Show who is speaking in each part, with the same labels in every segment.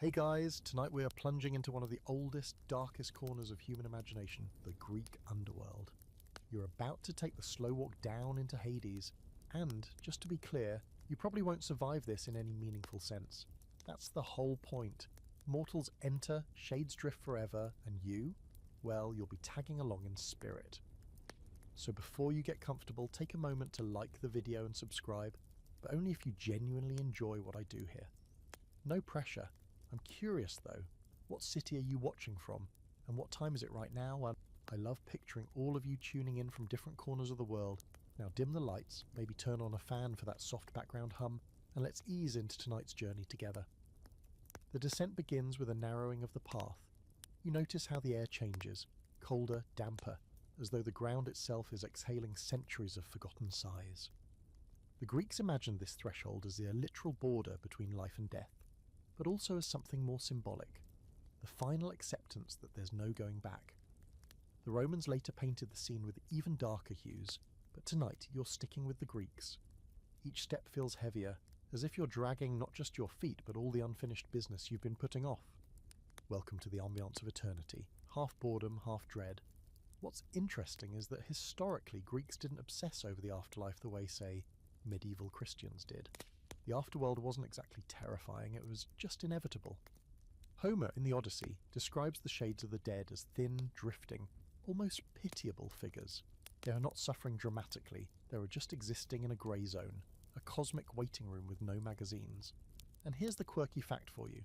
Speaker 1: Hey guys, tonight we are plunging into one of the oldest, darkest corners of human imagination, the Greek Underworld. You're about to take the slow walk down into Hades, and, just to be clear, you probably won't survive this in any meaningful sense. That's the whole point. Mortals enter, shades drift forever, and you? Well, you'll be tagging along in spirit. So before you get comfortable, take a moment to like the video and subscribe, but only if you genuinely enjoy what I do here. No pressure. I'm curious though, what city are you watching from, and what time is it right now? I love picturing all of you tuning in from different corners of the world. Now dim the lights, maybe turn on a fan for that soft background hum, and let's ease into tonight's journey together. The descent begins with a narrowing of the path. You notice how the air changes, colder, damper, as though the ground itself is exhaling centuries of forgotten sighs. The Greeks imagined this threshold as the literal border between life and death, but also as something more symbolic, the final acceptance that there's no going back. The Romans later painted the scene with even darker hues, but tonight you're sticking with the Greeks. Each step feels heavier, as if you're dragging not just your feet but all the unfinished business you've been putting off. Welcome to the ambiance of eternity, half boredom, half dread. What's interesting is that historically Greeks didn't obsess over the afterlife the way, say, medieval Christians did. The afterworld wasn't exactly terrifying, it was just inevitable. Homer, in the Odyssey, describes the shades of the dead as thin, drifting, almost pitiable figures. They are not suffering dramatically, they are just existing in a grey zone, a cosmic waiting room with no magazines. And here's the quirky fact for you.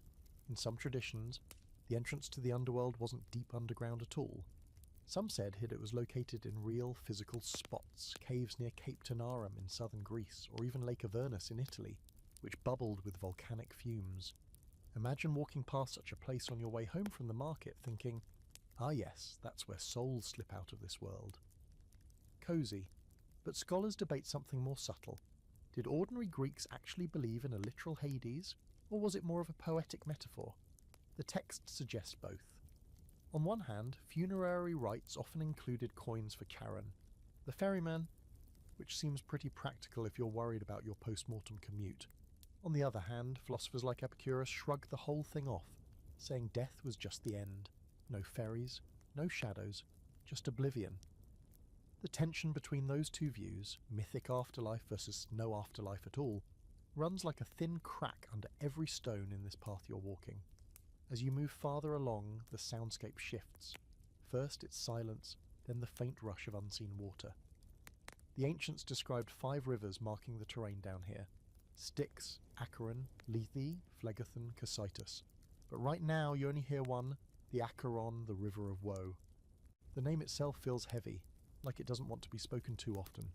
Speaker 1: In some traditions, the entrance to the underworld wasn't deep underground at all. Some said it was located in real physical spots, caves near Cape Tanarum in southern Greece, or even Lake Avernus in Italy, which bubbled with volcanic fumes. Imagine walking past such a place on your way home from the market thinking, ah yes, that's where souls slip out of this world. Cozy, but scholars debate something more subtle. Did ordinary Greeks actually believe in a literal Hades, or was it more of a poetic metaphor? The text suggests both. On one hand, funerary rites often included coins for Charon, the ferryman, which seems pretty practical if you're worried about your post-mortem commute. On the other hand, philosophers like Epicurus shrugged the whole thing off, saying death was just the end. No ferries, no shadows, just oblivion. The tension between those two views, mythic afterlife versus no afterlife at all, runs like a thin crack under every stone in this path you're walking. As you move farther along, the soundscape shifts. First it's silence, then the faint rush of unseen water. The ancients described 5 rivers marking the terrain down here: Styx, Acheron, Lethe, Phlegethon, Cocytus. But right now you only hear one, the Acheron, the River of Woe. The name itself feels heavy, like it doesn't want to be spoken to often.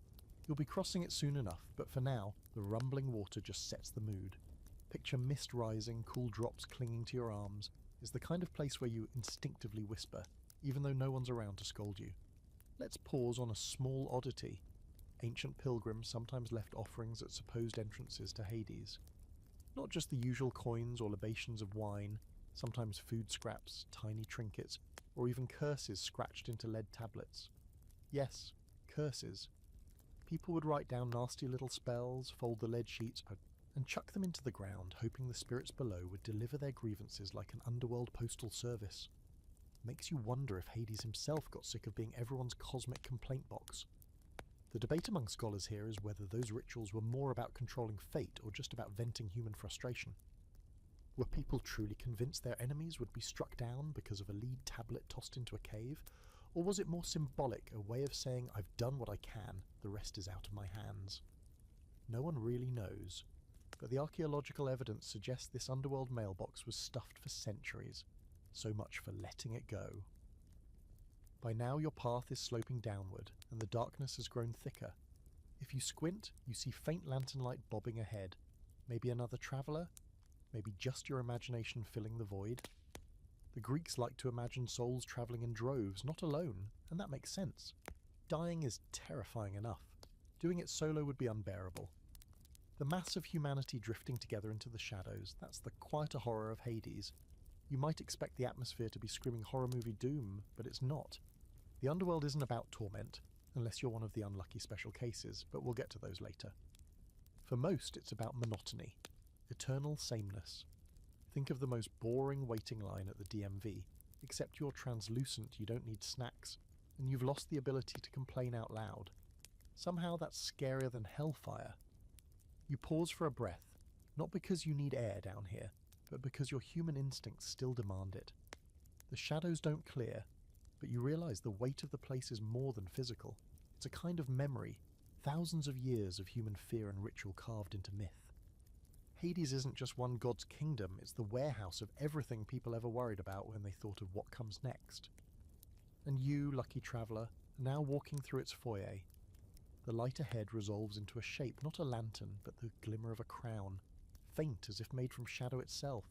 Speaker 1: You'll be crossing it soon enough, but for now, the rumbling water just sets the mood. Picture mist rising, cool drops clinging to your arms, is the kind of place where you instinctively whisper, even though no one's around to scold you. Let's pause on a small oddity. Ancient pilgrims sometimes left offerings at supposed entrances to Hades. Not just the usual coins or libations of wine, sometimes food scraps, tiny trinkets, or even curses scratched into lead tablets. Yes, curses. People would write down nasty little spells, fold the lead sheets, and chuck them into the ground, hoping the spirits below would deliver their grievances like an underworld postal service. Makes you wonder if Hades himself got sick of being everyone's cosmic complaint box. The debate among scholars here is whether those rituals were more about controlling fate or just about venting human frustration. Were people truly convinced their enemies would be struck down because of a lead tablet tossed into a cave? Or was it more symbolic, a way of saying, I've done what I can, the rest is out of my hands? No one really knows, but the archaeological evidence suggests this underworld mailbox was stuffed for centuries. So much for letting it go. By now your path is sloping downward, and the darkness has grown thicker. If you squint, you see faint lantern light bobbing ahead. Maybe another traveller? Maybe just your imagination filling the void? The Greeks liked to imagine souls travelling in droves, not alone, and that makes sense. Dying is terrifying enough. Doing it solo would be unbearable. The mass of humanity drifting together into the shadows, that's the quieter horror of Hades. You might expect the atmosphere to be screaming horror movie doom, but it's not. The underworld isn't about torment, unless you're one of the unlucky special cases, but we'll get to those later. For most, it's about monotony, eternal sameness. Think of the most boring waiting line at the DMV, except you're translucent, you don't need snacks, and you've lost the ability to complain out loud. Somehow that's scarier than hellfire. You pause for a breath, not because you need air down here, but because your human instincts still demand it. The shadows don't clear, but you realise the weight of the place is more than physical. It's a kind of memory, thousands of years of human fear and ritual carved into myth. Hades isn't just one god's kingdom, it's the warehouse of everything people ever worried about when they thought of what comes next. And you, lucky traveller, are now walking through its foyer. The light ahead resolves into a shape, not a lantern, but the glimmer of a crown, faint as if made from shadow itself.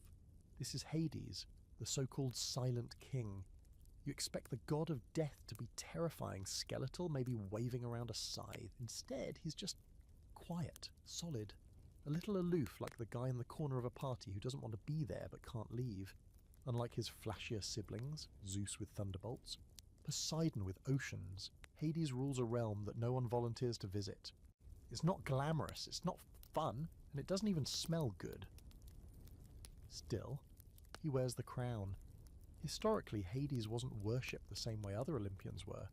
Speaker 1: This is Hades, the so-called silent king. You expect the god of death to be terrifying, skeletal, maybe waving around a scythe. Instead, he's just quiet, solid, a little aloof, like the guy in the corner of a party who doesn't want to be there but can't leave. Unlike his flashier siblings, Zeus with thunderbolts, Poseidon with oceans, Hades rules a realm that no one volunteers to visit. It's not glamorous, it's not fun, and it doesn't even smell good. Still, he wears the crown. Historically, Hades wasn't worshipped the same way other Olympians were.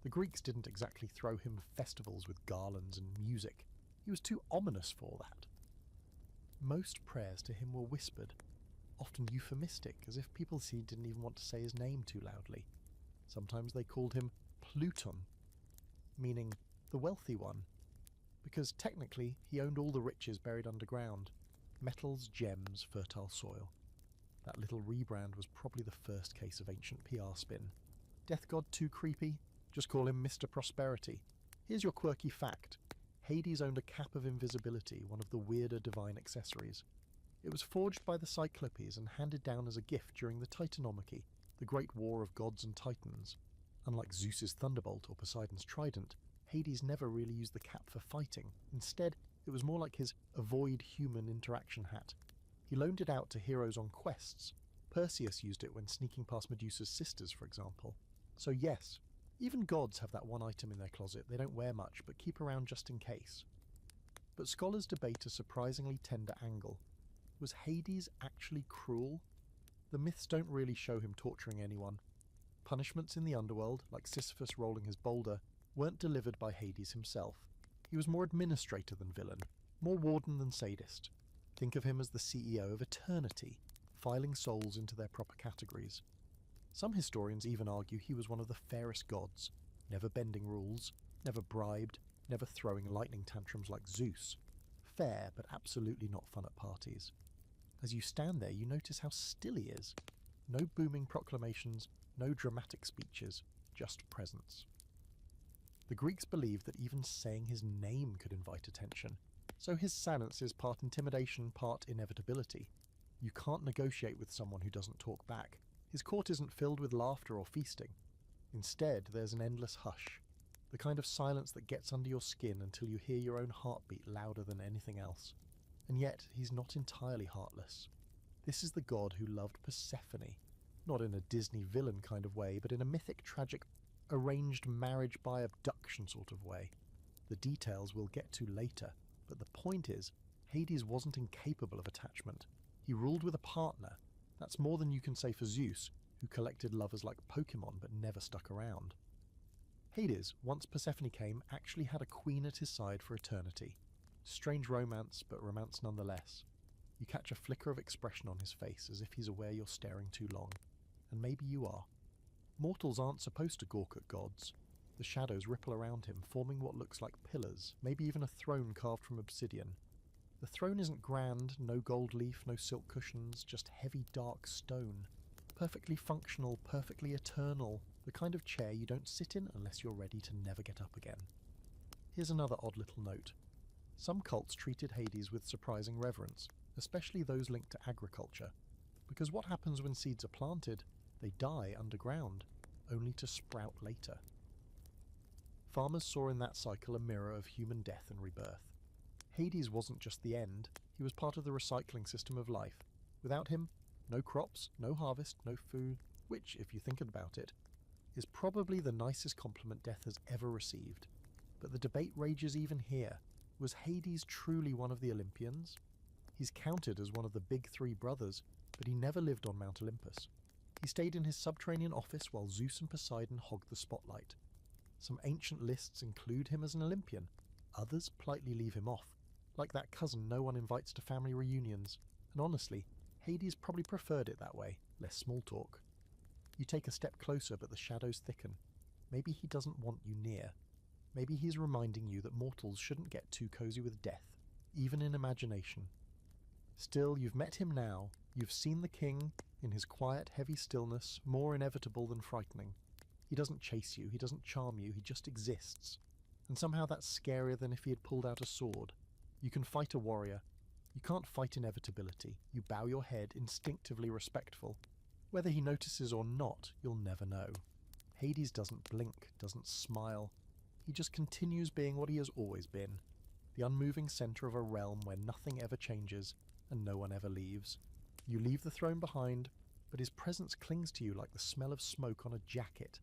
Speaker 1: The Greeks didn't exactly throw him festivals with garlands and music. He was too ominous for that. Most prayers to him were whispered, often euphemistic, as if people didn't even want to say his name too loudly. Sometimes they called him Pluton, meaning the wealthy one, because technically he owned all the riches buried underground: metals, gems, fertile soil. That little rebrand was probably the first case of ancient PR spin. Death god too creepy? Just call him Mr. Prosperity. Here's your quirky fact. Hades owned a cap of invisibility, one of the weirder divine accessories. It was forged by the Cyclopes and handed down as a gift during the Titanomachy, the great war of gods and titans. Unlike Zeus's thunderbolt or Poseidon's trident, Hades never really used the cap for fighting. Instead, it was more like his avoid human interaction hat. He loaned it out to heroes on quests. Perseus used it when sneaking past Medusa's sisters, for example. So yes, even gods have that one item in their closet they don't wear much but keep around just in case. But scholars debate a surprisingly tender angle. Was Hades actually cruel? The myths don't really show him torturing anyone. Punishments in the underworld, like Sisyphus rolling his boulder, weren't delivered by Hades himself. He was more administrator than villain, more warden than sadist. Think of him as the CEO of eternity, filing souls into their proper categories. Some historians even argue he was one of the fairest gods, never bending rules, never bribed, never throwing lightning tantrums like Zeus. Fair, but absolutely not fun at parties. As you stand there, you notice how still he is. No booming proclamations, no dramatic speeches, just presence. The Greeks believed that even saying his name could invite attention, so his silence is part intimidation, part inevitability. You can't negotiate with someone who doesn't talk back. His court isn't filled with laughter or feasting. Instead, there's an endless hush, the kind of silence that gets under your skin until you hear your own heartbeat louder than anything else. And yet, he's not entirely heartless. This is the god who loved Persephone, not in a Disney villain kind of way, but in a mythic, tragic, arranged marriage by abduction sort of way. The details we'll get to later, but the point is, Hades wasn't incapable of attachment. He ruled with a partner. That's more than you can say for Zeus, who collected lovers like Pokemon but never stuck around. Hades, once Persephone came, actually had a queen at his side for eternity. Strange romance, but romance nonetheless. You catch a flicker of expression on his face, as if he's aware you're staring too long. And maybe you are. Mortals aren't supposed to gawk at gods. The shadows ripple around him, forming what looks like pillars, maybe even a throne carved from obsidian. The throne isn't grand, no gold leaf, no silk cushions, just heavy dark stone. Perfectly functional, perfectly eternal, the kind of chair you don't sit in unless you're ready to never get up again. Here's another odd little note. Some cults treated Hades with surprising reverence, especially those linked to agriculture, because what happens when seeds are planted? They die underground, only to sprout later. Farmers saw in that cycle a mirror of human death and rebirth. Hades wasn't just the end, he was part of the recycling system of life. Without him, no crops, no harvest, no food, which, if you think about it, is probably the nicest compliment death has ever received. But the debate rages even here. Was Hades truly one of the Olympians? He's counted as one of the big three brothers, but he never lived on Mount Olympus. He stayed in his subterranean office while Zeus and Poseidon hogged the spotlight. Some ancient lists include him as an Olympian, others politely leave him off, like that cousin no one invites to family reunions, and honestly, Hades probably preferred it that way, less small talk. You take a step closer but the shadows thicken. Maybe he doesn't want you near. Maybe he's reminding you that mortals shouldn't get too cozy with death, even in imagination. Still, you've met him now, you've seen the king, in his quiet, heavy stillness, more inevitable than frightening. He doesn't chase you, he doesn't charm you, he just exists. And somehow that's scarier than if he had pulled out a sword. You can fight a warrior. You can't fight inevitability. You bow your head, instinctively respectful. Whether he notices or not, you'll never know. Hades doesn't blink, doesn't smile. He just continues being what he has always been. The unmoving centre of a realm where nothing ever changes and no one ever leaves. You leave the throne behind, but his presence clings to you like the smell of smoke on a jacket.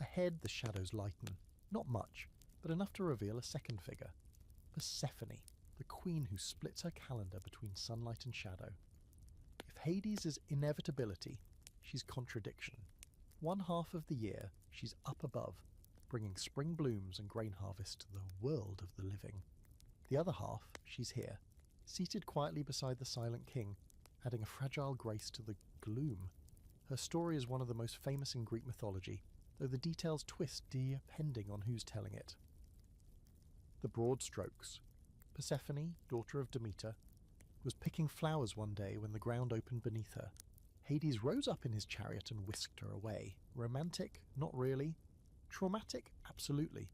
Speaker 1: Ahead, the shadows lighten. Not much, but enough to reveal a second figure. Persephone, the queen who splits her calendar between sunlight and shadow. If Hades is inevitability, she's contradiction. One half of the year, she's up above, bringing spring blooms and grain harvest to the world of the living. The other half, she's here, seated quietly beside the silent king, adding a fragile grace to the gloom. Her story is one of the most famous in Greek mythology, though the details twist depending on who's telling it. The broad strokes. Persephone, daughter of Demeter, was picking flowers one day when the ground opened beneath her. Hades rose up in his chariot and whisked her away. Romantic? Not really. Traumatic? Absolutely.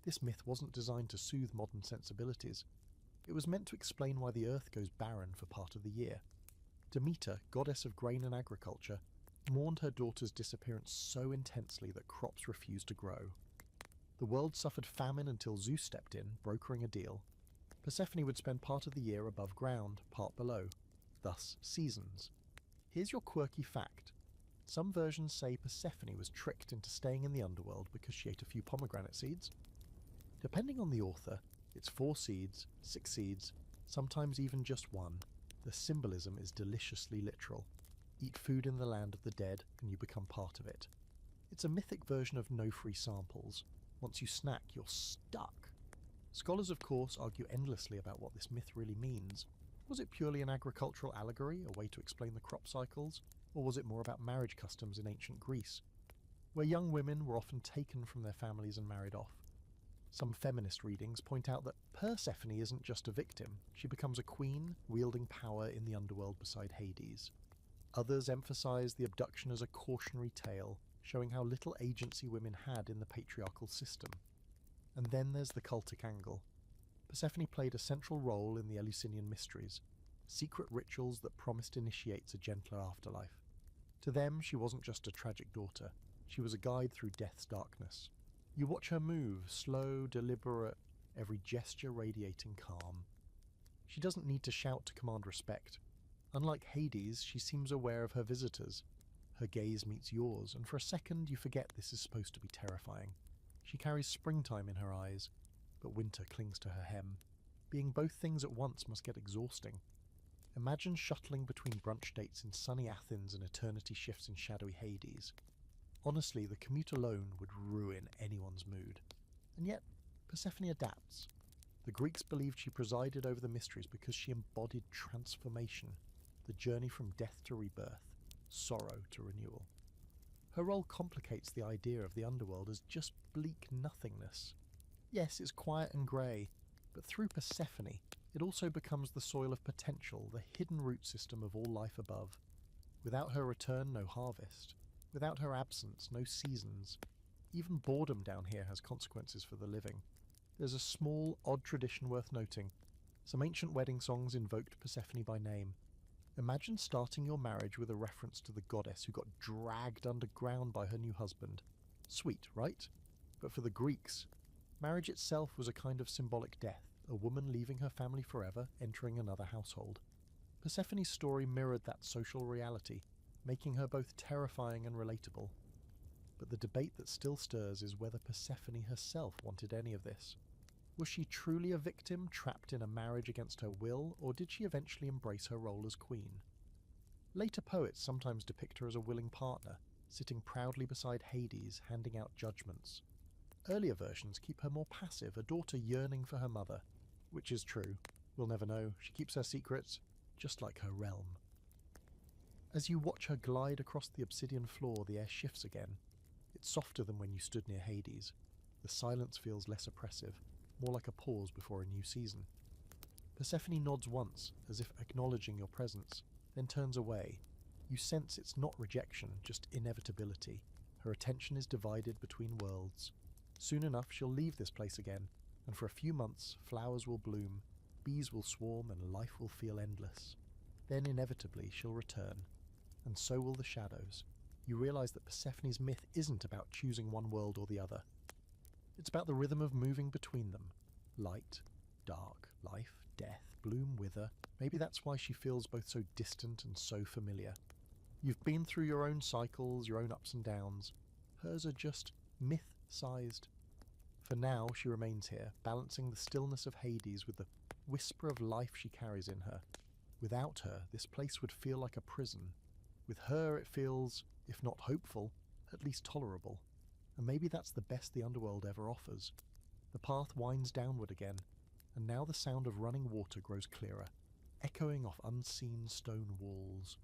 Speaker 1: This myth wasn't designed to soothe modern sensibilities. It was meant to explain why the earth goes barren for part of the year. Demeter, goddess of grain and agriculture, mourned her daughter's disappearance so intensely that crops refused to grow. The world suffered famine until Zeus stepped in, brokering a deal. Persephone would spend part of the year above ground, part below. Thus, seasons. Here's your quirky fact. Some versions say Persephone was tricked into staying in the underworld because she ate a few pomegranate seeds. Depending on the author, it's 4 seeds, 6 seeds, sometimes even just 1. The symbolism is deliciously literal. Eat food in the land of the dead and you become part of it. It's a mythic version of no free samples. Once you snack, you're stuck. Scholars, of course, argue endlessly about what this myth really means. Was it purely an agricultural allegory, a way to explain the crop cycles? Or was it more about marriage customs in ancient Greece, where young women were often taken from their families and married off? Some feminist readings point out that Persephone isn't just a victim, she becomes a queen, wielding power in the underworld beside Hades. Others emphasize the abduction as a cautionary tale, showing how little agency women had in the patriarchal system. And then there's the cultic angle. Persephone played a central role in the Eleusinian mysteries, secret rituals that promised initiates a gentler afterlife. To them, she wasn't just a tragic daughter, she was a guide through death's darkness. You watch her move, slow, deliberate, every gesture radiating calm. She doesn't need to shout to command respect. Unlike Hades, she seems aware of her visitors. Her gaze meets yours, and for a second you forget this is supposed to be terrifying. She carries springtime in her eyes, but winter clings to her hem. Being both things at once must get exhausting. Imagine shuttling between brunch dates in sunny Athens and eternity shifts in shadowy Hades. Honestly, the commute alone would ruin anyone's mood. And yet, Persephone adapts. The Greeks believed she presided over the mysteries because she embodied transformation, the journey from death to rebirth, sorrow to renewal. Her role complicates the idea of the underworld as just bleak nothingness. Yes, it's quiet and grey, but through Persephone, it also becomes the soil of potential, the hidden root system of all life above. Without her return, no harvest. Without her absence, no seasons. Even boredom down here has consequences for the living. There's a small, odd tradition worth noting. Some ancient wedding songs invoked Persephone by name. Imagine starting your marriage with a reference to the goddess who got dragged underground by her new husband. Sweet, right? But for the Greeks, marriage itself was a kind of symbolic death, a woman leaving her family forever, entering another household. Persephone's story mirrored that social reality, making her both terrifying and relatable. But the debate that still stirs is whether Persephone herself wanted any of this. Was she truly a victim trapped in a marriage against her will, or did she eventually embrace her role as queen? Later poets sometimes depict her as a willing partner, sitting proudly beside Hades, handing out judgments. Earlier versions keep her more passive, a daughter yearning for her mother. Which is true. We'll never know. She keeps her secrets, just like her realm. As you watch her glide across the obsidian floor, the air shifts again. It's softer than when you stood near Hades. The silence feels less oppressive, more like a pause before a new season. Persephone nods once, as if acknowledging your presence, then turns away. You sense it's not rejection, just inevitability. Her attention is divided between worlds. Soon enough she'll leave this place again, and for a few months flowers will bloom, bees will swarm, and life will feel endless. Then inevitably she'll return, and so will the shadows. You realise that Persephone's myth isn't about choosing one world or the other. It's about the rhythm of moving between them. Light, dark, life, death, bloom, wither. Maybe that's why she feels both so distant and so familiar. You've been through your own cycles, your own ups and downs. Hers are just myth-sized. For now, she remains here, balancing the stillness of Hades with the whisper of life she carries in her. Without her, this place would feel like a prison. With her, it feels, if not hopeful, at least tolerable. And maybe that's the best the underworld ever offers. The path winds downward again, and now the sound of running water grows clearer, echoing off unseen stone walls.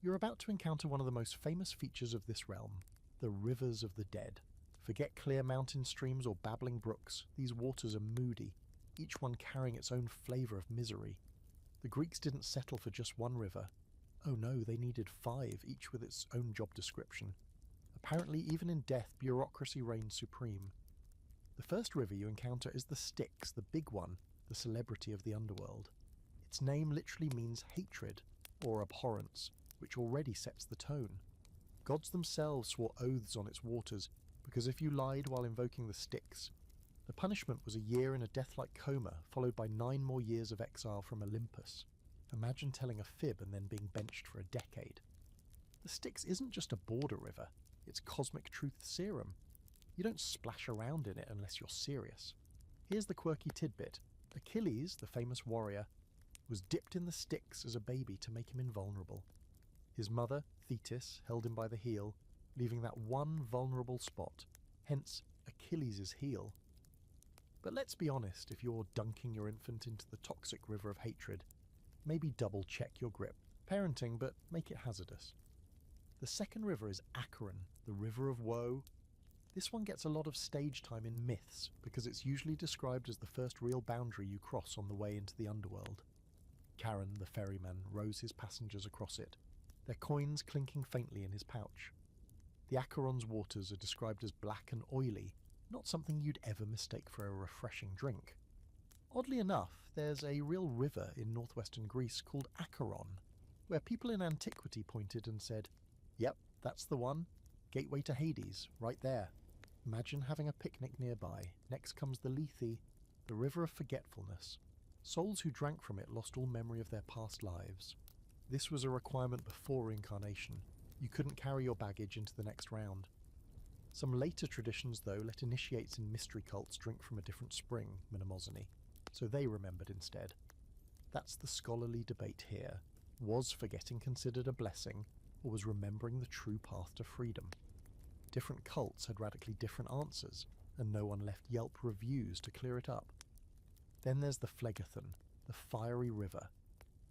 Speaker 1: You're about to encounter one of the most famous features of this realm, the rivers of the dead. Forget clear mountain streams or babbling brooks, these waters are moody, each one carrying its own flavour of misery. The Greeks didn't settle for just one river. Oh no, they needed 5, each with its own job description. Apparently, even in death, bureaucracy reigned supreme. The first river you encounter is the Styx, the big one, the celebrity of the underworld. Its name literally means hatred, or abhorrence, which already sets the tone. Gods themselves swore oaths on its waters, because if you lied while invoking the Styx, the punishment was a year in a death-like coma, followed by 9 more years of exile from Olympus. Imagine telling a fib and then being benched for a decade. The Styx isn't just a border river, it's cosmic truth serum. You don't splash around in it unless you're serious. Here's the quirky tidbit. Achilles, the famous warrior, was dipped in the Styx as a baby to make him invulnerable. His mother, Thetis, held him by the heel, leaving that one vulnerable spot, hence Achilles' heel. But let's be honest, if you're dunking your infant into the toxic river of hatred, maybe double check your grip. Parenting, but make it hazardous. The second river is Acheron, the river of woe. This one gets a lot of stage time in myths, because it's usually described as the first real boundary you cross on the way into the underworld. Charon, the ferryman, rows his passengers across it, their coins clinking faintly in his pouch. The Acheron's waters are described as black and oily, not something you'd ever mistake for a refreshing drink. Oddly enough, there's a real river in northwestern Greece called Acheron, where people in antiquity pointed and said, "Yep, that's the one. Gateway to Hades, right there." Imagine having a picnic nearby. Next comes the Lethe, the river of forgetfulness. Souls who drank from it lost all memory of their past lives. This was a requirement before reincarnation. You couldn't carry your baggage into the next round. Some later traditions, though, let initiates in mystery cults drink from a different spring, Mnemosyne, so they remembered instead. That's the scholarly debate here. Was forgetting considered a blessing, or was remembering the true path to freedom? Different cults had radically different answers, and no one left Yelp reviews to clear it up. Then there's the Phlegethon, the fiery river.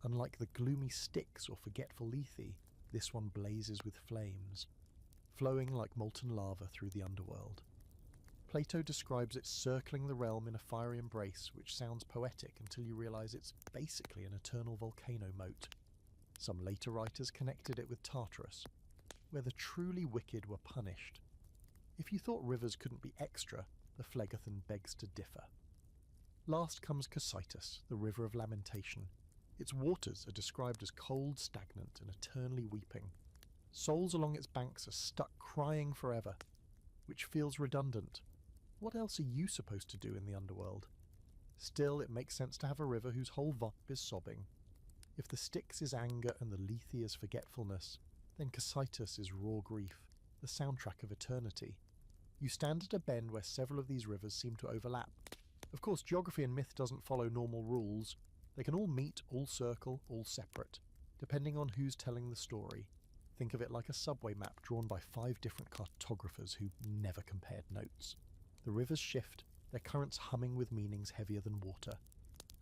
Speaker 1: Unlike the gloomy Styx or forgetful Lethe, this one blazes with flames, flowing like molten lava through the underworld. Plato describes it circling the realm in a fiery embrace, which sounds poetic until you realise it's basically an eternal volcano moat. Some later writers connected it with Tartarus, where the truly wicked were punished. If you thought rivers couldn't be extra, the Phlegethon begs to differ. Last comes Cocytus, the river of lamentation. Its waters are described as cold, stagnant, and eternally weeping. Souls along its banks are stuck crying forever, which feels redundant. What else are you supposed to do in the underworld? Still, it makes sense to have a river whose whole vibe is sobbing. If the Styx is anger and the Lethe is forgetfulness, then Cocytus is raw grief, the soundtrack of eternity. You stand at a bend where several of these rivers seem to overlap. Of course, geography and myth doesn't follow normal rules. They can all meet, all circle, all separate. Depending on who's telling the story, think of it like a subway map drawn by 5 different cartographers who never compared notes. The rivers shift, their currents humming with meanings heavier than water.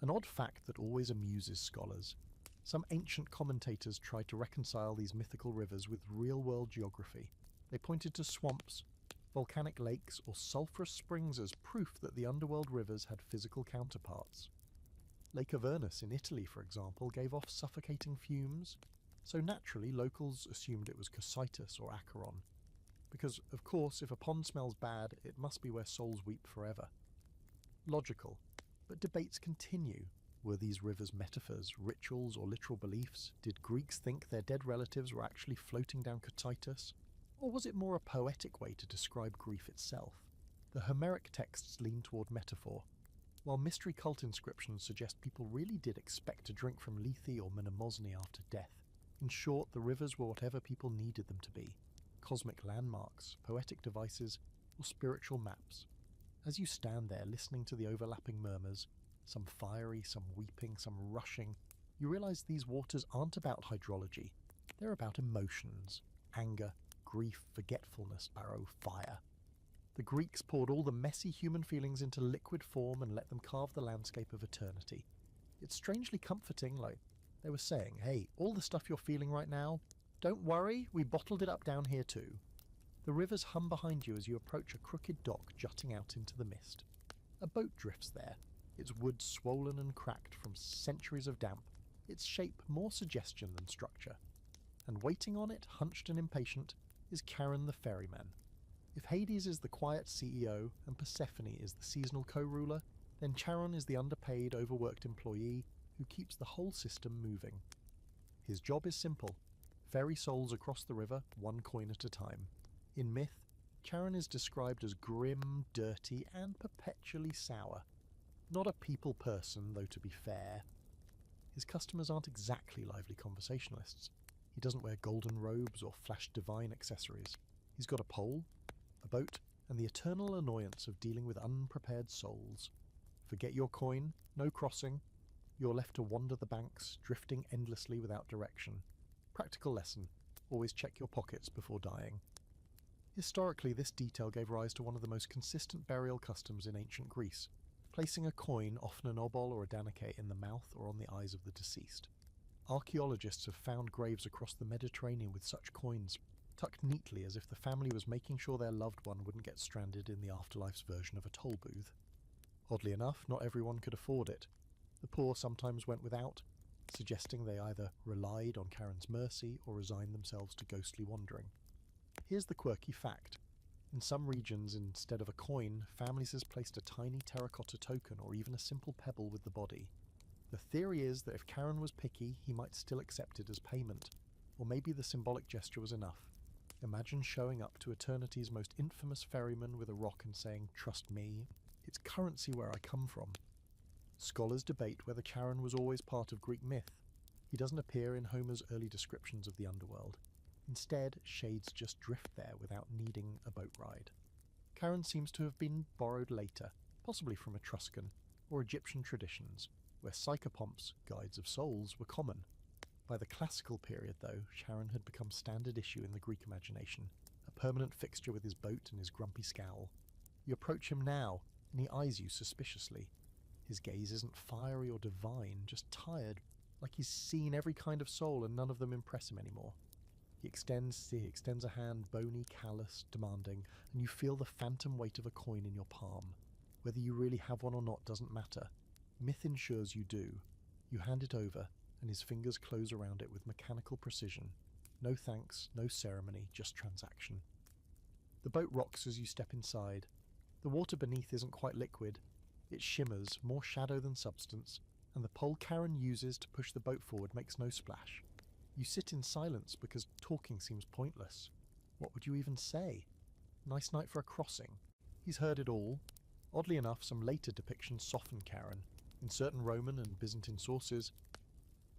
Speaker 1: An odd fact that always amuses scholars. Some ancient commentators tried to reconcile these mythical rivers with real-world geography. They pointed to swamps, volcanic lakes, or sulphurous springs as proof that the underworld rivers had physical counterparts. Lake Avernus in Italy, for example, gave off suffocating fumes, so naturally locals assumed it was Cocytus or Acheron. Because, of course, if a pond smells bad, it must be where souls weep forever. Logical, but debates continue. Were these rivers metaphors, rituals, or literal beliefs? Did Greeks think their dead relatives were actually floating down Cocytus? Or was it more a poetic way to describe grief itself? The Homeric texts lean toward metaphor, while mystery cult inscriptions suggest people really did expect to drink from Lethe or Mnemosyne after death. In short, the rivers were whatever people needed them to be. Cosmic landmarks, poetic devices, or spiritual maps. As you stand there listening to the overlapping murmurs, some fiery, some weeping, some rushing, you realize these waters aren't about hydrology. They're about emotions, anger, grief, forgetfulness, barrow, fire. The Greeks poured all the messy human feelings into liquid form and let them carve the landscape of eternity. It's strangely comforting, like they were saying, hey, all the stuff you're feeling right now, don't worry, we bottled it up down here too. The rivers hum behind you as you approach a crooked dock jutting out into the mist. A boat drifts there, its wood swollen and cracked from centuries of damp, its shape more suggestion than structure. And waiting on it, hunched and impatient, is Charon the ferryman. If Hades is the quiet CEO and Persephone is the seasonal co-ruler, then Charon is the underpaid, overworked employee who keeps the whole system moving. His job is simple: ferry souls across the river, one coin at a time. In myth, Charon is described as grim, dirty, and perpetually sour. Not a people person, though, to be fair. His customers aren't exactly lively conversationalists. He doesn't wear golden robes or flash divine accessories. He's got a pole, a boat, and the eternal annoyance of dealing with unprepared souls. Forget your coin, no crossing. You're left to wander the banks, drifting endlessly without direction. Practical lesson: always check your pockets before dying. Historically, this detail gave rise to one of the most consistent burial customs in ancient Greece, placing a coin, often an obol or a danake, in the mouth or on the eyes of the deceased. Archaeologists have found graves across the Mediterranean with such coins, tucked neatly as if the family was making sure their loved one wouldn't get stranded in the afterlife's version of a toll booth. Oddly enough, not everyone could afford it. The poor sometimes went without, suggesting they either relied on Charon's mercy or resigned themselves to ghostly wandering. Here's the quirky fact. In some regions, instead of a coin, families has placed a tiny terracotta token or even a simple pebble with the body. The theory is that if Charon was picky, he might still accept it as payment, or maybe the symbolic gesture was enough. Imagine showing up to eternity's most infamous ferryman with a rock and saying, "Trust me, it's currency where I come from." Scholars debate whether Charon was always part of Greek myth. He doesn't appear in Homer's early descriptions of the underworld. Instead, shades just drift there without needing a boat ride. Charon seems to have been borrowed later, possibly from Etruscan or Egyptian traditions, where psychopomps, guides of souls, were common. By the classical period, though, Charon had become standard issue in the Greek imagination, a permanent fixture with his boat and his grumpy scowl. You approach him now, and he eyes you suspiciously. His gaze isn't fiery or divine, just tired, like he's seen every kind of soul and none of them impress him anymore. He extends a hand, bony, callous, demanding, and you feel the phantom weight of a coin in your palm. Whether you really have one or not doesn't matter. Myth ensures you do. You hand it over, and his fingers close around it with mechanical precision. No thanks, no ceremony, just transaction. The boat rocks as you step inside. The water beneath isn't quite liquid. It shimmers, more shadow than substance, and the pole Charon uses to push the boat forward makes no splash. You sit in silence because talking seems pointless. What would you even say? Nice night for a crossing. He's heard it all. Oddly enough, some later depictions soften Charon. In certain Roman and Byzantine sources,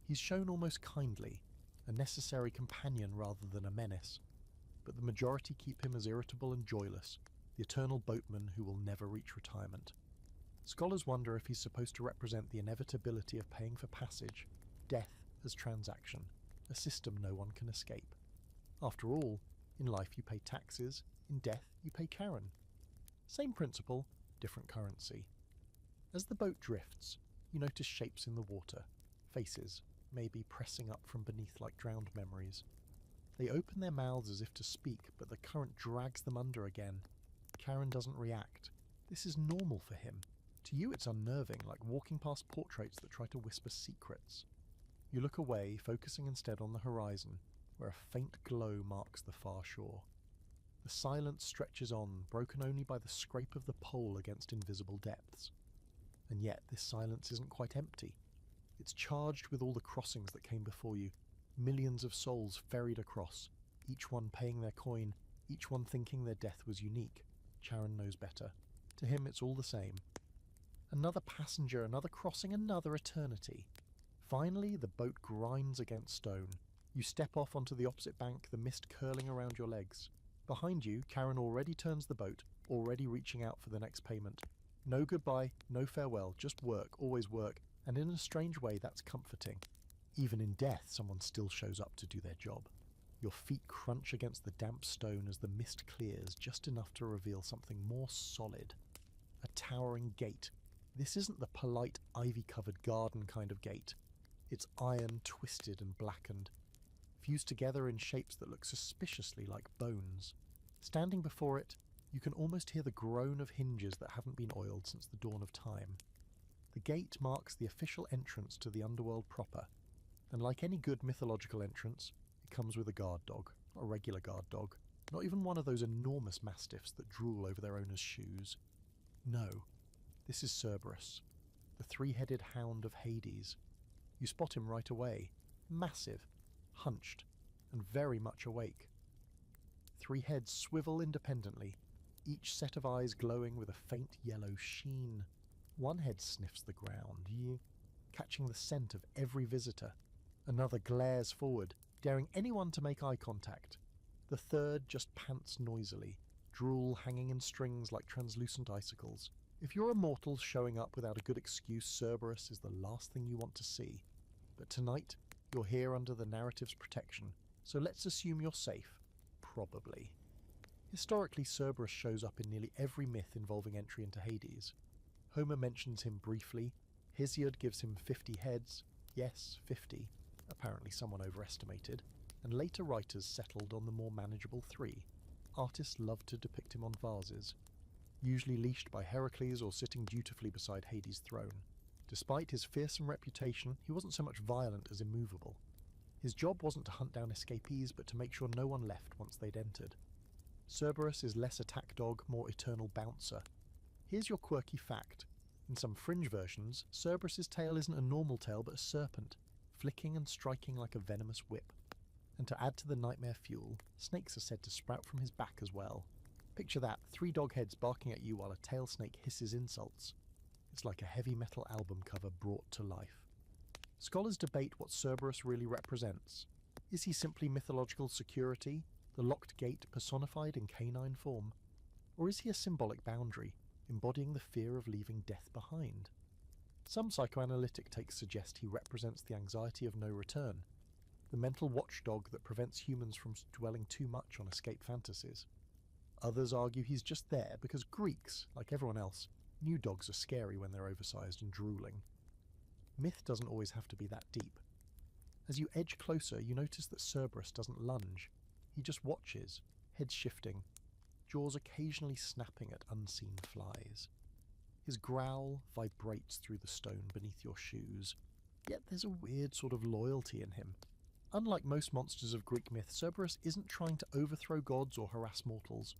Speaker 1: he's shown almost kindly, a necessary companion rather than a menace. But the majority keep him as irritable and joyless, the eternal boatman who will never reach retirement. Scholars wonder if he's supposed to represent the inevitability of paying for passage, death as transaction. a system no one can escape. After all, in life you pay taxes, in death you pay Charon. Same principle, different currency. As the boat drifts, you notice shapes in the water, faces, maybe pressing up from beneath like drowned memories. They open their mouths as if to speak, but the current drags them under again. Charon doesn't react. This is normal for him. To you it's unnerving, like walking past portraits that try to whisper secrets. You look away, focusing instead on the horizon, where a faint glow marks the far shore. The silence stretches on, broken only by the scrape of the pole against invisible depths. And yet this silence isn't quite empty. It's charged with all the crossings that came before you, millions of souls ferried across, each one paying their coin, each one thinking their death was unique. Charon knows better. To him it's all the same. Another passenger, another crossing, another eternity. Finally, the boat grinds against stone. You step off onto the opposite bank, the mist curling around your legs. Behind you, Charon already turns the boat, already reaching out for the next payment. No goodbye, no farewell, just work, always work, and in a strange way that's comforting. Even in death, someone still shows up to do their job. Your feet crunch against the damp stone as the mist clears, just enough to reveal something more solid. A towering gate. This isn't the polite, ivy-covered garden kind of gate. It's iron, twisted and blackened, fused together in shapes that look suspiciously like bones. Standing before it, you can almost hear the groan of hinges that haven't been oiled since the dawn of time. The gate marks the official entrance to the underworld proper, and like any good mythological entrance, it comes with a guard dog, not a regular guard dog, not even one of those enormous mastiffs that drool over their owner's shoes. No, this is Cerberus, the three-headed hound of Hades. You spot him right away, massive, hunched, and very much awake. Three heads swivel independently, each set of eyes glowing with a faint yellow sheen. One head sniffs the ground, catching the scent of every visitor. Another glares forward, daring anyone to make eye contact. The third just pants noisily, drool hanging in strings like translucent icicles. If you're a mortal showing up without a good excuse, Cerberus is the last thing you want to see. But tonight, you're here under the narrative's protection, so let's assume you're safe. Probably. Historically, Cerberus shows up in nearly every myth involving entry into Hades. Homer mentions him briefly, Hesiod gives him 50 heads, yes, 50, apparently someone overestimated, and later writers settled on the more manageable 3. Artists loved to depict him on vases, usually leashed by Heracles or sitting dutifully beside Hades' throne. Despite his fearsome reputation, he wasn't so much violent as immovable. His job wasn't to hunt down escapees, but to make sure no one left once they'd entered. Cerberus is less attack dog, more eternal bouncer. Here's your quirky fact. In some fringe versions, Cerberus's tail isn't a normal tail but a serpent, flicking and striking like a venomous whip. And to add to the nightmare fuel, snakes are said to sprout from his back as well. Picture that, 3 dog heads barking at you while a tail snake hisses insults. It's like a heavy metal album cover brought to life. Scholars debate what Cerberus really represents. Is he simply mythological security, the locked gate personified in canine form? Or is he a symbolic boundary, embodying the fear of leaving death behind? Some psychoanalytic takes suggest he represents the anxiety of no return, the mental watchdog that prevents humans from dwelling too much on escape fantasies. Others argue he's just there because Greeks, like everyone else, knew dogs are scary when they're oversized and drooling. Myth doesn't always have to be that deep. As you edge closer, you notice that Cerberus doesn't lunge. He just watches, head shifting, jaws occasionally snapping at unseen flies. His growl vibrates through the stone beneath your shoes, yet there's a weird sort of loyalty in him. Unlike most monsters of Greek myth, Cerberus isn't trying to overthrow gods or harass mortals.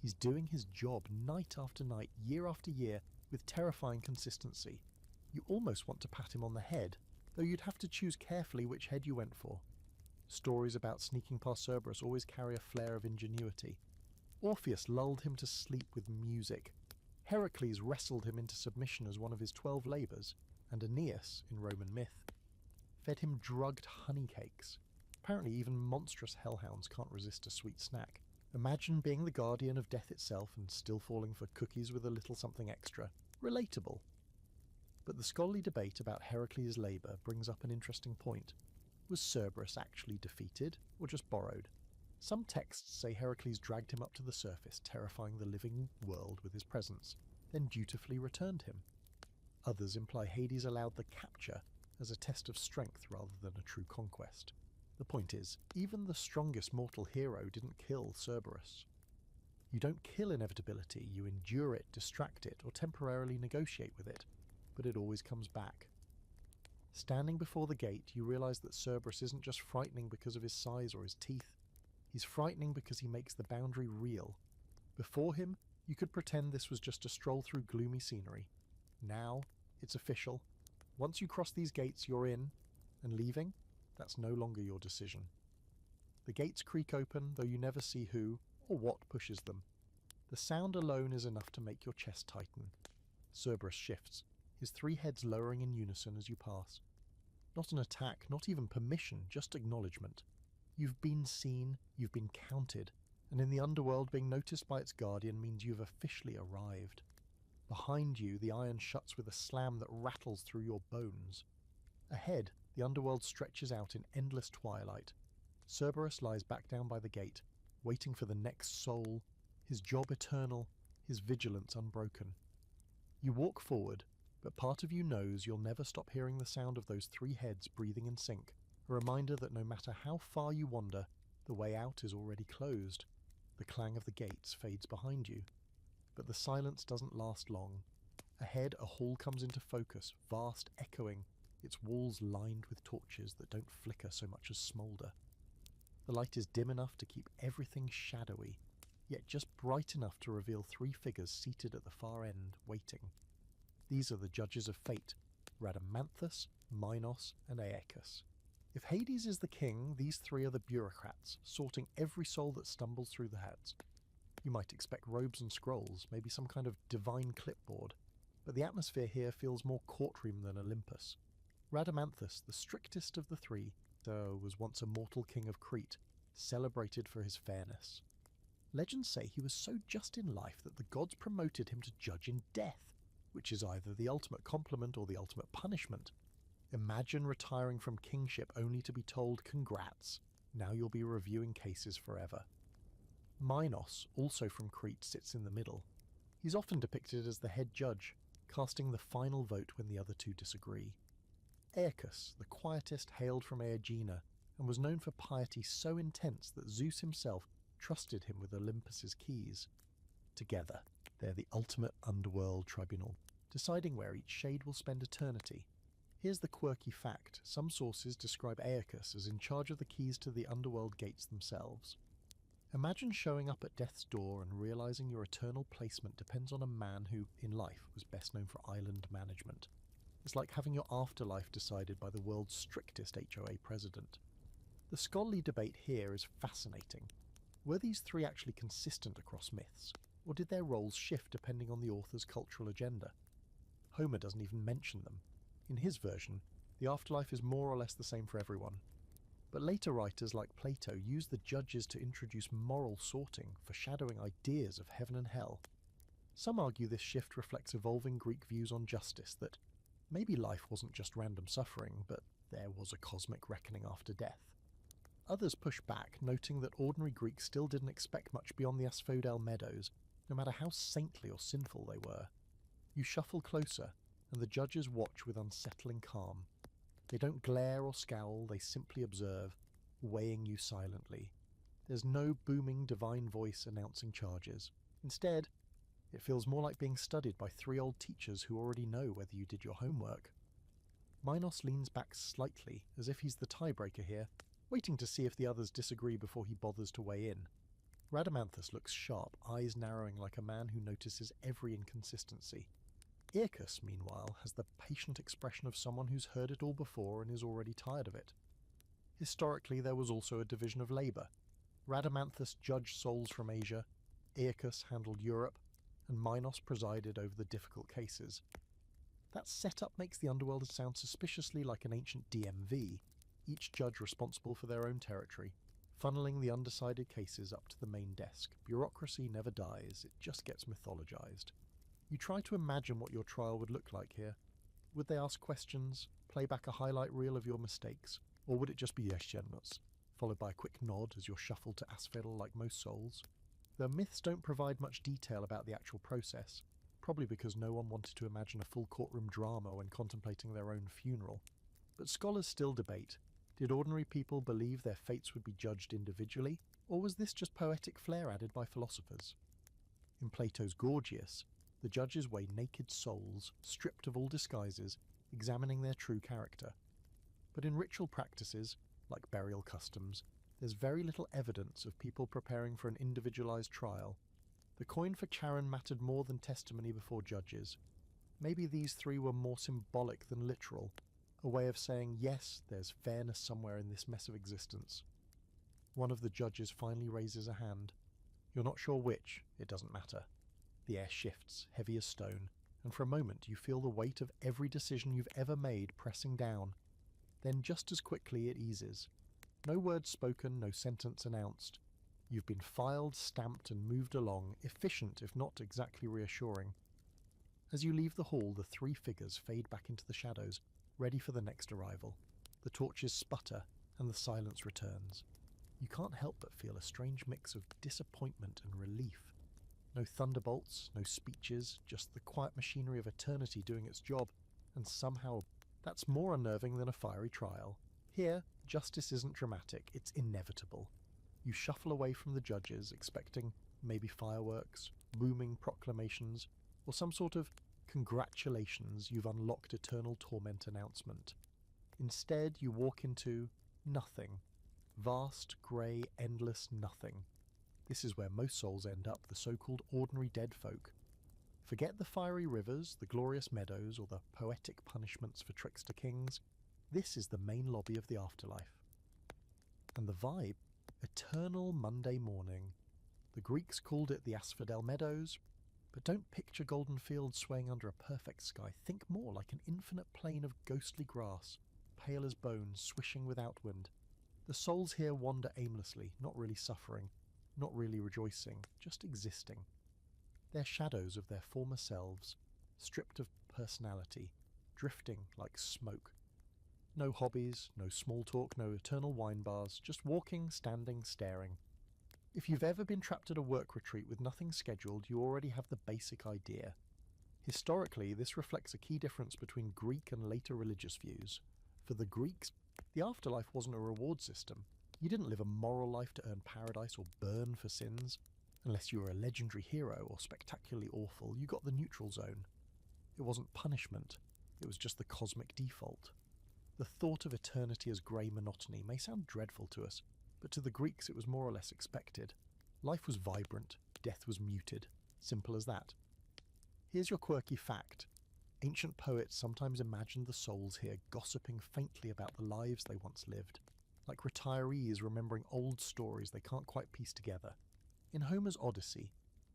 Speaker 1: He's doing his job night after night, year after year, with terrifying consistency. You almost want to pat him on the head, though you'd have to choose carefully which head you went for. Stories about sneaking past Cerberus always carry a flair of ingenuity. Orpheus lulled him to sleep with music. Heracles wrestled him into submission as one of his 12 labours, and Aeneas, in Roman myth, fed him drugged honey cakes. Apparently even monstrous hellhounds can't resist a sweet snack. Imagine being the guardian of death itself and still falling for cookies with a little something extra. Relatable. But the scholarly debate about Heracles' labour brings up an interesting point. Was Cerberus actually defeated, or just borrowed? Some texts say Heracles dragged him up to the surface, terrifying the living world with his presence, then dutifully returned him. Others imply Hades allowed the capture as a test of strength rather than a true conquest. The point is, even the strongest mortal hero didn't kill Cerberus. You don't kill inevitability, you endure it, distract it, or temporarily negotiate with it, but it always comes back. Standing before the gate, you realise that Cerberus isn't just frightening because of his size or his teeth. He's frightening because he makes the boundary real. Before him, you could pretend this was just a stroll through gloomy scenery. Now, it's official. Once you cross these gates, you're in, and leaving, that's no longer your decision. The gates creak open, though you never see who or what pushes them. The sound alone is enough to make your chest tighten. Cerberus shifts, his three heads lowering in unison as you pass. Not an attack, not even permission, just acknowledgement. You've been seen, you've been counted, and in the underworld being noticed by its guardian means you've officially arrived. Behind you, the iron shuts with a slam that rattles through your bones. Ahead, the underworld stretches out in endless twilight. Cerberus lies back down by the gate, waiting for the next soul, his job eternal, his vigilance unbroken. You walk forward, but part of you knows you'll never stop hearing the sound of those three heads breathing in sync, a reminder that no matter how far you wander, the way out is already closed. The clang of the gates fades behind you. But the silence doesn't last long. Ahead, a hall comes into focus, vast, echoing, its walls lined with torches that don't flicker so much as smoulder. The light is dim enough to keep everything shadowy, yet just bright enough to reveal three figures seated at the far end, waiting. These are the judges of fate, Rhadamanthus, Minos, and Aeacus. If Hades is the king, these three are the bureaucrats, sorting every soul that stumbles through the hands. You might expect robes and scrolls, maybe some kind of divine clipboard, but the atmosphere here feels more courtroom than Olympus. Rhadamanthus, the strictest of the three, was once a mortal king of Crete, celebrated for his fairness. Legends say he was so just in life that the gods promoted him to judge in death, which is either the ultimate compliment or the ultimate punishment. Imagine retiring from kingship only to be told, "Congrats, now you'll be reviewing cases forever." Minos, also from Crete, sits in the middle. He's often depicted as the head judge, casting the final vote when the other two disagree. Aeacus, the quietest, hailed from Aegina, and was known for piety so intense that Zeus himself trusted him with Olympus's keys. Together, they're the ultimate underworld tribunal, deciding where each shade will spend eternity. Here's the quirky fact: some sources describe Aeacus as in charge of the keys to the underworld gates themselves. Imagine showing up at death's door and realizing your eternal placement depends on a man who, in life, was best known for island management. It's like having your afterlife decided by the world's strictest HOA president. The scholarly debate here is fascinating. Were these three actually consistent across myths, or did their roles shift depending on the author's cultural agenda? Homer doesn't even mention them. In his version, the afterlife is more or less the same for everyone. But later writers like Plato use the judges to introduce moral sorting, foreshadowing ideas of heaven and hell. Some argue this shift reflects evolving Greek views on justice, that maybe life wasn't just random suffering, but there was a cosmic reckoning after death. Others push back, noting that ordinary Greeks still didn't expect much beyond the asphodel meadows, no matter how saintly or sinful they were. You shuffle closer, and the judges watch with unsettling calm. They don't glare or scowl, they simply observe, weighing you silently. There's no booming divine voice announcing charges. Instead, it feels more like being studied by three old teachers who already know whether you did your homework. Minos leans back slightly, as if he's the tiebreaker here, waiting to see if the others disagree before he bothers to weigh in. Rhadamanthus looks sharp, eyes narrowing like a man who notices every inconsistency. Aeacus, meanwhile, has the patient expression of someone who's heard it all before and is already tired of it. Historically, there was also a division of labour. Rhadamanthus judged souls from Asia, Aeacus handled Europe, and Minos presided over the difficult cases. That setup makes the underworld sound suspiciously like an ancient DMV, each judge responsible for their own territory, funneling the undecided cases up to the main desk. Bureaucracy never dies, it just gets mythologized. You try to imagine what your trial would look like here. Would they ask questions, play back a highlight reel of your mistakes, Or would it just be yes, followed by a quick nod as you're shuffled to asphodel like most souls? The myths don't provide much detail about the actual process, probably because no one wanted to imagine a full courtroom drama when contemplating their own funeral. But scholars still debate. Did ordinary people believe their fates would be judged individually, or was this just poetic flair added by philosophers? In Plato's Gorgias, the judges weigh naked souls, stripped of all disguises, examining their true character. But in ritual practices, like burial customs, there's very little evidence of people preparing for an individualized trial. The coin for Charon mattered more than testimony before judges. Maybe these three were more symbolic than literal, a way of saying, yes, there's fairness somewhere in this mess of existence. One of the judges finally raises a hand. You're not sure which, it doesn't matter. The air shifts, heavy as stone, and for a moment you feel the weight of every decision you've ever made pressing down. Then just as quickly it eases. No words spoken, no sentence announced. You've been filed, stamped, and moved along, efficient if not exactly reassuring. As you leave the hall, the three figures fade back into the shadows, ready for the next arrival. The torches sputter, and the silence returns. You can't help but feel a strange mix of disappointment and relief. No thunderbolts, no speeches, just the quiet machinery of eternity doing its job, and somehow that's more unnerving than a fiery trial. Here, justice isn't dramatic, it's inevitable. You shuffle away from the judges, expecting maybe fireworks, booming proclamations, or some sort of congratulations, you've unlocked eternal torment announcement. Instead, you walk into nothing. Vast, grey, endless nothing. This is where most souls end up, the so-called ordinary dead folk. Forget the fiery rivers, the glorious meadows, or the poetic punishments for trickster kings. This is the main lobby of the afterlife. And the vibe? Eternal Monday morning. The Greeks called it the asphodel meadows, but don't picture golden fields swaying under a perfect sky. Think more like an infinite plain of ghostly grass, pale as bones, swishing without wind. The souls here wander aimlessly, not really suffering, not really rejoicing, just existing. They're shadows of their former selves, stripped of personality, drifting like smoke. No hobbies, no small talk, no eternal wine bars, just walking, standing, staring. If you've ever been trapped at a work retreat with nothing scheduled, you already have the basic idea. Historically, this reflects a key difference between Greek and later religious views. For the Greeks, the afterlife wasn't a reward system. You didn't live a moral life to earn paradise or burn for sins. Unless you were a legendary hero or spectacularly awful, you got the neutral zone. It wasn't punishment, it was just the cosmic default. The thought of eternity as grey monotony may sound dreadful to us, but to the Greeks it was more or less expected. Life was vibrant, death was muted. Simple as that. Here's your quirky fact. Ancient poets sometimes imagined the souls here gossiping faintly about the lives they once lived, like retirees remembering old stories they can't quite piece together. In Homer's Odyssey,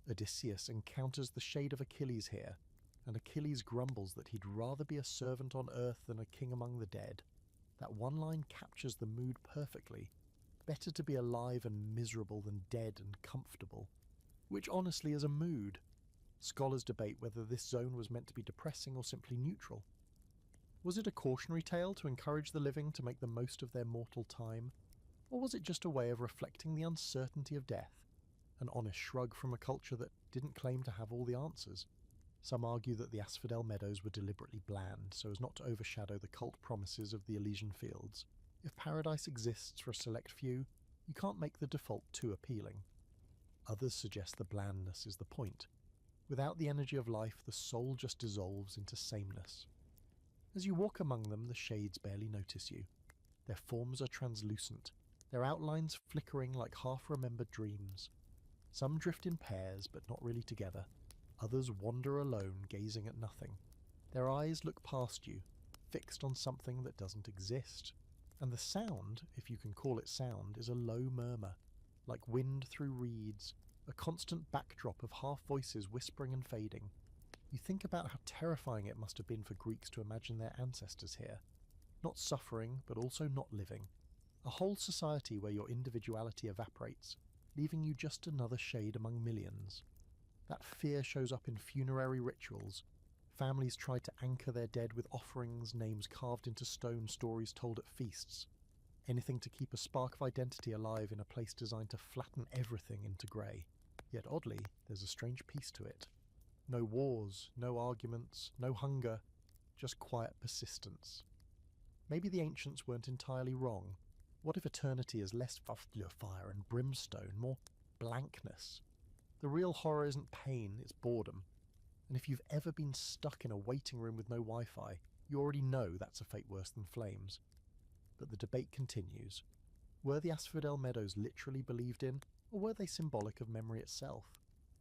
Speaker 1: Odysseus encounters the shade of Achilles here, and Achilles grumbles that he'd rather be a servant on earth than a king among the dead. That one line captures the mood perfectly. Better to be alive and miserable than dead and comfortable. Which honestly is a mood. Scholars debate whether this zone was meant to be depressing or simply neutral. Was it a cautionary tale to encourage the living to make the most of their mortal time? Or was it just a way of reflecting the uncertainty of death? An honest shrug from a culture that didn't claim to have all the answers. Some argue that the asphodel meadows were deliberately bland, so as not to overshadow the cult promises of the Elysian fields. If paradise exists for a select few, you can't make the default too appealing. Others suggest the blandness is the point. Without the energy of life, the soul just dissolves into sameness. As you walk among them, the shades barely notice you. Their forms are translucent, their outlines flickering like half-remembered dreams. Some drift in pairs, but not really together. Others wander alone, gazing at nothing. Their eyes look past you, fixed on something that doesn't exist. And the sound, if you can call it sound, is a low murmur, like wind through reeds, a constant backdrop of half-voices whispering and fading. You think about how terrifying it must have been for Greeks to imagine their ancestors here. Not suffering, but also not living. A whole society where your individuality evaporates, leaving you just another shade among millions. That fear shows up in funerary rituals. Families try to anchor their dead with offerings, names carved into stone, stories told at feasts. anything to keep a spark of identity alive in a place designed to flatten everything into grey. Yet oddly, there's a strange peace to it. No wars, no arguments, no hunger, just quiet persistence. Maybe the ancients weren't entirely wrong. What if eternity is less fire and brimstone, more blankness? The real horror isn't pain, it's boredom. And if you've ever been stuck in a waiting room with no Wi-Fi, you already know that's a fate worse than flames. But the debate continues. Were the Asphodel Meadows literally believed in, or were they symbolic of memory itself?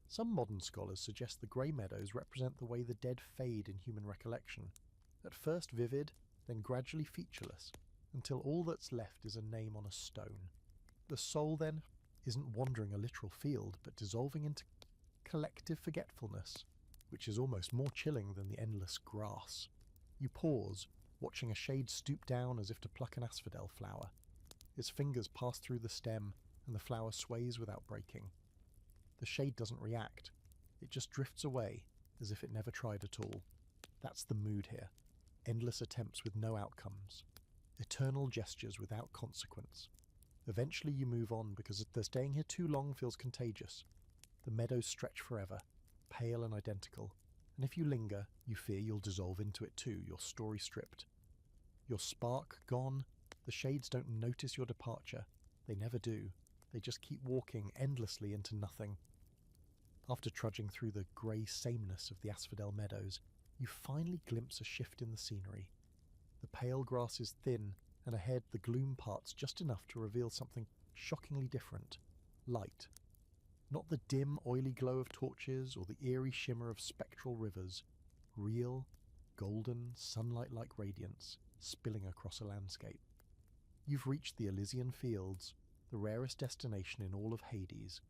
Speaker 1: Some modern scholars suggest the grey meadows represent the way the dead fade in human recollection, at first vivid, then gradually featureless, until all that's left is a name on a stone. The soul, then, isn't wandering a literal field, but dissolving into collective forgetfulness, which is almost more chilling than the endless grass. You pause, watching a shade stoop down as if to pluck an asphodel flower. Its fingers pass through the stem, and the flower sways without breaking. The shade doesn't react. It just drifts away, as if it never tried at all. That's the mood here. Endless attempts with no outcomes. Eternal gestures without consequence. Eventually you move on because the staying here too long feels contagious. The meadows stretch forever, pale and identical, and if you linger, you fear you'll dissolve into it too, your story stripped. Your spark gone, the shades don't notice your departure. They never do. They just keep walking endlessly into nothing. After trudging through the grey sameness of the Asphodel Meadows, you finally glimpse a shift in the scenery. The pale grass is thin, and ahead the gloom parts just enough to reveal something shockingly different. Light. Not the dim, oily glow of torches or the eerie shimmer of spectral rivers. Real, golden, sunlight-like radiance spilling across a landscape. You've reached the Elysian Fields, the rarest destination in all of Hades.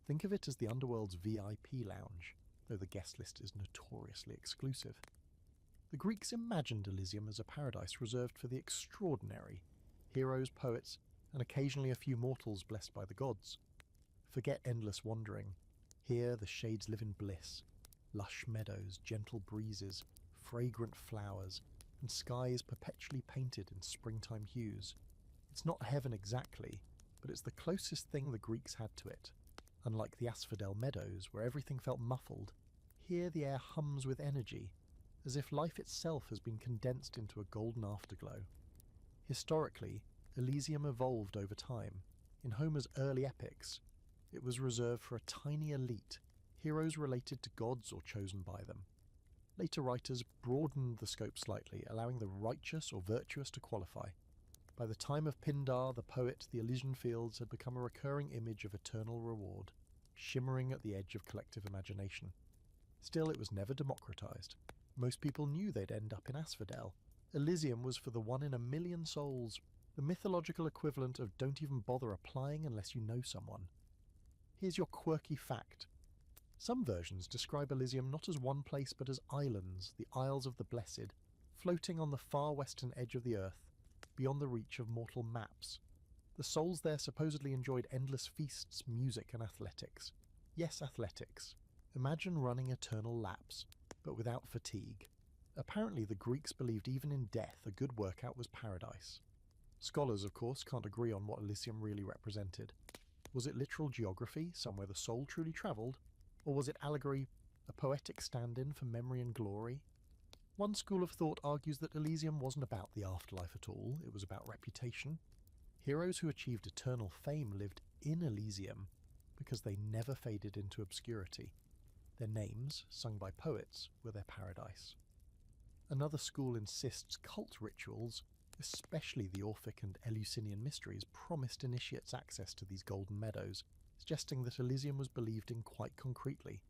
Speaker 1: Think of it as the Underworld's VIP lounge, though the guest list is notoriously exclusive. The Greeks imagined Elysium as a paradise reserved for the extraordinary, heroes, poets, and occasionally a few mortals blessed by the gods. Forget endless wandering. Here the shades live in bliss. Lush meadows, gentle breezes, fragrant flowers, and skies perpetually painted in springtime hues. It's not heaven exactly, but it's the closest thing the Greeks had to it. Unlike the Asphodel Meadows, where everything felt muffled, here the air hums with energy, as if life itself has been condensed into a golden afterglow. Historically, Elysium evolved over time. In Homer's early epics, it was reserved for a tiny elite, heroes related to gods or chosen by them. Later writers broadened the scope slightly, allowing the righteous or virtuous to qualify. By the time of Pindar, the poet, the Elysian Fields had become a recurring image of eternal reward, shimmering at the edge of collective imagination. Still, it was never democratized. Most people knew they'd end up in Asphodel. Elysium was for the 1 in a million souls, the mythological equivalent of don't even bother applying unless you know someone. Here's your quirky fact. Some versions describe Elysium not as one place but as islands, the Isles of the Blessed, floating on the far western edge of the earth, beyond the reach of mortal maps. The souls there supposedly enjoyed endless feasts, music, and athletics. Yes, athletics. Imagine running eternal laps, but without fatigue. Apparently the Greeks believed even in death a good workout was paradise. Scholars, of course, can't agree on what Elysium really represented. Was it literal geography, somewhere the soul truly travelled? Or was it allegory, a poetic stand-in for memory and glory? One school of thought argues that Elysium wasn't about the afterlife at all, it was about reputation. Heroes who achieved eternal fame lived in Elysium because they never faded into obscurity. Their names, sung by poets, were their paradise. Another school insists cult rituals, especially the Orphic and Eleusinian mysteries, promised initiates access to these golden meadows, suggesting that Elysium was believed in quite concretely.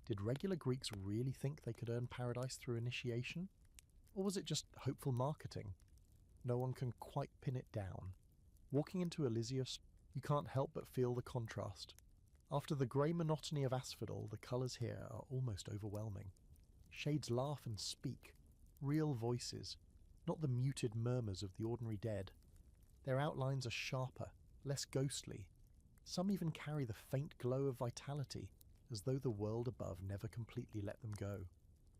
Speaker 1: Did regular Greeks really think they could earn paradise through initiation? Or was it just hopeful marketing? No one can quite pin it down. Walking into Elysium, you can't help but feel the contrast. After the grey monotony of Asphodel, the colours here are almost overwhelming. Shades laugh and speak, real voices, not the muted murmurs of the ordinary dead. Their outlines are sharper, less ghostly. Some even carry the faint glow of vitality, as though the world above never completely let them go.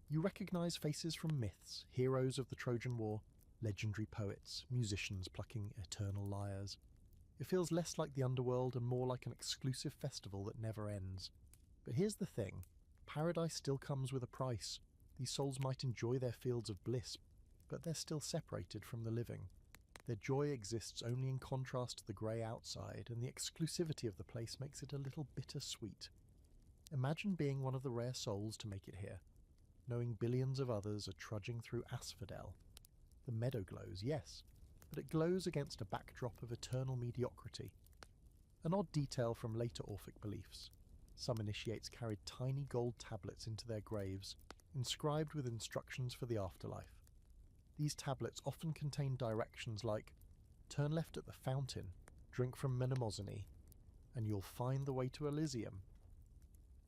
Speaker 1: You recognise faces from myths, heroes of the Trojan War, legendary poets, musicians plucking eternal lyres. It feels less like the underworld and more like an exclusive festival that never ends. But here's the thing, paradise still comes with a price. These souls might enjoy their fields of bliss, but they're still separated from the living. Their joy exists only in contrast to the grey outside, and the exclusivity of the place makes it a little bittersweet. Imagine being one of the rare souls to make it here, knowing billions of others are trudging through asphodel. The meadow glows, yes, but it glows against a backdrop of eternal mediocrity. An odd detail from later Orphic beliefs. Some initiates carried tiny gold tablets into their graves, inscribed with instructions for the afterlife. These tablets often contain directions like, turn left at the fountain, drink from Mnemosyne, and you'll find the way to Elysium.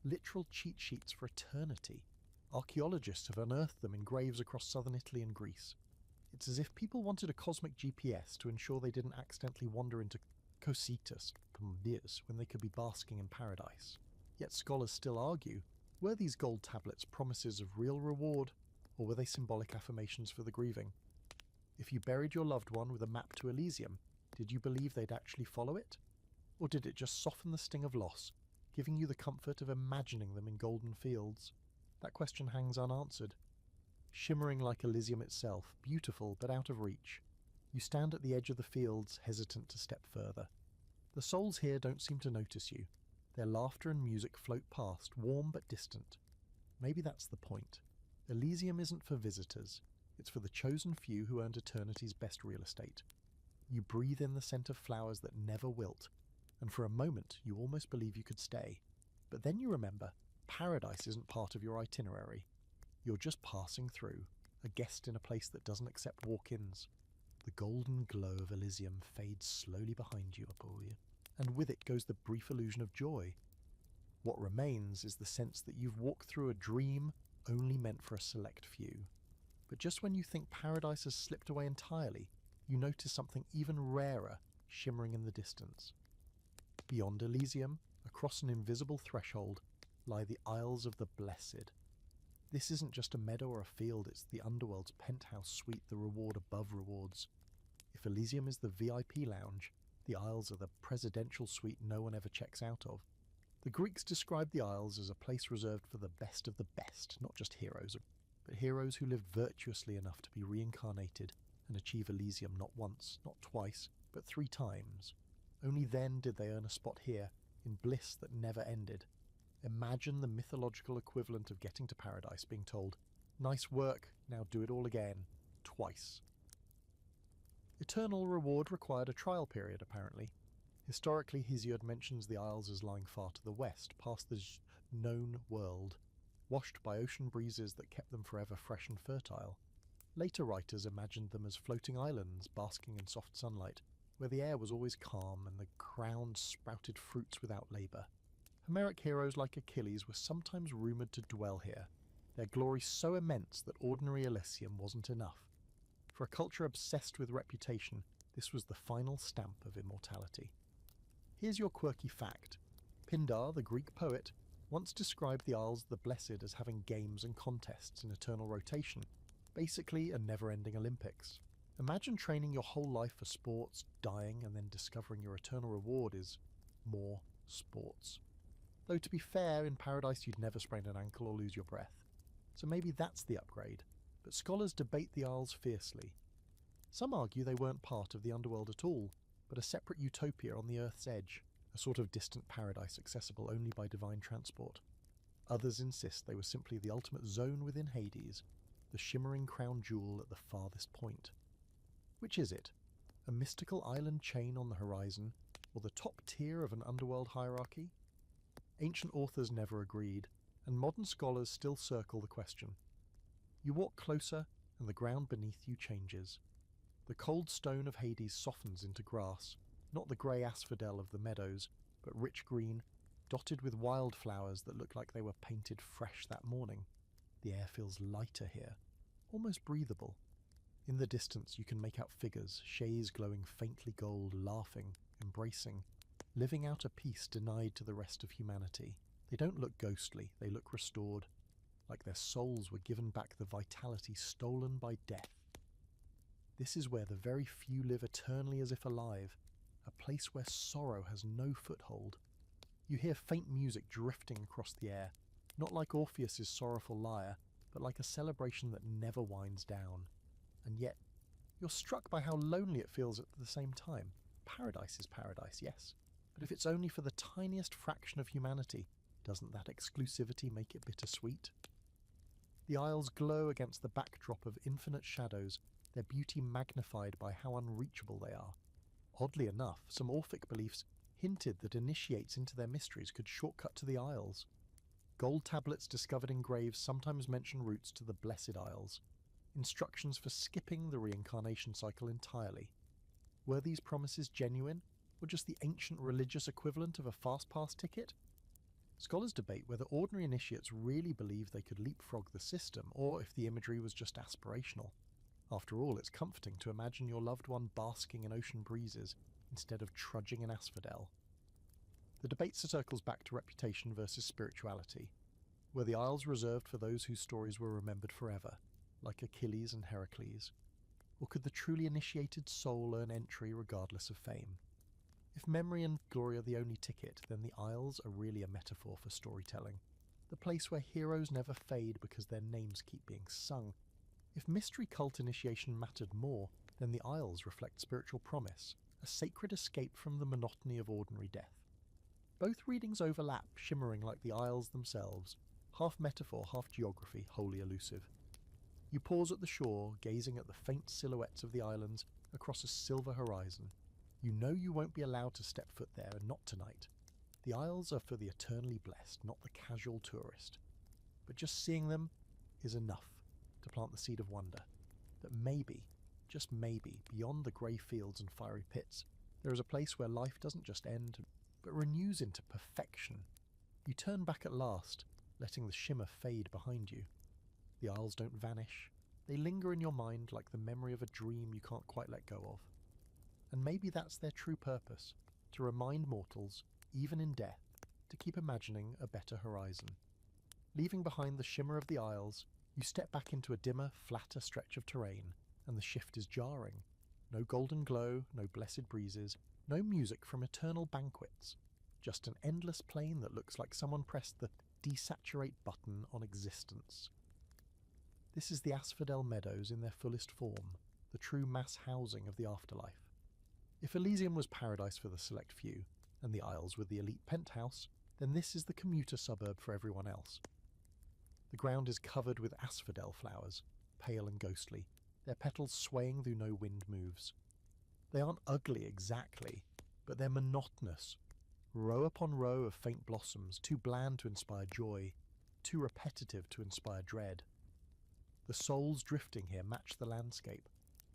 Speaker 1: Literal cheat sheets for eternity. Archaeologists have unearthed them in graves across southern Italy and Greece. It's as if people wanted a cosmic GPS to ensure they didn't accidentally wander into cositas, when they could be basking in paradise. Yet scholars still argue, were these gold tablets promises of real reward, or were they symbolic affirmations for the grieving? If you buried your loved one with a map to Elysium, did you believe they'd actually follow it? Or did it just soften the sting of loss, giving you the comfort of imagining them in golden fields? That question hangs unanswered. Shimmering like Elysium itself, beautiful but out of reach. You stand at the edge of the fields, hesitant to step further. The souls here don't seem to notice you. Their laughter and music float past, warm but distant. Maybe that's the point. Elysium isn't for visitors. It's for the chosen few who earned eternity's best real estate. You breathe in the scent of flowers that never wilt, and for a moment you almost believe you could stay. But then you remember, paradise isn't part of your itinerary. You're just passing through, a guest in a place that doesn't accept walk-ins. The golden glow of Elysium fades slowly behind you, and with it goes the brief illusion of joy. What remains is the sense that you've walked through a dream only meant for a select few. But just when you think paradise has slipped away entirely, you notice something even rarer shimmering in the distance. Beyond Elysium, across an invisible threshold, lie the Isles of the Blessed. This isn't just a meadow or a field, it's the underworld's penthouse suite, the reward above rewards. If Elysium is the VIP lounge, the Isles are the presidential suite no one ever checks out of. The Greeks described the Isles as a place reserved for the best of the best, not just heroes, but heroes who lived virtuously enough to be reincarnated and achieve Elysium not once, not twice, but 3 times. Only then did they earn a spot here, in bliss that never ended. Imagine the mythological equivalent of getting to paradise being told, nice work, now do it all again, twice. Eternal reward required a trial period, apparently. Historically, Hesiod mentions the Isles as lying far to the west, past the known world, washed by ocean breezes that kept them forever fresh and fertile. Later writers imagined them as floating islands, basking in soft sunlight, where the air was always calm and the ground sprouted fruits without labour. Homeric heroes like Achilles were sometimes rumoured to dwell here, their glory so immense that ordinary Elysium wasn't enough. For a culture obsessed with reputation, this was the final stamp of immortality. Here's your quirky fact. Pindar, the Greek poet, once described the Isles of the Blessed as having games and contests in eternal rotation, basically a never-ending Olympics. Imagine training your whole life for sports, dying, and then discovering your eternal reward is more sports. Though to be fair, in paradise you'd never sprain an ankle or lose your breath. So maybe that's the upgrade, but scholars debate the Isles fiercely. Some argue they weren't part of the underworld at all, but a separate utopia on the Earth's edge, a sort of distant paradise accessible only by divine transport. Others insist they were simply the ultimate zone within Hades, the shimmering crown jewel at the farthest point. Which is it? A mystical island chain on the horizon, or the top tier of an underworld hierarchy? Ancient authors never agreed, and modern scholars still circle the question. You walk closer, and the ground beneath you changes. The cold stone of Hades softens into grass, not the grey asphodel of the meadows, but rich green, dotted with wildflowers that look like they were painted fresh that morning. The air feels lighter here, almost breathable. In the distance you can make out figures, shays glowing faintly gold, laughing, embracing, living out a peace denied to the rest of humanity. They don't look ghostly, they look restored, like their souls were given back the vitality stolen by death. This is where the very few live eternally as if alive, a place where sorrow has no foothold. You hear faint music drifting across the air, not like Orpheus's sorrowful lyre, but like a celebration that never winds down. And yet, you're struck by how lonely it feels at the same time. Paradise is paradise, yes, but if it's only for the tiniest fraction of humanity, doesn't that exclusivity make it bittersweet? The isles glow against the backdrop of infinite shadows, their beauty magnified by how unreachable they are. Oddly enough, some Orphic beliefs hinted that initiates into their mysteries could shortcut to the Isles. Gold tablets discovered in graves sometimes mention routes to the Blessed Isles, instructions for skipping the reincarnation cycle entirely. Were these promises genuine, or just the ancient religious equivalent of a fast-pass ticket? Scholars debate whether ordinary initiates really believed they could leapfrog the system, or if the imagery was just aspirational. After all, it's comforting to imagine your loved one basking in ocean breezes instead of trudging in asphodel. The debate circles back to reputation versus spirituality. Were the Isles reserved for those whose stories were remembered forever, like Achilles and Heracles? Or could the truly initiated soul earn entry regardless of fame? If memory and glory are the only ticket, then the Isles are really a metaphor for storytelling. The place where heroes never fade because their names keep being sung. If mystery cult initiation mattered more, then the Isles reflect spiritual promise, a sacred escape from the monotony of ordinary death. Both readings overlap, shimmering like the Isles themselves, half metaphor, half geography, wholly elusive. You pause at the shore, gazing at the faint silhouettes of the islands across a silver horizon. You know you won't be allowed to step foot there, and not tonight. The Isles are for the eternally blessed, not the casual tourist. But just seeing them is enough to plant the seed of wonder, that maybe, just maybe, beyond the grey fields and fiery pits, there is a place where life doesn't just end, but renews into perfection. You turn back at last, letting the shimmer fade behind you. The Isles don't vanish. They linger in your mind like the memory of a dream you can't quite let go of. And maybe that's their true purpose, to remind mortals, even in death, to keep imagining a better horizon. Leaving behind the shimmer of the Isles, you step back into a dimmer, flatter stretch of terrain, and the shift is jarring. No golden glow, no blessed breezes, no music from eternal banquets. Just an endless plain that looks like someone pressed the desaturate button on existence. This is the Asphodel Meadows in their fullest form, the true mass housing of the afterlife. If Elysium was paradise for the select few, and the Isles were the elite penthouse, then this is the commuter suburb for everyone else. The ground is covered with asphodel flowers, pale and ghostly, their petals swaying though no wind moves. They aren't ugly exactly, but they're monotonous. Row upon row of faint blossoms, too bland to inspire joy, too repetitive to inspire dread. The souls drifting here match the landscape.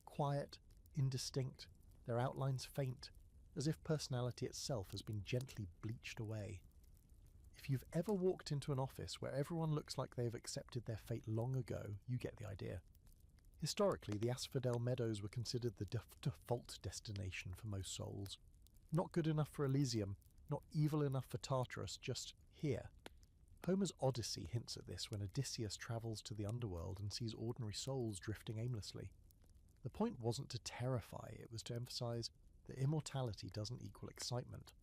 Speaker 1: Quiet, indistinct, their outlines faint, as if personality itself has been gently bleached away. If you've ever walked into an office where everyone looks like they've accepted their fate long ago, you get the idea. Historically, the Asphodel Meadows were considered the default destination for most souls. Not good enough for Elysium, not evil enough for Tartarus, just here. Homer's Odyssey hints at this when Odysseus travels to the underworld and sees ordinary souls drifting aimlessly. The point wasn't to terrify, it was to emphasize that immortality doesn't equal excitement.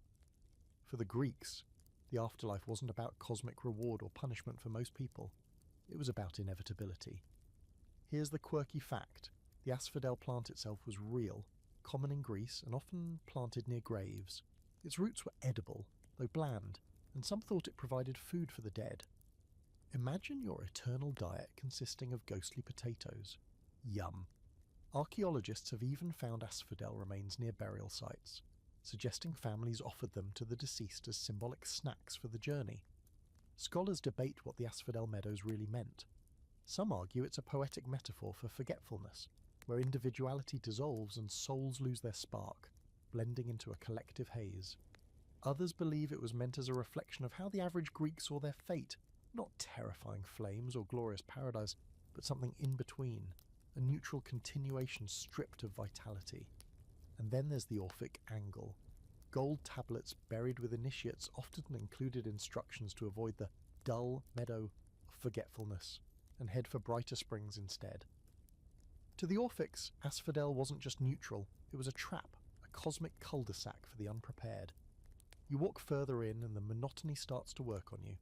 Speaker 1: For the Greeks, the afterlife wasn't about cosmic reward or punishment for most people. It was about inevitability. Here's the quirky fact. The asphodel plant itself was real, common in Greece, and often planted near graves. Its roots were edible, though bland, and some thought it provided food for the dead. Imagine your eternal diet consisting of ghostly potatoes. Yum. Archaeologists have even found asphodel remains near burial sites, suggesting families offered them to the deceased as symbolic snacks for the journey. Scholars debate what the asphodel meadows really meant. Some argue it's a poetic metaphor for forgetfulness, where individuality dissolves and souls lose their spark, blending into a collective haze. Others believe it was meant as a reflection of how the average Greek saw their fate, not terrifying flames or glorious paradise, but something in between, a neutral continuation stripped of vitality. And then there's the Orphic angle. Gold tablets buried with initiates often included instructions to avoid the dull meadow of forgetfulness and head for brighter springs instead. To the Orphics, Asphodel wasn't just neutral, it was a trap, a cosmic cul-de-sac for the unprepared. You walk further in and the monotony starts to work on you.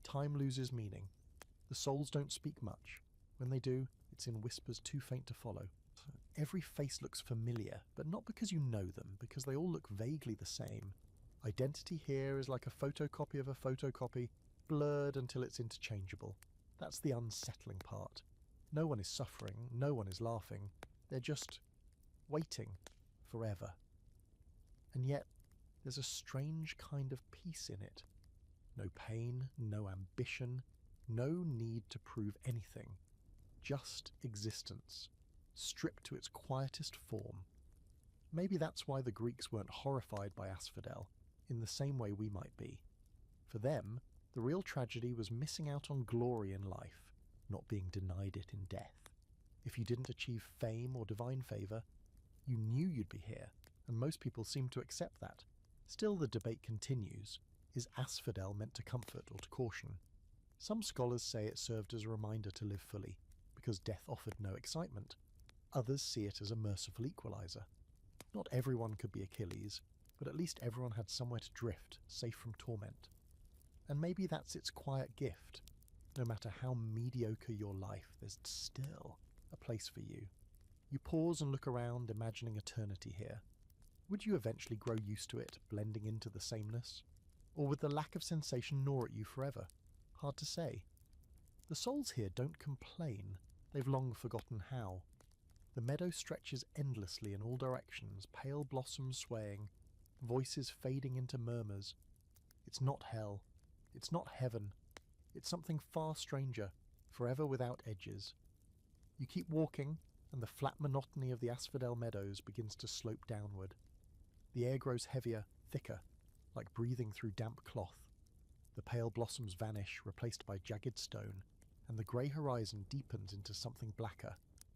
Speaker 1: Time loses meaning. The souls don't speak much. When they do, it's in whispers too faint to follow. Every face looks familiar, but not because you know them, because they all look vaguely the same. Identity here is like a photocopy of a photocopy, blurred until it's interchangeable. That's the unsettling part. No one is suffering, no one is laughing. They're just waiting forever. And yet, there's a strange kind of peace in it. No pain, no ambition, no need to prove anything. Just existence, stripped to its quietest form. Maybe that's why the Greeks weren't horrified by Asphodel, in the same way we might be. For them, the real tragedy was missing out on glory in life, not being denied it in death. If you didn't achieve fame or divine favour, you knew you'd be here, and most people seem to accept that. Still, the debate continues. Is Asphodel meant to comfort or to caution? Some scholars say it served as a reminder to live fully, because death offered no excitement. Others see it as a merciful equalizer. Not everyone could be Achilles, but at least everyone had somewhere to drift, safe from torment. And maybe that's its quiet gift. No matter how mediocre your life, there's still a place for you. You pause and look around, imagining eternity here. Would you eventually grow used to it, blending into the sameness? Or would the lack of sensation gnaw at you forever? Hard to say. The souls here don't complain. They've long forgotten how. The meadow stretches endlessly in all directions, pale blossoms swaying, voices fading into murmurs. It's not hell. It's not heaven. It's something far stranger, forever without edges. You keep walking, and the flat monotony of the Asphodel meadows begins to slope downward. The air grows heavier, thicker, like breathing through damp cloth. The pale blossoms vanish, replaced by jagged stone, and the grey horizon deepens into something blacker,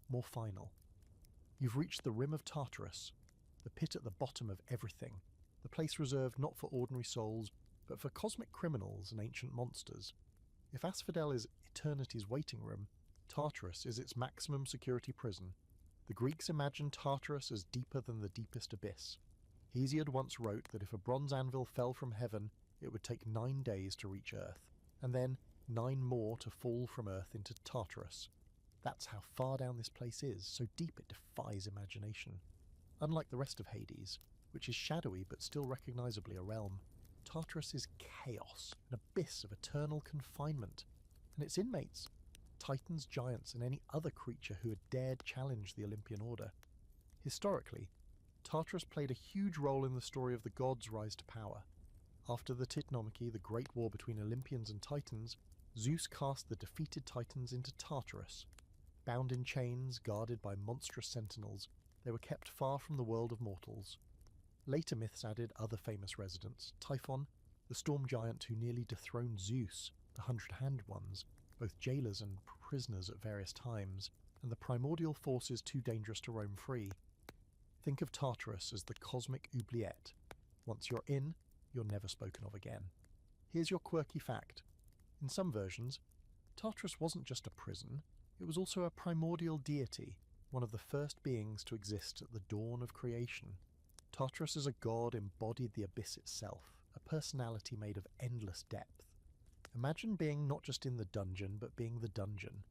Speaker 1: more final. You've reached the rim of Tartarus, the pit at the bottom of everything, the place reserved not for ordinary souls, but for cosmic criminals and ancient monsters. If Asphodel is eternity's waiting room, Tartarus is its maximum security prison. The Greeks imagined Tartarus as deeper than the deepest abyss. Hesiod once wrote that if a bronze anvil fell from heaven, it would take 9 days to reach Earth, and then 9 more to fall from Earth into Tartarus. That's how far down this place is, so deep it defies imagination. Unlike the rest of Hades, which is shadowy but still recognisably a realm, Tartarus is chaos, an abyss of eternal confinement, and its inmates, titans, giants, and any other creature who had dared challenge the Olympian order. Historically, Tartarus played a huge role in the story of the gods' rise to power. After the Titanomachy, the great war between Olympians and Titans, Zeus cast the defeated Titans into Tartarus. Bound in chains, guarded by monstrous sentinels, they were kept far from the world of mortals. Later myths added other famous residents: Typhon, the storm giant who nearly dethroned Zeus, the 100-Hand Ones, both jailers and prisoners at various times, and the primordial forces too dangerous to roam free. Think of Tartarus as the cosmic oubliette. Once you're in, you're never spoken of again. Here's your quirky fact. In some versions, Tartarus wasn't just a prison, it was also a primordial deity, one of the first beings to exist at the dawn of creation. Tartarus as a god embodied the abyss itself, a personality made of endless depth. Imagine being not just in the dungeon, but being the dungeon.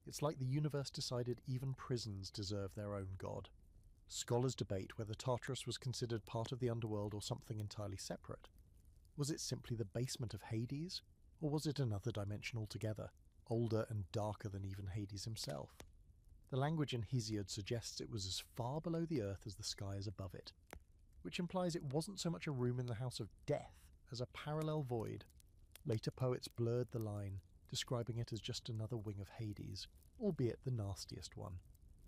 Speaker 1: It's like the universe decided even prisons deserve their own god. Scholars debate whether Tartarus was considered part of the underworld or something entirely separate. Was it simply the basement of Hades, or was it another dimension altogether, older and darker than even Hades himself? The language in Hesiod suggests it was as far below the earth as the sky is above it, which implies it wasn't so much a room in the house of death as a parallel void. Later poets blurred the line, describing it as just another wing of Hades, albeit the nastiest one.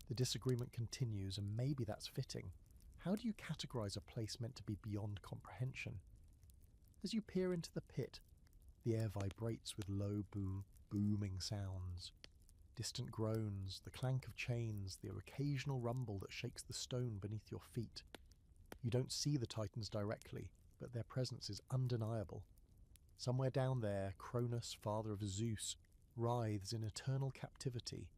Speaker 1: The disagreement continues, and maybe that's fitting. How do you categorize a place meant to be beyond comprehension? As you peer into the pit, the air vibrates with low booming sounds. Distant groans, the clank of chains, the occasional rumble that shakes the stone beneath your feet. You don't see the Titans directly, but their presence is undeniable. Somewhere down there, Cronus, father of Zeus, writhes in eternal captivity.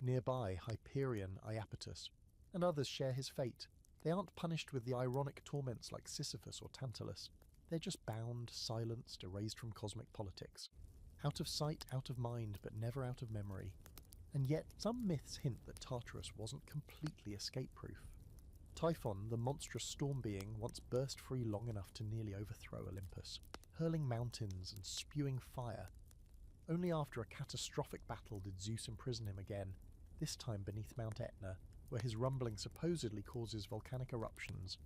Speaker 1: Nearby, Hyperion Iapetus, and others share his fate. They aren't punished with the ironic torments like Sisyphus or Tantalus. They're just bound, silenced, erased from cosmic politics. Out of sight, out of mind, but never out of memory. And yet, some myths hint that Tartarus wasn't completely escape-proof. Typhon, the monstrous storm being, once burst free long enough to nearly overthrow Olympus, hurling mountains and spewing fire. Only after a catastrophic battle did Zeus imprison him again, this time beneath Mount Etna, where his rumbling supposedly causes volcanic eruptions.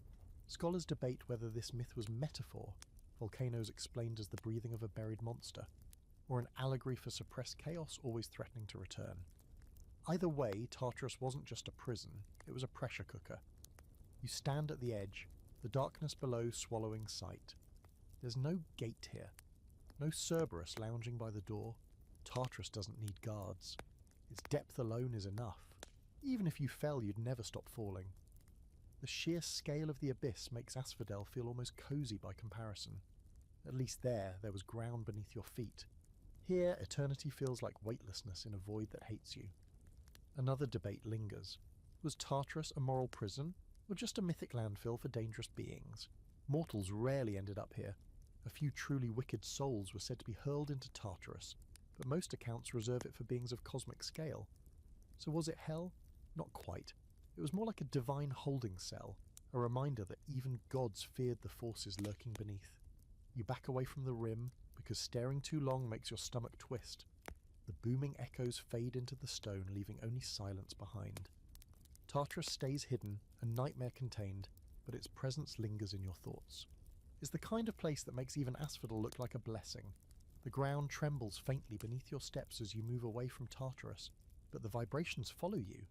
Speaker 1: Scholars debate whether this myth was metaphor, volcanoes explained as the breathing of a buried monster, or an allegory for suppressed chaos always threatening to return. Either way, Tartarus wasn't just a prison, it was a pressure cooker. You stand at the edge, the darkness below swallowing sight. There's no gate here, no Cerberus lounging by the door. Tartarus doesn't need guards. Its depth alone is enough. Even if you fell, you'd never stop falling. The sheer scale of the abyss makes Asphodel feel almost cozy by comparison. At least there was ground beneath your feet. Here, eternity feels like weightlessness in a void that hates you. Another debate lingers. Was Tartarus a moral prison, or just a mythic landfill for dangerous beings? Mortals rarely ended up here. A few truly wicked souls were said to be hurled into Tartarus, but most accounts reserve it for beings of cosmic scale. So was it hell? Not quite. It was more like a divine holding cell, a reminder that even gods feared the forces lurking beneath. You back away from the rim, because staring too long makes your stomach twist. The booming echoes fade into the stone, leaving only silence behind. Tartarus stays hidden, a nightmare contained, but its presence lingers in your thoughts. It's the kind of place that makes even Asphodel look like a blessing. The ground trembles faintly beneath your steps as you move away from Tartarus, but the vibrations follow you,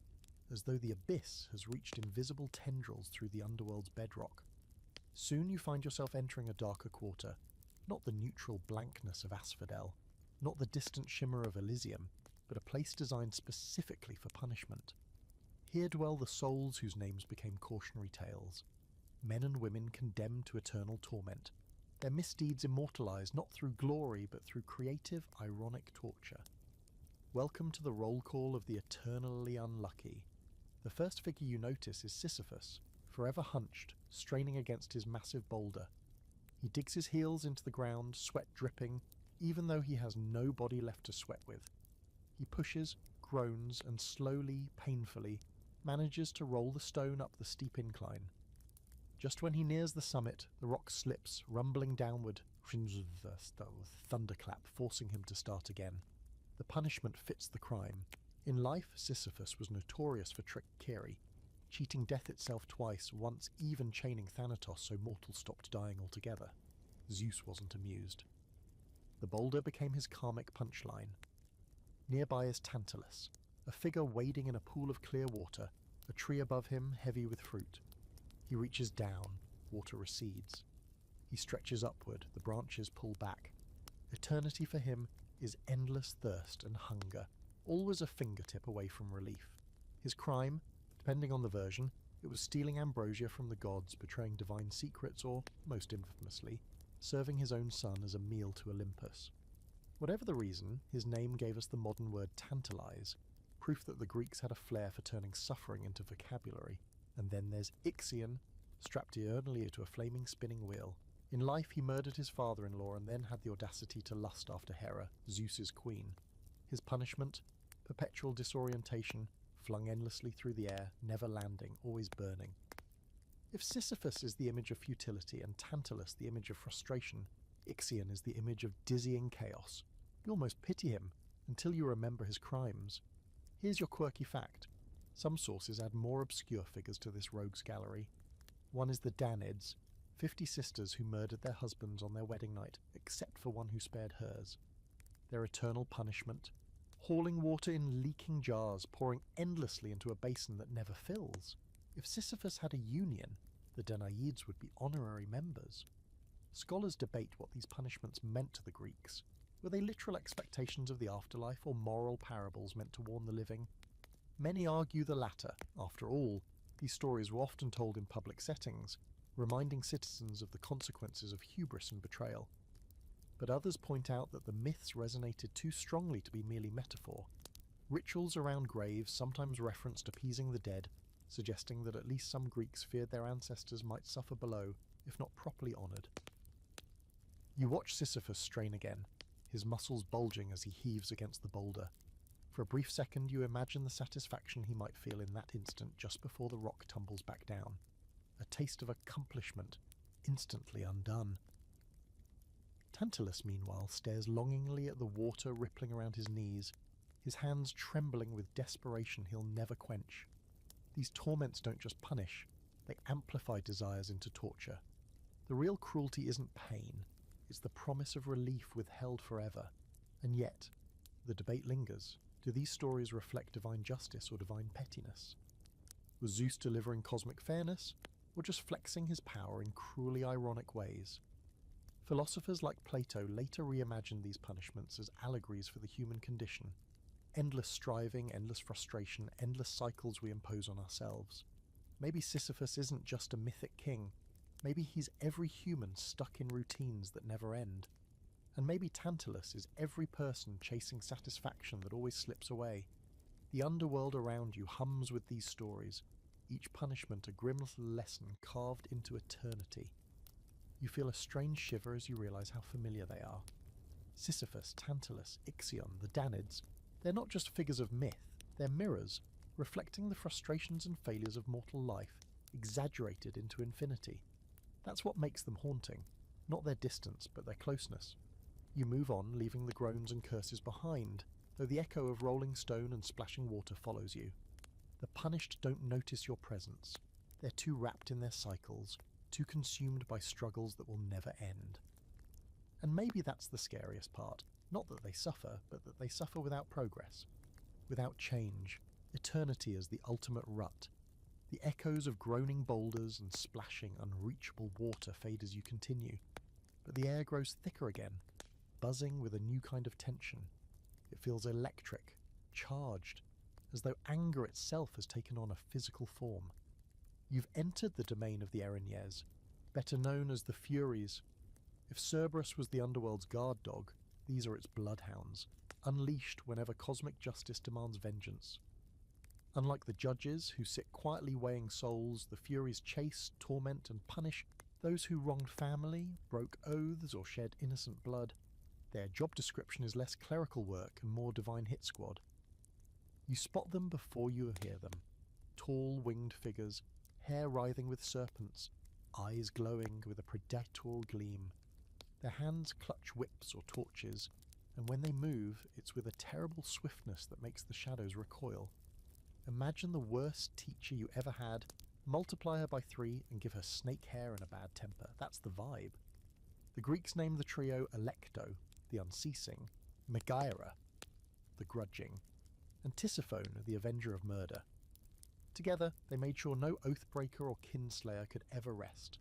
Speaker 1: as though the abyss has reached invisible tendrils through the underworld's bedrock. Soon you find yourself entering a darker quarter, not the neutral blankness of Asphodel, not the distant shimmer of Elysium, but a place designed specifically for punishment. Here dwell the souls whose names became cautionary tales. Men and women condemned to eternal torment, their misdeeds immortalized not through glory but through creative, ironic torture. Welcome to the roll call of the eternally unlucky. The first figure you notice is Sisyphus, forever hunched, straining against his massive boulder. He digs his heels into the ground, sweat dripping, even though he has no body left to sweat with. He pushes, groans, and slowly, painfully, manages to roll the stone up the steep incline. Just when he nears the summit, the rock slips, rumbling downward, thunderclap, forcing him to start again. The punishment fits the crime. In life, Sisyphus was notorious for trick-kiri, cheating death itself twice, once even chaining Thanatos so mortals stopped dying altogether. Zeus wasn't amused. The boulder became his karmic punchline. Nearby is Tantalus, a figure wading in a pool of clear water, a tree above him heavy with fruit. He reaches down, water recedes. He stretches upward, the branches pull back. Eternity for him is endless thirst and hunger, always a fingertip away from relief. His crime, depending on the version, it was stealing ambrosia from the gods, betraying divine secrets, or, most infamously, serving his own son as a meal to Olympus. Whatever the reason, his name gave us the modern word tantalize, proof that the Greeks had a flair for turning suffering into vocabulary. And then there's Ixion, strapped eternally to a flaming spinning wheel. In life he murdered his father-in-law and then had the audacity to lust after Hera, Zeus's queen. His punishment? Perpetual disorientation, flung endlessly through the air, never landing, always burning. If Sisyphus is the image of futility and Tantalus the image of frustration, Ixion is the image of dizzying chaos. You almost pity him, until you remember his crimes. Here's your quirky fact. Some sources add more obscure figures to this rogues gallery. One is the Danids, 50 sisters who murdered their husbands on their wedding night, except for one who spared hers. Their eternal punishment? Hauling water in leaking jars, pouring endlessly into a basin that never fills. If Sisyphus had a union, the Danaids would be honorary members. Scholars debate what these punishments meant to the Greeks. Were they literal expectations of the afterlife or moral parables meant to warn the living? Many argue the latter. After all, these stories were often told in public settings, reminding citizens of the consequences of hubris and betrayal. But others point out that the myths resonated too strongly to be merely metaphor. Rituals around graves sometimes referenced appeasing the dead, suggesting that at least some Greeks feared their ancestors might suffer below if not properly honoured. You watch Sisyphus strain again, his muscles bulging as he heaves against the boulder. For a brief second you imagine the satisfaction he might feel in that instant just before the rock tumbles back down. A taste of accomplishment, instantly undone. Tantalus, meanwhile, stares longingly at the water rippling around his knees, his hands trembling with desperation he'll never quench. These torments don't just punish, they amplify desires into torture. The real cruelty isn't pain, it's the promise of relief withheld forever. And yet, the debate lingers. Do these stories reflect divine justice or divine pettiness? Was Zeus delivering cosmic fairness, or just flexing his power in cruelly ironic ways? Philosophers like Plato later reimagined these punishments as allegories for the human condition. Endless striving, endless frustration, endless cycles we impose on ourselves. Maybe Sisyphus isn't just a mythic king. Maybe he's every human stuck in routines that never end. And maybe Tantalus is every person chasing satisfaction that always slips away. The underworld around you hums with these stories, each punishment a grim little lesson carved into eternity. You feel a strange shiver as you realise how familiar they are. Sisyphus, Tantalus, Ixion, the Danids, they're not just figures of myth, they're mirrors, reflecting the frustrations and failures of mortal life, exaggerated into infinity. That's what makes them haunting, not their distance, but their closeness. You move on, leaving the groans and curses behind, though the echo of rolling stone and splashing water follows you. The punished don't notice your presence. They're too wrapped in their cycles, too consumed by struggles that will never end. And maybe that's the scariest part. Not that they suffer, but that they suffer without progress, without change, eternity as the ultimate rut. The echoes of groaning boulders and splashing, unreachable water fade as you continue, but the air grows thicker again, buzzing with a new kind of tension. It feels electric, charged, as though anger itself has taken on a physical form. You've entered the domain of the Erinyes, better known as the Furies. If Cerberus was the underworld's guard dog, these are its bloodhounds, unleashed whenever cosmic justice demands vengeance. Unlike the judges who sit quietly weighing souls, the Furies chase, torment, and punish those who wronged family, broke oaths, or shed innocent blood. Their job description is less clerical work and more divine hit squad. You spot them before you hear them. Tall, winged figures, hair writhing with serpents, eyes glowing with a predatorial gleam. Their hands clutch whips or torches, and when they move, it's with a terrible swiftness that makes the shadows recoil. Imagine the worst teacher you ever had, multiply her by 3 and give her snake hair and a bad temper. That's the vibe. The Greeks named the trio Alecto, the unceasing, Megaera, the grudging, and Tisiphone, the avenger of murder. Together, they made sure no oathbreaker or kinslayer could ever rest.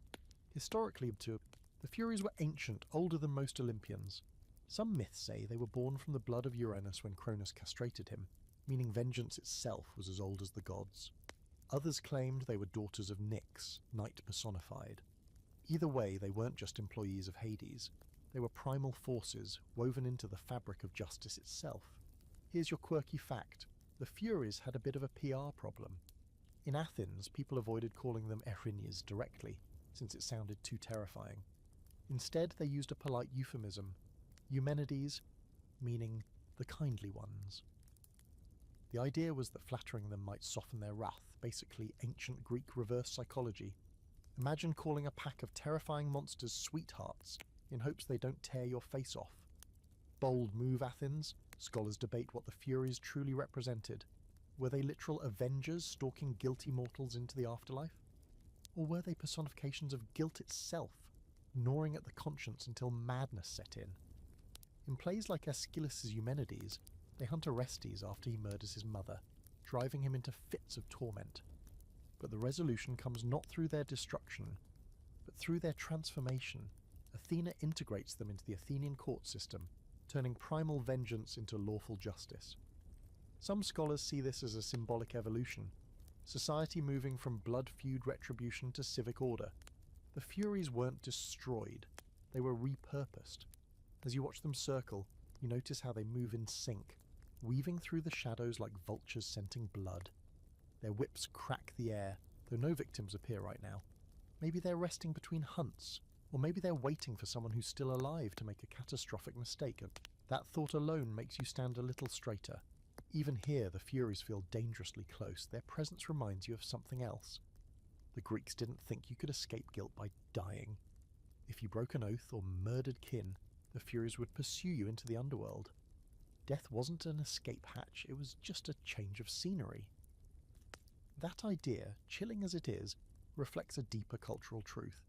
Speaker 1: Historically, too, the Furies were ancient, older than most Olympians. Some myths say they were born from the blood of Uranus when Cronus castrated him, meaning vengeance itself was as old as the gods. Others claimed they were daughters of Nyx, night personified. Either way, they weren't just employees of Hades. They were primal forces woven into the fabric of justice itself. Here's your quirky fact. The Furies had a bit of a PR problem. In Athens, people avoided calling them Erinyes directly, since it sounded too terrifying. Instead, they used a polite euphemism, Eumenides, meaning the kindly ones. The idea was that flattering them might soften their wrath, basically ancient Greek reverse psychology. Imagine calling a pack of terrifying monsters sweethearts in hopes they don't tear your face off. Bold move, Athens. Scholars debate what the Furies truly represented. Were they literal avengers stalking guilty mortals into the afterlife? Or were they personifications of guilt itself, gnawing at the conscience until madness set in? In plays like Aeschylus' Eumenides, they hunt Orestes after he murders his mother, driving him into fits of torment. But the resolution comes not through their destruction, but through their transformation. Athena integrates them into the Athenian court system, turning primal vengeance into lawful justice. Some scholars see this as a symbolic evolution, society moving from blood feud retribution to civic order. The Furies weren't destroyed, they were repurposed. As you watch them circle, you notice how they move in sync, weaving through the shadows like vultures scenting blood. Their whips crack the air, though no victims appear right now. Maybe they're resting between hunts, or maybe they're waiting for someone who's still alive to make a catastrophic mistake. That thought alone makes you stand a little straighter. Even here, the Furies feel dangerously close. Their presence reminds you of something else. The Greeks didn't think you could escape guilt by dying. If you broke an oath or murdered kin, the Furies would pursue you into the underworld. Death wasn't an escape hatch, it was just a change of scenery. That idea, chilling as it is, reflects a deeper cultural truth.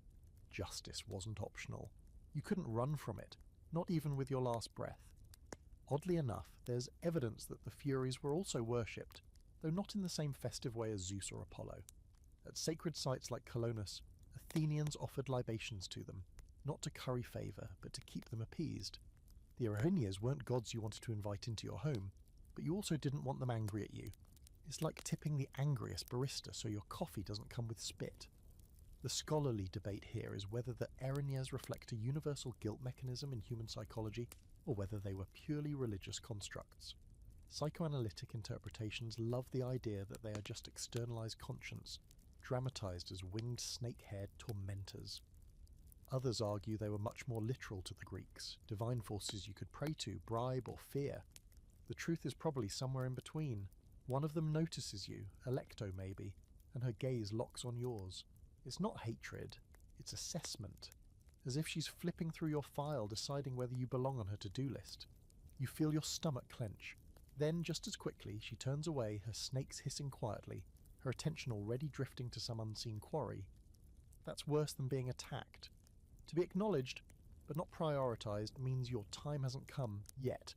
Speaker 1: Justice wasn't optional. You couldn't run from it, not even with your last breath. Oddly enough, there's evidence that the Furies were also worshipped, though not in the same festive way as Zeus or Apollo. At sacred sites like Colonus, Athenians offered libations to them, not to curry favour, but to keep them appeased. The Erinyes weren't gods you wanted to invite into your home, but you also didn't want them angry at you. It's like tipping the angriest barista so your coffee doesn't come with spit. The scholarly debate here is whether the Erinyes reflect a universal guilt mechanism in human psychology, or whether they were purely religious constructs. Psychoanalytic interpretations love the idea that they are just externalized conscience, dramatized as winged snake-haired tormentors. Others argue they were much more literal to the Greeks, divine forces you could pray to, bribe, or fear. The truth is probably somewhere in between. One of them notices you, Alecto maybe, and her gaze locks on yours. It's not hatred, it's assessment. As if she's flipping through your file, deciding whether you belong on her to-do list. You feel your stomach clench. Then, just as quickly, she turns away, her snakes hissing quietly, her attention already drifting to some unseen quarry. That's worse than being attacked. To be acknowledged, but not prioritized, means your time hasn't come yet.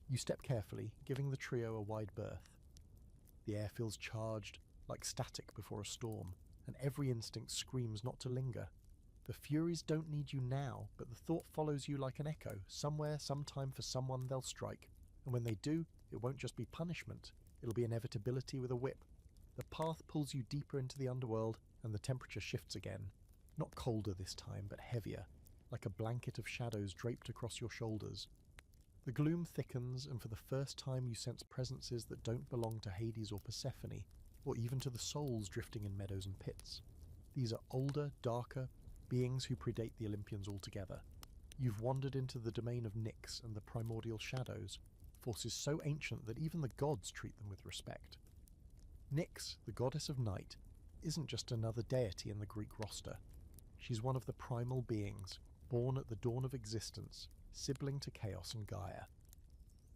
Speaker 1: You step carefully, giving the trio a wide berth. The air feels charged, like static before a storm, and every instinct screams not to linger. The Furies don't need you now, but the thought follows you like an echo. Somewhere, sometime, for someone, they'll strike. And when they do, it won't just be punishment. It'll be inevitability with a whip. The path pulls you deeper into the underworld, and the temperature shifts again. Not colder this time, but heavier, like a blanket of shadows draped across your shoulders. The gloom thickens, and for the first time you sense presences that don't belong to Hades or Persephone, or even to the souls drifting in meadows and pits. These are older, darker, beings who predate the Olympians altogether. You've wandered into the domain of Nyx and the primordial shadows, forces so ancient that even the gods treat them with respect. Nyx, the goddess of night, isn't just another deity in the Greek roster. She's one of the primal beings, born at the dawn of existence, sibling to Chaos and Gaia.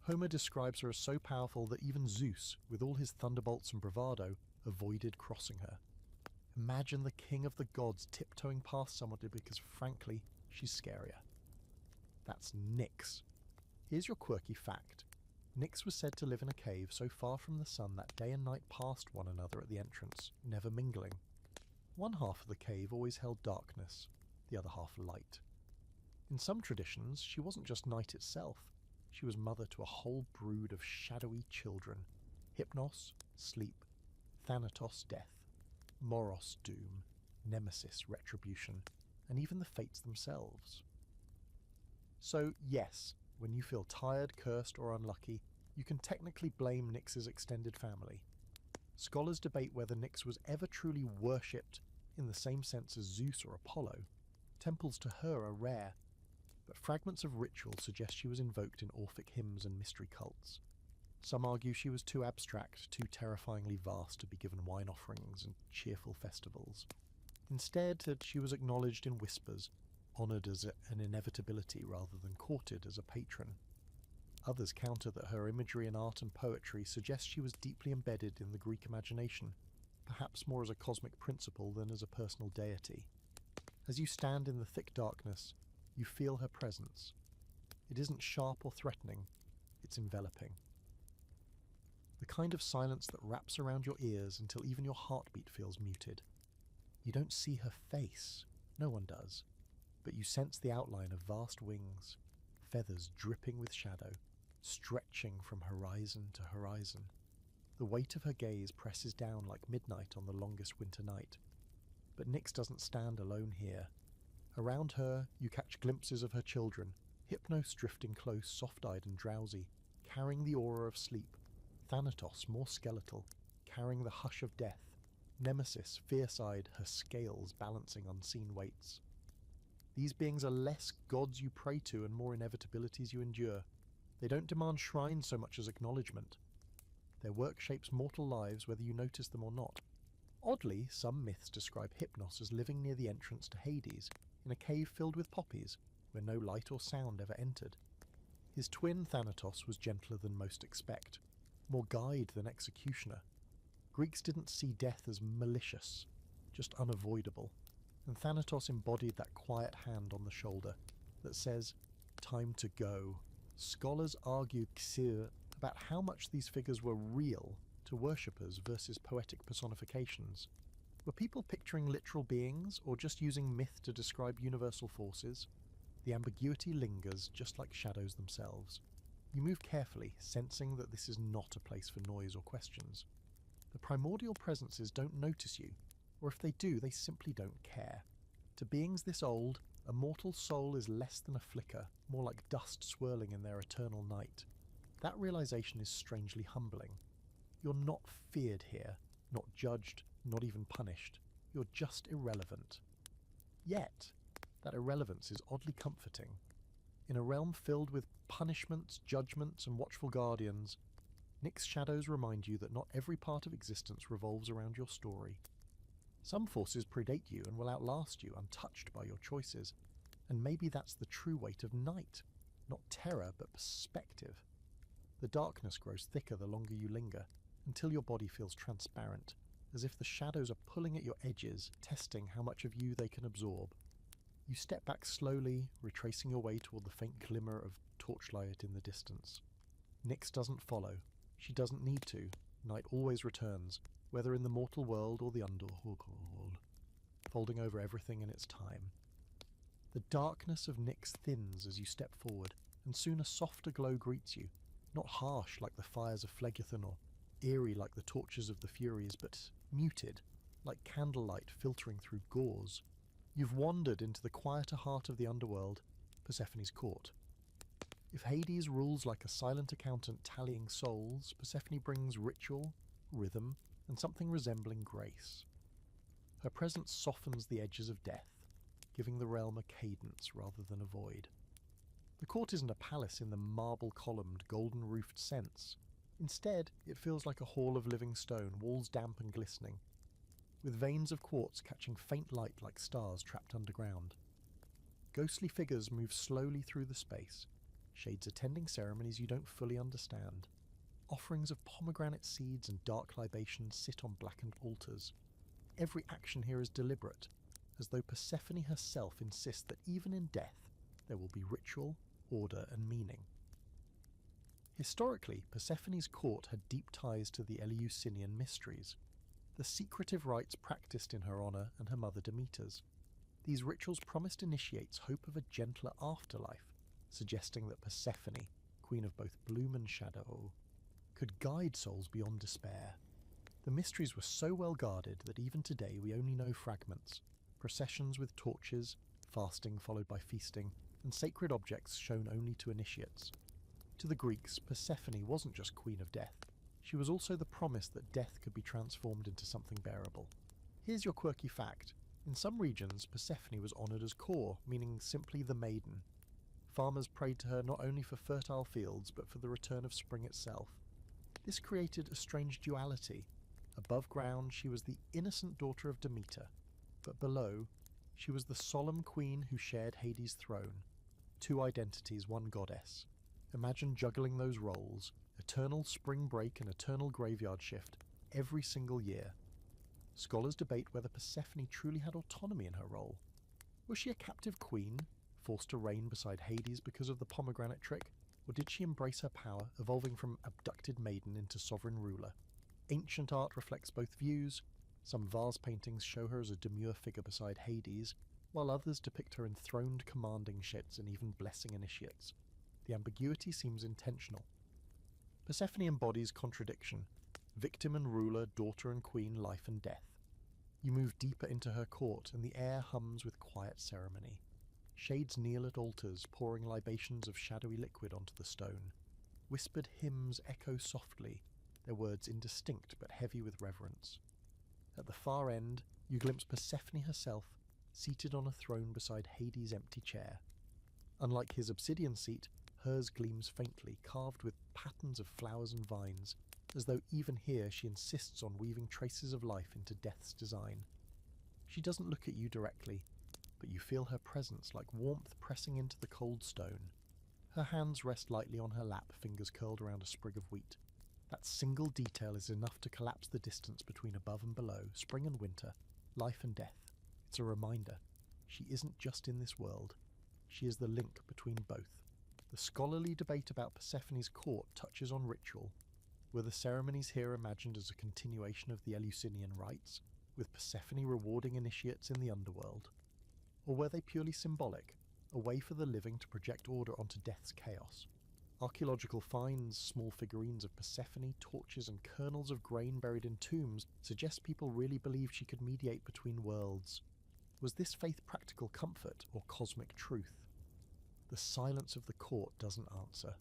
Speaker 1: Homer describes her as so powerful that even Zeus, with all his thunderbolts and bravado, avoided crossing her. Imagine the king of the gods tiptoeing past somebody because, frankly, she's scarier. That's Nyx. Here's your quirky fact. Nyx was said to live in a cave so far from the sun that day and night passed one another at the entrance, never mingling. One half of the cave always held darkness, the other half light. In some traditions, she wasn't just night itself. She was mother to a whole brood of shadowy children. Hypnos, sleep. Thanatos, death. Moros, doom. Nemesis, retribution. And even the fates themselves. So, yes, when you feel tired, cursed, or unlucky, you can technically blame Nyx's extended family. Scholars debate whether Nyx was ever truly worshipped in the same sense as Zeus or Apollo. Temples to her are rare, but fragments of ritual suggest she was invoked in Orphic hymns and mystery cults. Some argue she was too abstract, too terrifyingly vast to be given wine offerings and cheerful festivals. Instead, that she was acknowledged in whispers, honoured as an inevitability rather than courted as a patron. Others counter that her imagery in art and poetry suggest she was deeply embedded in the Greek imagination, perhaps more as a cosmic principle than as a personal deity. As you stand in the thick darkness, you feel her presence. It isn't sharp or threatening, it's enveloping. The kind of silence that wraps around your ears until even your heartbeat feels muted. You don't see her face, no one does, but you sense the outline of vast wings, feathers dripping with shadow, stretching from horizon to horizon. The weight of her gaze presses down like midnight on the longest winter night. But Nyx doesn't stand alone here. Around her, you catch glimpses of her children, Hypnos drifting close, soft-eyed and drowsy, carrying the aura of sleep, Thanatos, more skeletal, carrying the hush of death, Nemesis, fierce-eyed, her scales balancing unseen weights. These beings are less gods you pray to and more inevitabilities you endure. They don't demand shrines so much as acknowledgement. Their work shapes mortal lives whether you notice them or not. Oddly, some myths describe Hypnos as living near the entrance to Hades, in a cave filled with poppies, where no light or sound ever entered. His twin Thanatos was gentler than most expect, more guide than executioner. Greeks didn't see death as malicious, just unavoidable, and Thanatos embodied that quiet hand on the shoulder that says, "Time to go." Scholars argue about how much these figures were real to worshippers versus poetic personifications. Were people picturing literal beings, or just using myth to describe universal forces? The ambiguity lingers, just like shadows themselves. You move carefully, sensing that this is not a place for noise or questions. The primordial presences don't notice you, or if they do, they simply don't care. To beings this old, a mortal soul is less than a flicker, more like dust swirling in their eternal night. That realization is strangely humbling. You're not feared here, not judged, not even punished. You're just irrelevant. Yet, that irrelevance is oddly comforting. In a realm filled with punishments, judgments, and watchful guardians, Nyx's shadows remind you that not every part of existence revolves around your story. Some forces predate you and will outlast you, untouched by your choices, and maybe that's the true weight of night, not terror but perspective. The darkness grows thicker the longer you linger, until your body feels transparent, as if the shadows are pulling at your edges, testing how much of you they can absorb. You step back slowly, retracing your way toward the faint glimmer of torchlight in the distance. Nyx doesn't follow. She doesn't need to. Night always returns, whether in the mortal world or the underworld, folding over everything in its time. The darkness of Nyx thins as you step forward, and soon a softer glow greets you, not harsh like the fires of Phlegethon or eerie like the torches of the Furies, but muted, like candlelight filtering through gauze. You've wandered into the quieter heart of the underworld, Persephone's court. If Hades rules like a silent accountant tallying souls, Persephone brings ritual, rhythm, and something resembling grace. Her presence softens the edges of death, giving the realm a cadence rather than a void. The court isn't a palace in the marble-columned, golden-roofed sense. Instead, it feels like a hall of living stone, walls damp and glistening, with veins of quartz catching faint light like stars trapped underground. Ghostly figures move slowly through the space, shades attending ceremonies you don't fully understand. Offerings of pomegranate seeds and dark libations sit on blackened altars. Every action here is deliberate, as though Persephone herself insists that even in death there will be ritual, order, and meaning. Historically, Persephone's court had deep ties to the Eleusinian mysteries, the secretive rites practiced in her honour and her mother Demeter's. These rituals promised initiates hope of a gentler afterlife, suggesting that Persephone, queen of both bloom and shadow, could guide souls beyond despair. The mysteries were so well guarded that even today we only know fragments, processions with torches, fasting followed by feasting, and sacred objects shown only to initiates. To the Greeks, Persephone wasn't just queen of death. She was also the promise that death could be transformed into something bearable. Here's your quirky fact. In some regions, Persephone was honoured as Kor, meaning simply the maiden. Farmers prayed to her not only for fertile fields, but for the return of spring itself. This created a strange duality. Above ground, she was the innocent daughter of Demeter, but below, she was the solemn queen who shared Hades' throne. Two identities, one goddess. Imagine juggling those roles, eternal spring break and eternal graveyard shift, every single year. Scholars debate whether Persephone truly had autonomy in her role. Was she a captive queen, forced to reign beside Hades because of the pomegranate trick, or did she embrace her power, evolving from abducted maiden into sovereign ruler? Ancient art reflects both views. Some vase paintings show her as a demure figure beside Hades, while others depict her enthroned commanding ships and even blessing initiates. The ambiguity seems intentional. Persephone embodies contradiction, victim and ruler, daughter and queen, life and death. You move deeper into her court, and the air hums with quiet ceremony. Shades kneel at altars, pouring libations of shadowy liquid onto the stone. Whispered hymns echo softly, their words indistinct but heavy with reverence. At the far end, you glimpse Persephone herself, seated on a throne beside Hades' empty chair. Unlike his obsidian seat, hers gleams faintly, carved with patterns of flowers and vines, as though even here she insists on weaving traces of life into death's design. She doesn't look at you directly, but you feel her presence like warmth pressing into the cold stone. Her hands rest lightly on her lap, fingers curled around a sprig of wheat. That single detail is enough to collapse the distance between above and below, spring and winter, life and death. It's a reminder. She isn't just in this world. She is the link between both. The scholarly debate about Persephone's court touches on ritual. Were the ceremonies here imagined as a continuation of the Eleusinian rites, with Persephone rewarding initiates in the underworld? Or were they purely symbolic, a way for the living to project order onto death's chaos? Archaeological finds, small figurines of Persephone, torches and kernels of grain buried in tombs suggest people really believed she could mediate between worlds. Was this faith practical comfort or cosmic truth? The silence of the court doesn't answer.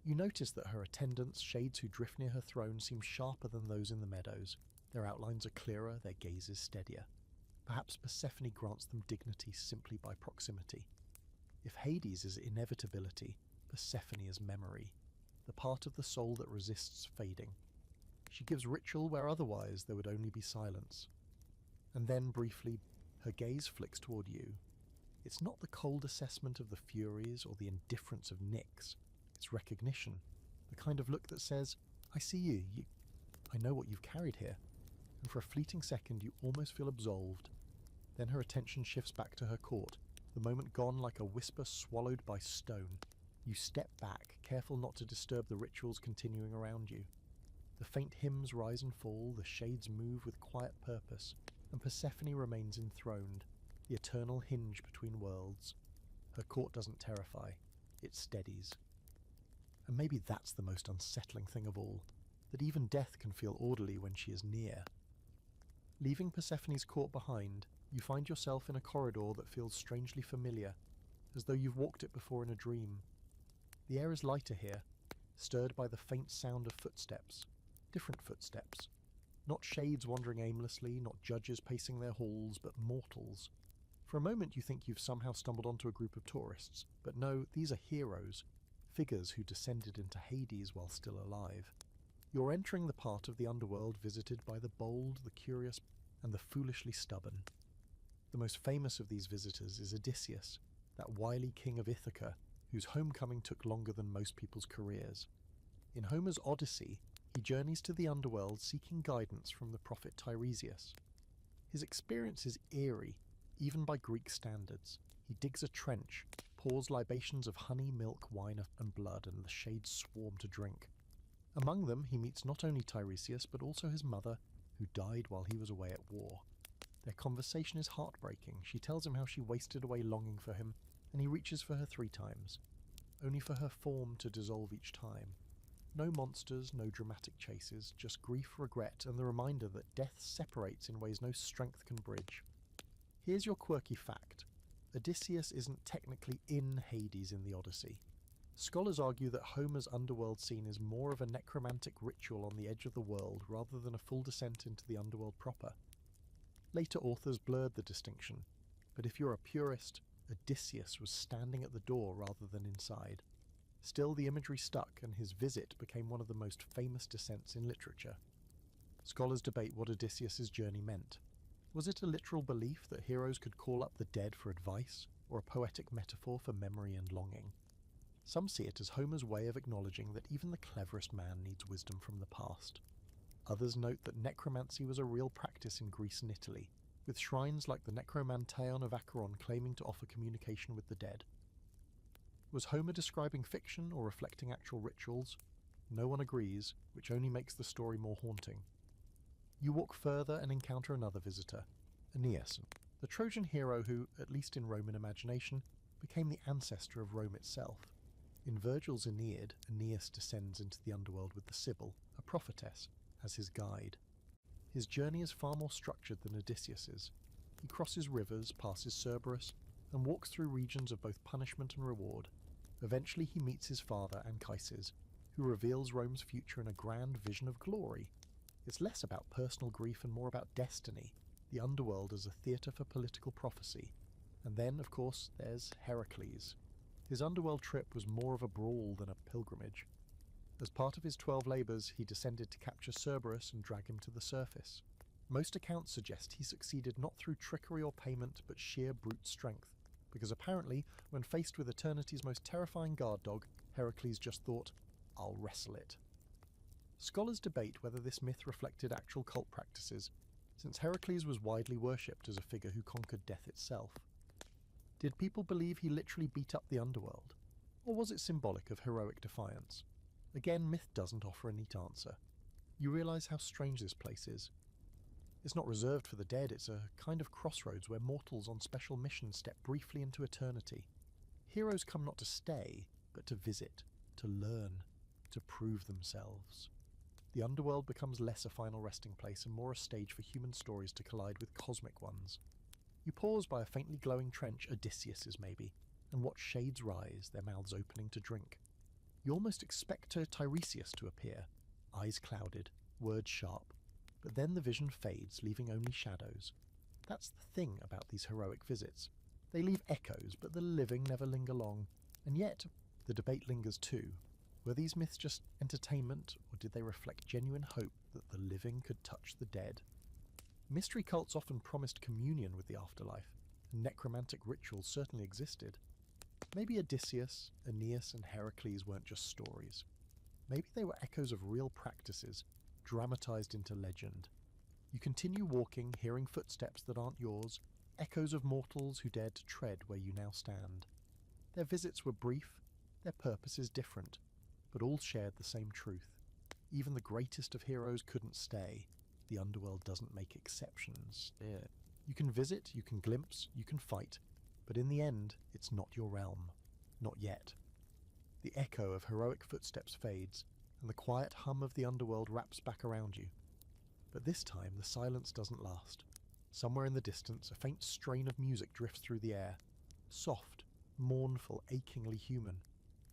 Speaker 1: You notice that her attendants, shades who drift near her throne, seem sharper than those in the meadows. Their outlines are clearer, their gazes steadier. Perhaps Persephone grants them dignity simply by proximity. If Hades is inevitability, Persephone is memory, the part of the soul that resists fading. She gives ritual where otherwise there would only be silence. And then, briefly, her gaze flicks toward you. It's not the cold assessment of the Furies or the indifference of Nyx. It's recognition, the kind of look that says, I see you, I know what you've carried here. And for a fleeting second you almost feel absolved. Then her attention shifts back to her court, the moment gone like a whisper swallowed by stone. You step back, careful not to disturb the rituals continuing around you. The faint hymns rise and fall, the shades move with quiet purpose, and Persephone remains enthroned, the eternal hinge between worlds. Her court doesn't terrify, it steadies. And maybe that's the most unsettling thing of all, that even death can feel orderly when she is near. Leaving Persephone's court behind, you find yourself in a corridor that feels strangely familiar, as though you've walked it before in a dream. The air is lighter here, stirred by the faint sound of footsteps. Different footsteps. Not shades wandering aimlessly, not judges pacing their halls, but mortals. For a moment you think you've somehow stumbled onto a group of tourists, but no, these are heroes, figures who descended into Hades while still alive. You're entering the part of the underworld visited by the bold, the curious, and the foolishly stubborn. The most famous of these visitors is Odysseus, that wily king of Ithaca, whose homecoming took longer than most people's careers. In Homer's Odyssey, he journeys to the underworld seeking guidance from the prophet Tiresias. His experience is eerie, even by Greek standards. He digs a trench, pours libations of honey, milk, wine, and blood, and the shades swarm to drink. Among them, he meets not only Tiresias, but also his mother, who died while he was away at war. Their conversation is heartbreaking. She tells him how she wasted away longing for him, and he reaches for her 3 times, only for her form to dissolve each time. No monsters, no dramatic chases, just grief, regret, and the reminder that death separates in ways no strength can bridge. Here's your quirky fact. Odysseus isn't technically in Hades in the Odyssey. Scholars argue that Homer's underworld scene is more of a necromantic ritual on the edge of the world rather than a full descent into the underworld proper. Later authors blurred the distinction, but if you're a purist, Odysseus was standing at the door rather than inside. Still, the imagery stuck, and his visit became one of the most famous descents in literature. Scholars debate what Odysseus's journey meant. Was it a literal belief that heroes could call up the dead for advice, or a poetic metaphor for memory and longing? Some see it as Homer's way of acknowledging that even the cleverest man needs wisdom from the past. Others note that necromancy was a real practice in Greece and Italy, with shrines like the Necromanteon of Acheron claiming to offer communication with the dead. Was Homer describing fiction or reflecting actual rituals? No one agrees, which only makes the story more haunting. You walk further and encounter another visitor, Aeneas, the Trojan hero who, at least in Roman imagination, became the ancestor of Rome itself. In Virgil's Aeneid, Aeneas descends into the underworld with the Sibyl, a prophetess, as his guide. His journey is far more structured than Odysseus's. He crosses rivers, passes Cerberus, and walks through regions of both punishment and reward. Eventually he meets his father, Anchises, who reveals Rome's future in a grand vision of glory. It's less about personal grief and more about destiny, the underworld as a theatre for political prophecy. And then, of course, there's Heracles. His underworld trip was more of a brawl than a pilgrimage. As part of his 12 labours, he descended to capture Cerberus and drag him to the surface. Most accounts suggest he succeeded not through trickery or payment, but sheer brute strength, because apparently, when faced with eternity's most terrifying guard dog, Heracles just thought, "I'll wrestle it." Scholars debate whether this myth reflected actual cult practices, since Heracles was widely worshipped as a figure who conquered death itself. Did people believe he literally beat up the underworld? Or was it symbolic of heroic defiance? Again, myth doesn't offer a neat answer. You realise how strange this place is. It's not reserved for the dead, it's a kind of crossroads where mortals on special missions step briefly into eternity. Heroes come not to stay, but to visit, to learn, to prove themselves. The underworld becomes less a final resting place and more a stage for human stories to collide with cosmic ones. You pause by a faintly glowing trench, Odysseus's maybe, and watch shades rise, their mouths opening to drink. You almost expect Tiresias to appear, eyes clouded, words sharp, but then the vision fades, leaving only shadows. That's the thing about these heroic visits. They leave echoes, but the living never linger long, and yet the debate lingers too. Were these myths just entertainment, or did they reflect genuine hope that the living could touch the dead? Mystery cults often promised communion with the afterlife, and necromantic rituals certainly existed. Maybe Odysseus, Aeneas, and Heracles weren't just stories. Maybe they were echoes of real practices, dramatized into legend. You continue walking, hearing footsteps that aren't yours, echoes of mortals who dared to tread where you now stand. Their visits were brief, their purposes different, but all shared the same truth. Even the greatest of heroes couldn't stay. The underworld doesn't make exceptions. You can visit, you can glimpse, you can fight, but in the end, it's not your realm. Not yet. The echo of heroic footsteps fades, and the quiet hum of the underworld wraps back around you. But this time, the silence doesn't last. Somewhere in the distance, a faint strain of music drifts through the air. Soft, mournful, achingly human.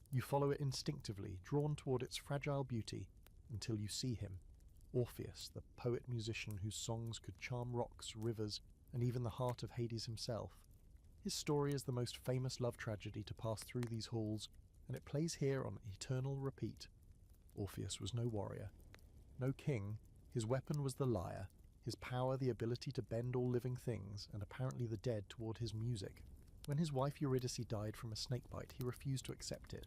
Speaker 1: You follow it instinctively, drawn toward its fragile beauty, until you see him. Orpheus, the poet-musician whose songs could charm rocks, rivers, and even the heart of Hades himself. His story is the most famous love tragedy to pass through these halls, and it plays here on eternal repeat. Orpheus was no warrior, no king. His weapon was the lyre, his power the ability to bend all living things, and apparently the dead toward his music. When his wife Eurydice died from a snakebite, he refused to accept it.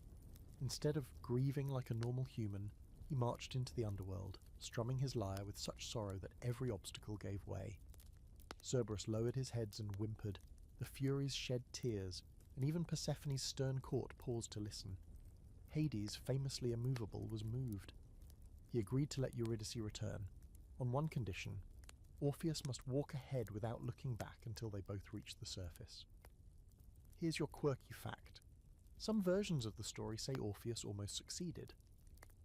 Speaker 1: Instead of grieving like a normal human, he marched into the underworld, strumming his lyre with such sorrow that every obstacle gave way. Cerberus lowered his heads and whimpered, the Furies shed tears, and even Persephone's stern court paused to listen. Hades, famously immovable, was moved. He agreed to let Eurydice return, on one condition: Orpheus must walk ahead without looking back until they both reach the surface. Here's your quirky fact. Some versions of the story say Orpheus almost succeeded.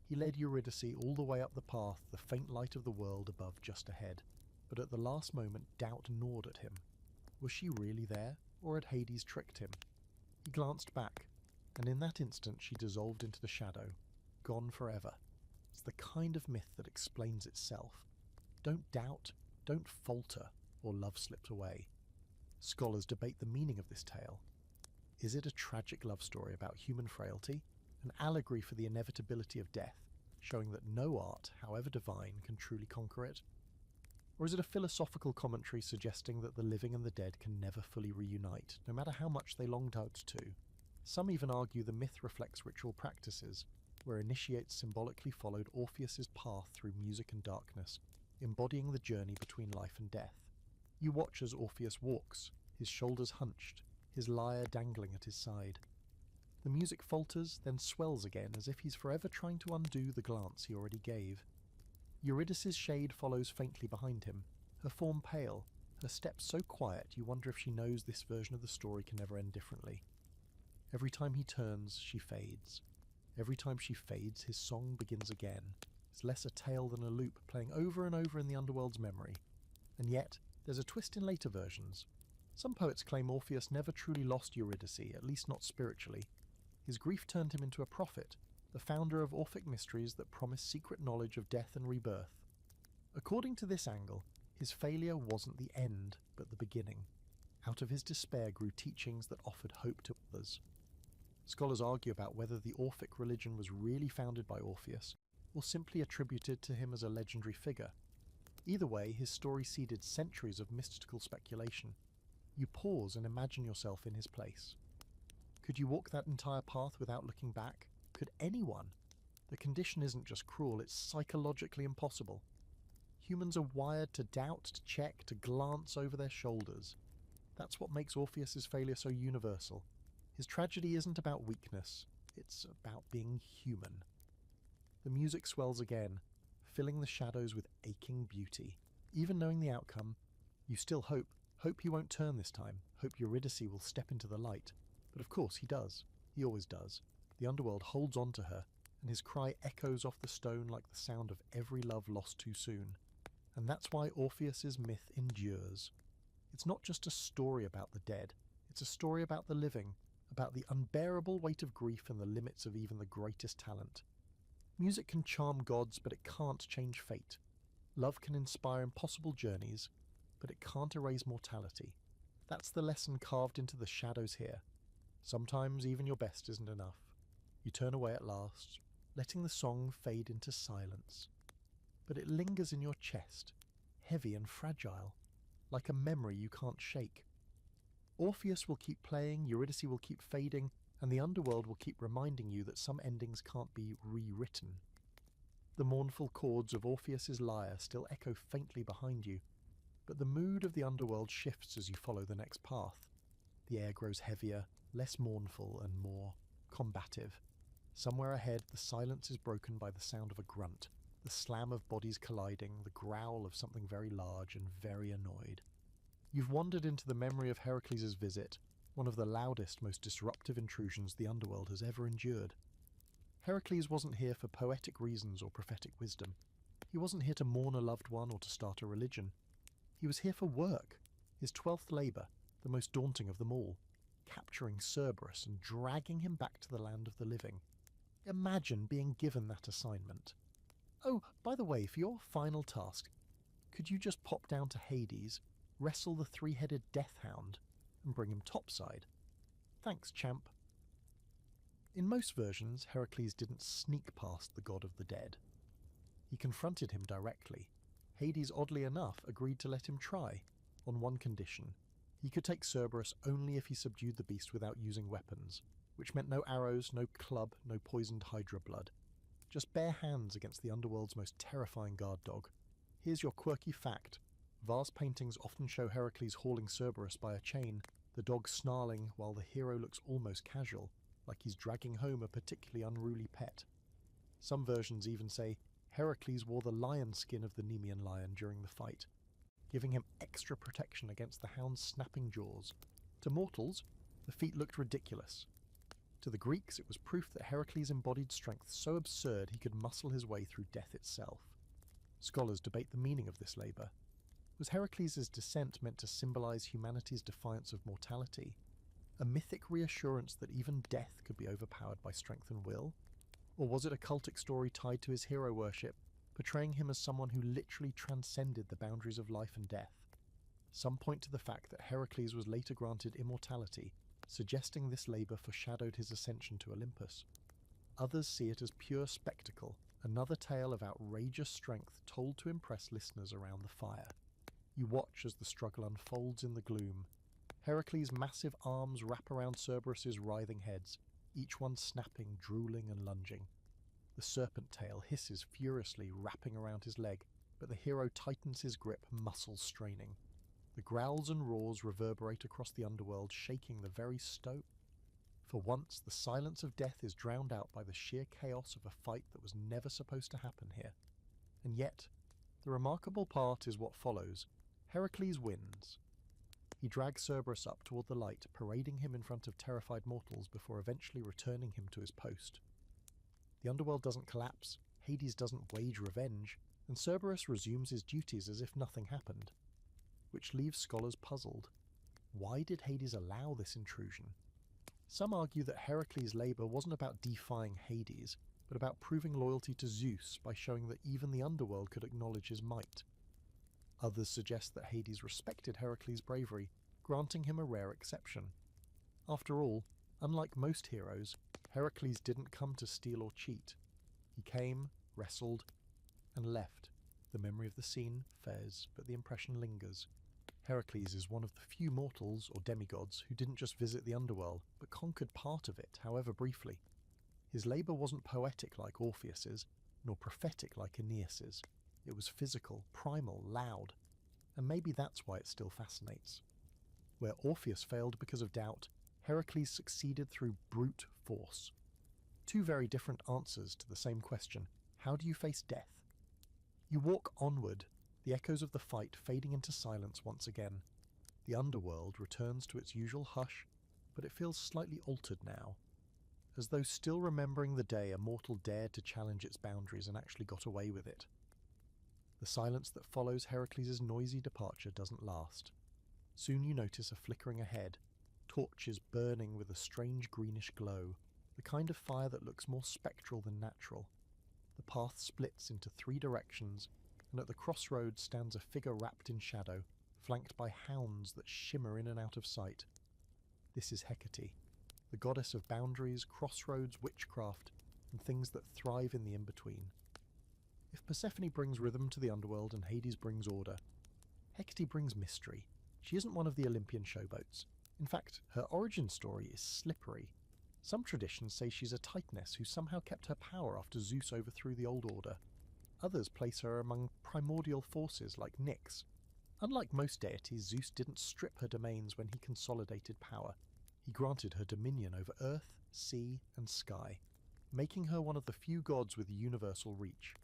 Speaker 1: He led Eurydice all the way up the path, the faint light of the world above just ahead, but at the last moment doubt gnawed at him. Was she really there, or had Hades tricked him? He glanced back, and in that instant she dissolved into the shadow, gone forever. It's the kind of myth that explains itself. Don't doubt, don't falter, or love slipped away. Scholars debate the meaning of this tale. Is it a tragic love story about human frailty, an allegory for the inevitability of death, showing that no art, however divine, can truly conquer it? Or is it a philosophical commentary suggesting that the living and the dead can never fully reunite, no matter how much they longed out to? Some even argue the myth reflects ritual practices, where initiates symbolically followed Orpheus's path through music and darkness, embodying the journey between life and death. You watch as Orpheus walks, his shoulders hunched, his lyre dangling at his side. The music falters, then swells again, as if he's forever trying to undo the glance he already gave. Eurydice's shade follows faintly behind him, her form pale, her steps so quiet you wonder if she knows this version of the story can never end differently. Every time he turns, she fades. Every time she fades, his song begins again. It's less a tale than a loop, playing over and over in the underworld's memory. And yet, there's a twist in later versions. Some poets claim Orpheus never truly lost Eurydice, at least not spiritually. His grief turned him into a prophet, the founder of Orphic mysteries that promise secret knowledge of death and rebirth. According to this angle, his failure wasn't the end, but the beginning. Out of his despair grew teachings that offered hope to others. Scholars argue about whether the Orphic religion was really founded by Orpheus, or simply attributed to him as a legendary figure. Either way, his story seeded centuries of mystical speculation. You pause and imagine yourself in his place. Could you walk that entire path without looking back? Could anyone? The condition isn't just cruel, it's psychologically impossible. Humans are wired to doubt, to check, to glance over their shoulders. That's what makes Orpheus's failure so universal. His tragedy isn't about weakness, it's about being human. The music swells again, filling the shadows with aching beauty. Even knowing the outcome, you still hope he won't turn this time, hope Eurydice will step into the light. But of course he does. He always does. The underworld holds on to her, and his cry echoes off the stone like the sound of every love lost too soon. And that's why Orpheus's myth endures. It's not just a story about the dead, it's a story about the living, about the unbearable weight of grief and the limits of even the greatest talent. Music can charm gods, but it can't change fate. Love can inspire impossible journeys, but it can't erase mortality. That's the lesson carved into the shadows here. Sometimes even your best isn't enough. You turn away at last, letting the song fade into silence. But it lingers in your chest, heavy and fragile, like a memory you can't shake. Orpheus will keep playing, Eurydice will keep fading, and the underworld will keep reminding you that some endings can't be rewritten. The mournful chords of Orpheus's lyre still echo faintly behind you, but the mood of the underworld shifts as you follow the next path. The air grows heavier, less mournful and more combative. Somewhere ahead, the silence is broken by the sound of a grunt, the slam of bodies colliding, the growl of something very large and very annoyed. You've wandered into the memory of Heracles' visit, one of the loudest, most disruptive intrusions the underworld has ever endured. Heracles wasn't here for poetic reasons or prophetic wisdom. He wasn't here to mourn a loved one or to start a religion. He was here for work, his 12th labour, the most daunting of them all, capturing Cerberus and dragging him back to the land of the living. Imagine being given that assignment. Oh, by the way, for your final task, could you just pop down to Hades, wrestle the three-headed death hound, and bring him topside? Thanks, champ. In most versions, Heracles didn't sneak past the god of the dead. He confronted him directly. Hades, oddly enough, agreed to let him try, on one condition. He could take Cerberus only if he subdued the beast without using weapons, which meant no arrows, no club, no poisoned hydra blood. Just bare hands against the underworld's most terrifying guard dog. Here's your quirky fact. Vase paintings often show Heracles hauling Cerberus by a chain, the dog snarling while the hero looks almost casual, like he's dragging home a particularly unruly pet. Some versions even say Heracles wore the lion skin of the Nemean lion during the fight, giving him extra protection against the hound's snapping jaws. To mortals, the feat looked ridiculous. To the Greeks, it was proof that Heracles embodied strength so absurd he could muscle his way through death itself. Scholars debate the meaning of this labour. Was Heracles' descent meant to symbolise humanity's defiance of mortality? A mythic reassurance that even death could be overpowered by strength and will? Or was it a cultic story tied to his hero worship, portraying him as someone who literally transcended the boundaries of life and death? Some point to the fact that Heracles was later granted immortality, suggesting this labour foreshadowed his ascension to Olympus. Others see it as pure spectacle, another tale of outrageous strength told to impress listeners around the fire. You watch as the struggle unfolds in the gloom. Heracles' massive arms wrap around Cerberus's writhing heads, each one snapping, drooling and lunging. The serpent tail hisses furiously, wrapping around his leg, but the hero tightens his grip, muscles straining. The growls and roars reverberate across the underworld, shaking the very stone. For once, the silence of death is drowned out by the sheer chaos of a fight that was never supposed to happen here. And yet, the remarkable part is what follows. Heracles wins. He drags Cerberus up toward the light, parading him in front of terrified mortals before eventually returning him to his post. The underworld doesn't collapse, Hades doesn't wage revenge, and Cerberus resumes his duties as if nothing happened. Which leaves scholars puzzled. Why did Hades allow this intrusion? Some argue that Heracles' labour wasn't about defying Hades, but about proving loyalty to Zeus by showing that even the underworld could acknowledge his might. Others suggest that Hades respected Heracles' bravery, granting him a rare exception. After all, unlike most heroes, Heracles didn't come to steal or cheat. He came, wrestled, and left. The memory of the scene fares, but the impression lingers. Heracles is one of the few mortals, or demigods, who didn't just visit the underworld, but conquered part of it, however briefly. His labour wasn't poetic like Orpheus's, nor prophetic like Aeneas's. It was physical, primal, loud, and maybe that's why it still fascinates. Where Orpheus failed because of doubt, Heracles succeeded through brute force. Two very different answers to the same question: how do you face death? You walk onward, the echoes of the fight fading into silence once again. The underworld returns to its usual hush, but it feels slightly altered now, as though still remembering the day a mortal dared to challenge its boundaries and actually got away with it. The silence that follows Heracles' noisy departure doesn't last. Soon you notice a flickering ahead, torches burning with a strange greenish glow, the kind of fire that looks more spectral than natural. The path splits into 3 directions, and at the crossroads stands a figure wrapped in shadow, flanked by hounds that shimmer in and out of sight. This is Hecate, the goddess of boundaries, crossroads, witchcraft, and things that thrive in the in-between. If Persephone brings rhythm to the underworld and Hades brings order, Hecate brings mystery. She isn't one of the Olympian showboats. In fact, her origin story is slippery. Some traditions say she's a Titaness who somehow kept her power after Zeus overthrew the old order. Others place her among primordial forces like Nyx. Unlike most deities, Zeus didn't strip her domains when he consolidated power. He granted her dominion over earth, sea, and sky, making her one of the few gods with universal reach.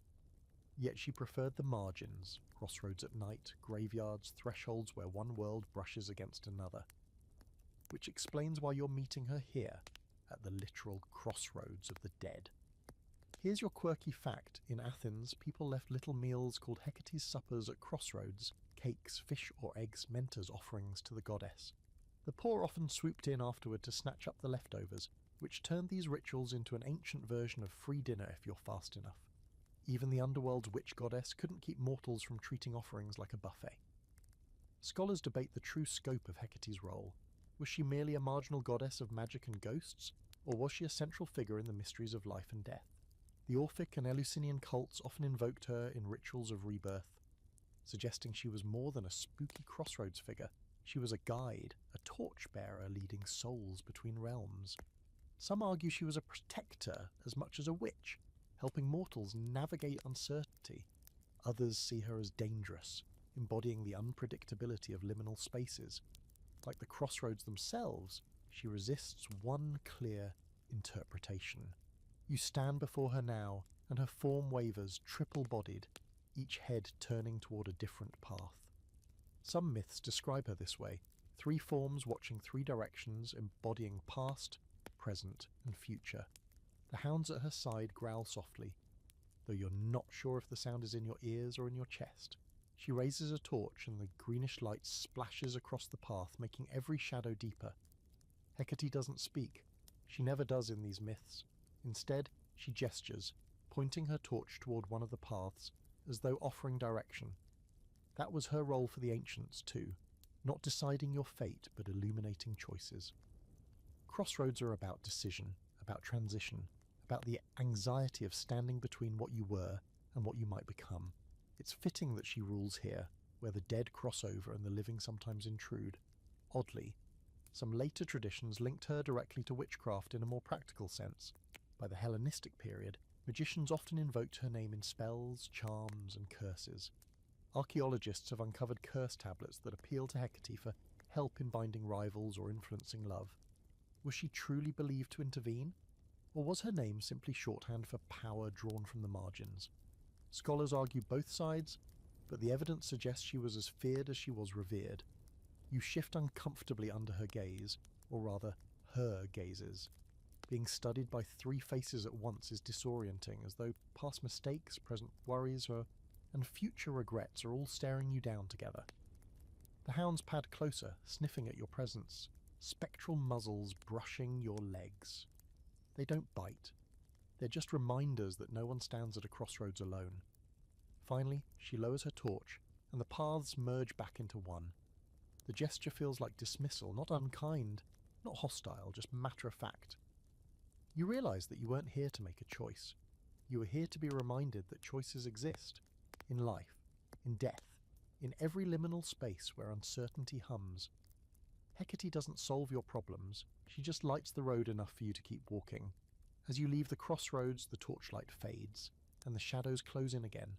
Speaker 1: Yet she preferred the margins, crossroads at night, graveyards, thresholds where one world brushes against another. Which explains why you're meeting her here, at the literal crossroads of the dead. Here's your quirky fact: in Athens, people left little meals called Hecate's suppers at crossroads, cakes, fish or eggs meant as offerings to the goddess. The poor often swooped in afterward to snatch up the leftovers, which turned these rituals into an ancient version of free dinner if you're fast enough. Even the underworld's witch goddess couldn't keep mortals from treating offerings like a buffet. Scholars debate the true scope of Hecate's role. Was she merely a marginal goddess of magic and ghosts, or was she a central figure in the mysteries of life and death? The Orphic and Eleusinian cults often invoked her in rituals of rebirth, suggesting she was more than a spooky crossroads figure. She was a guide, a torchbearer leading souls between realms. Some argue she was a protector as much as a witch, helping mortals navigate uncertainty. Others see her as dangerous, embodying the unpredictability of liminal spaces. Like the crossroads themselves, she resists one clear interpretation. You stand before her now, and her form wavers, triple-bodied, each head turning toward a different path. Some myths describe her this way: 3 forms watching 3 directions, embodying past, present, and future. The hounds at her side growl softly, though you're not sure if the sound is in your ears or in your chest. She raises a torch and the greenish light splashes across the path, making every shadow deeper. Hecate doesn't speak. She never does in these myths. Instead, she gestures, pointing her torch toward one of the paths, as though offering direction. That was her role for the ancients too, not deciding your fate, but illuminating choices. Crossroads are about decision, about transition, about the anxiety of standing between what you were and what you might become. It's fitting that she rules here, where the dead cross over and the living sometimes intrude. Oddly, some later traditions linked her directly to witchcraft in a more practical sense. By the Hellenistic period, magicians often invoked her name in spells, charms, and curses. Archaeologists have uncovered curse tablets that appeal to Hecate for help in binding rivals or influencing love. Was she truly believed to intervene? Or was her name simply shorthand for power drawn from the margins? Scholars argue both sides, but the evidence suggests she was as feared as she was revered. You shift uncomfortably under her gaze, or rather, her gazes. Being studied by 3 faces at once is disorienting, as though past mistakes, present worries, and future regrets are all staring you down together. The hounds pad closer, sniffing at your presence, spectral muzzles brushing your legs. They don't bite. They're just reminders that no one stands at a crossroads alone. Finally, she lowers her torch, and the paths merge back into one. The gesture feels like dismissal, not unkind, not hostile, just matter of fact. You realise that you weren't here to make a choice. You were here to be reminded that choices exist. In life, in death, in every liminal space where uncertainty hums. Hecate doesn't solve your problems, she just lights the road enough for you to keep walking. As you leave the crossroads, the torchlight fades, and the shadows close in again,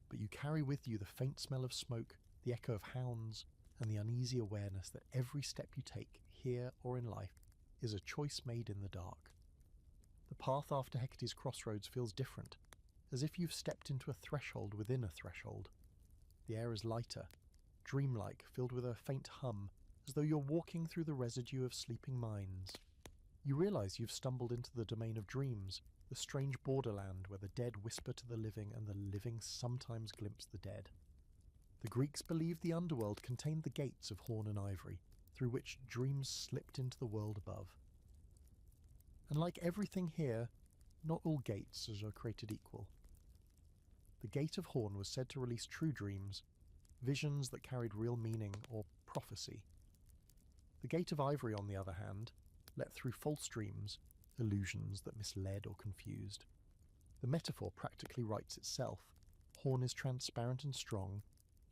Speaker 1: but you carry with you the faint smell of smoke, the echo of hounds, and the uneasy awareness that every step you take, here or in life, is a choice made in the dark. The path after Hecate's crossroads feels different, as if you've stepped into a threshold within a threshold. The air is lighter, dreamlike, filled with a faint hum, as though you're walking through the residue of sleeping minds. You realise you've stumbled into the domain of dreams, the strange borderland where the dead whisper to the living and the living sometimes glimpse the dead. The Greeks believed the underworld contained the gates of horn and ivory, through which dreams slipped into the world above. And like everything here, not all gates are created equal. The Gate of Horn was said to release true dreams, visions that carried real meaning or prophecy. The Gate of Ivory, on the other hand, let through false dreams, illusions that misled or confused. The metaphor practically writes itself. Horn is transparent and strong,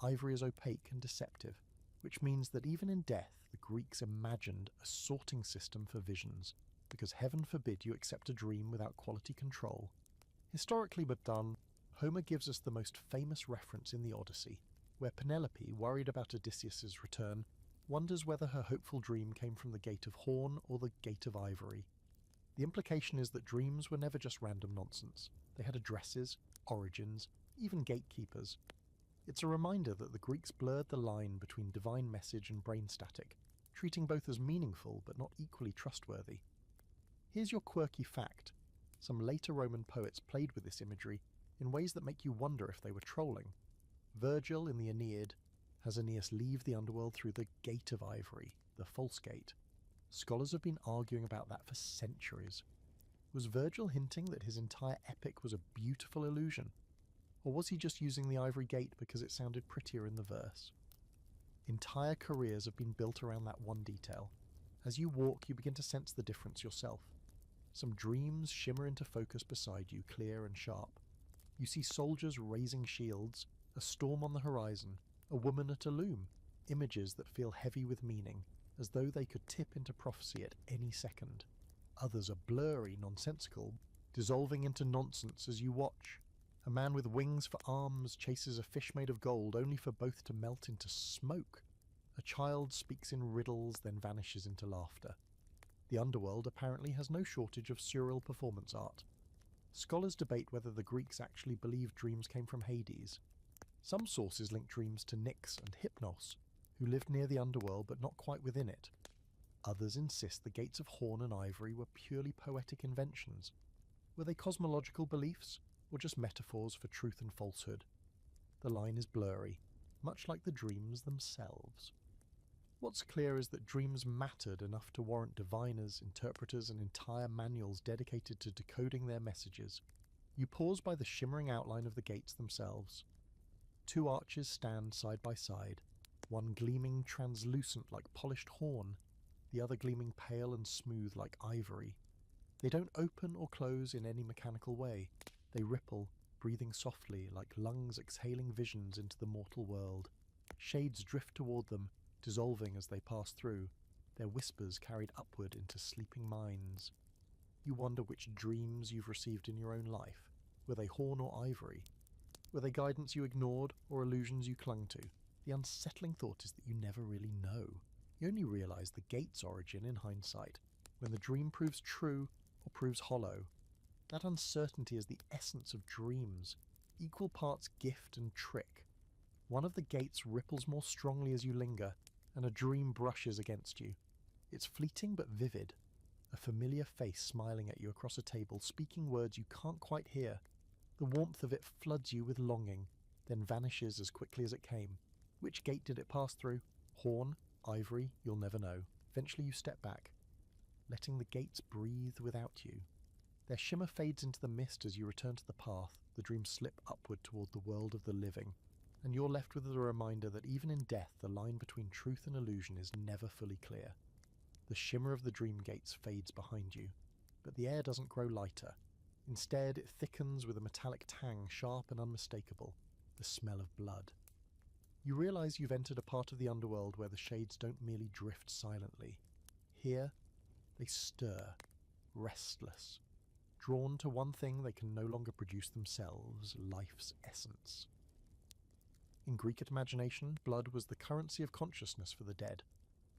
Speaker 1: ivory is opaque and deceptive, which means that even in death the Greeks imagined a sorting system for visions, because heaven forbid you accept a dream without quality control. Historically but done, Homer gives us the most famous reference in the Odyssey, where Penelope, worried about Odysseus's return, wonders whether her hopeful dream came from the Gate of Horn or the Gate of Ivory. The implication is that dreams were never just random nonsense. They had addresses, origins, even gatekeepers. It's a reminder that the Greeks blurred the line between divine message and brain static, treating both as meaningful but not equally trustworthy. Here's your quirky fact. Some later Roman poets played with this imagery in ways that make you wonder if they were trolling. Virgil in the Aeneid has Aeneas leave the underworld through the Gate of Ivory, the false gate. Scholars have been arguing about that for centuries. Was Virgil hinting that his entire epic was a beautiful illusion? Or was he just using the ivory gate because it sounded prettier in the verse? Entire careers have been built around that one detail. As you walk, you begin to sense the difference yourself. Some dreams shimmer into focus beside you, clear and sharp. You see soldiers raising shields, a storm on the horizon, a woman at a loom, images that feel heavy with meaning, as though they could tip into prophecy at any second. Others are blurry, nonsensical, dissolving into nonsense as you watch. A man with wings for arms chases a fish made of gold, only for both to melt into smoke. A child speaks in riddles, then vanishes into laughter. The underworld apparently has no shortage of surreal performance art. Scholars debate whether the Greeks actually believed dreams came from Hades. Some sources link dreams to Nyx and Hypnos, who lived near the underworld but not quite within it. Others insist the gates of horn and ivory were purely poetic inventions. Were they cosmological beliefs, or just metaphors for truth and falsehood? The line is blurry, much like the dreams themselves. What's clear is that dreams mattered enough to warrant diviners, interpreters, and entire manuals dedicated to decoding their messages. You pause by the shimmering outline of the gates themselves. Two arches stand side by side, one gleaming translucent like polished horn, the other gleaming pale and smooth like ivory. They don't open or close in any mechanical way. They ripple, breathing softly like lungs exhaling visions into the mortal world. Shades drift toward them, dissolving as they pass through, their whispers carried upward into sleeping minds. You wonder which dreams you've received in your own life. Were they horn or ivory? Were they guidance you ignored or illusions you clung to? The unsettling thought is that you never really know. You only realise the gate's origin in hindsight, when the dream proves true or proves hollow. That uncertainty is the essence of dreams, equal parts gift and trick. One of the gates ripples more strongly as you linger, and a dream brushes against you. It's fleeting but vivid, a familiar face smiling at you across a table, speaking words you can't quite hear. The warmth of it floods you with longing, then vanishes as quickly as it came. Which gate did it pass through? Horn? Ivory? You'll never know. Eventually you step back, letting the gates breathe without you. Their shimmer fades into the mist as you return to the path, the dreams slip upward toward the world of the living, and you're left with a reminder that even in death the line between truth and illusion is never fully clear. The shimmer of the dream gates fades behind you, but the air doesn't grow lighter. Instead, it thickens with a metallic tang sharp and unmistakable, the smell of blood. You realize you've entered a part of the underworld where the shades don't merely drift silently. Here, they stir, restless, drawn to one thing they can no longer produce themselves, life's essence. In Greek imagination, blood was the currency of consciousness for the dead.